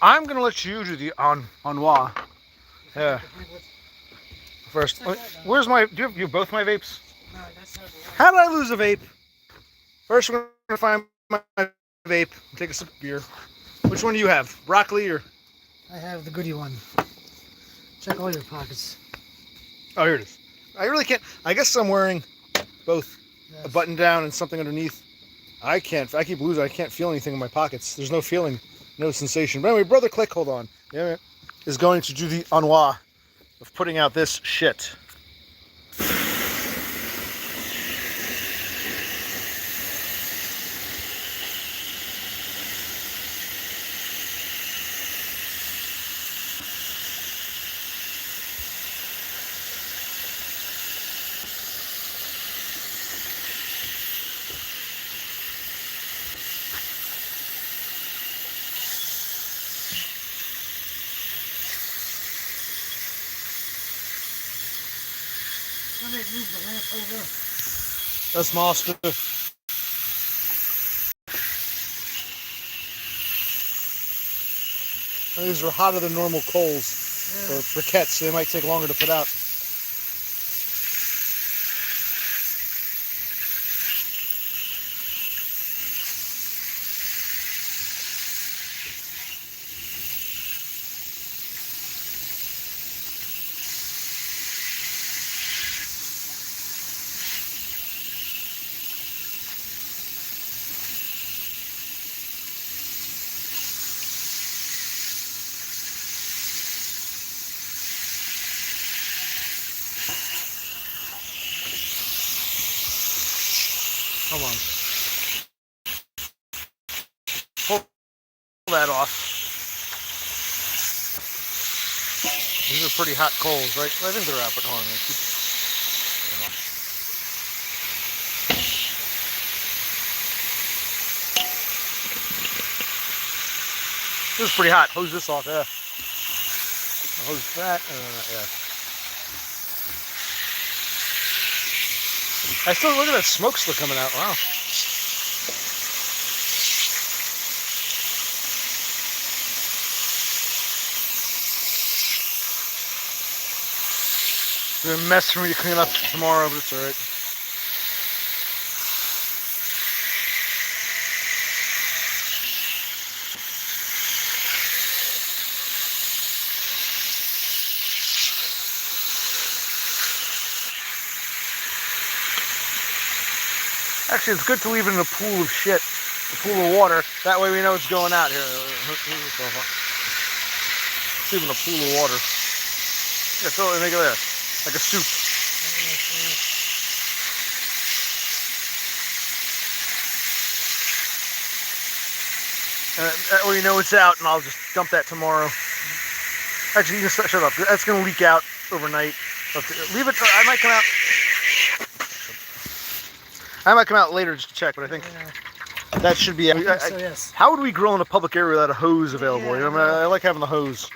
I'm gonna let you do the envoi. Yeah. First, where's my? Do you have both my vapes? No, that's not the one. How did I lose a vape? First, we're gonna find my vape. Take a sip of beer. Which one do you have? Broccoli or? I have the goodie one. Check all your pockets. Oh, here it is. I really can't. I guess I'm wearing both. Yes. A button down and something underneath. I keep losing. I can't feel anything in my pockets. There's no feeling, no sensation. But anyway, Brother Click, hold on. Yeah, is going to do the envoi of putting out this shit. Somebody move the lamp over. That's master. These are hotter than normal coals or briquettes, so they might take longer to put out. Come on. Pull that off. These are pretty hot coals, right? I think they're out, but hold on. This is pretty hot. Hose this off, yeah. Hose that, yeah. I still look at that smoke still coming out. Wow. It's a mess for me to clean up tomorrow, but it's alright. Actually, it's good to leave it in a pool of shit, a pool of water. That way we know it's going out here. Let's leave it in a pool of water. Yeah, throw it, make it there, like a soup. And that way you know it's out, and I'll just dump that tomorrow. Actually, you can shut up. That's gonna leak out overnight. Leave it. I might come out. I might come out later just to check, but I think that should be. So, yes. How would we grill in a public area without a hose available? Yeah, I like having the hose.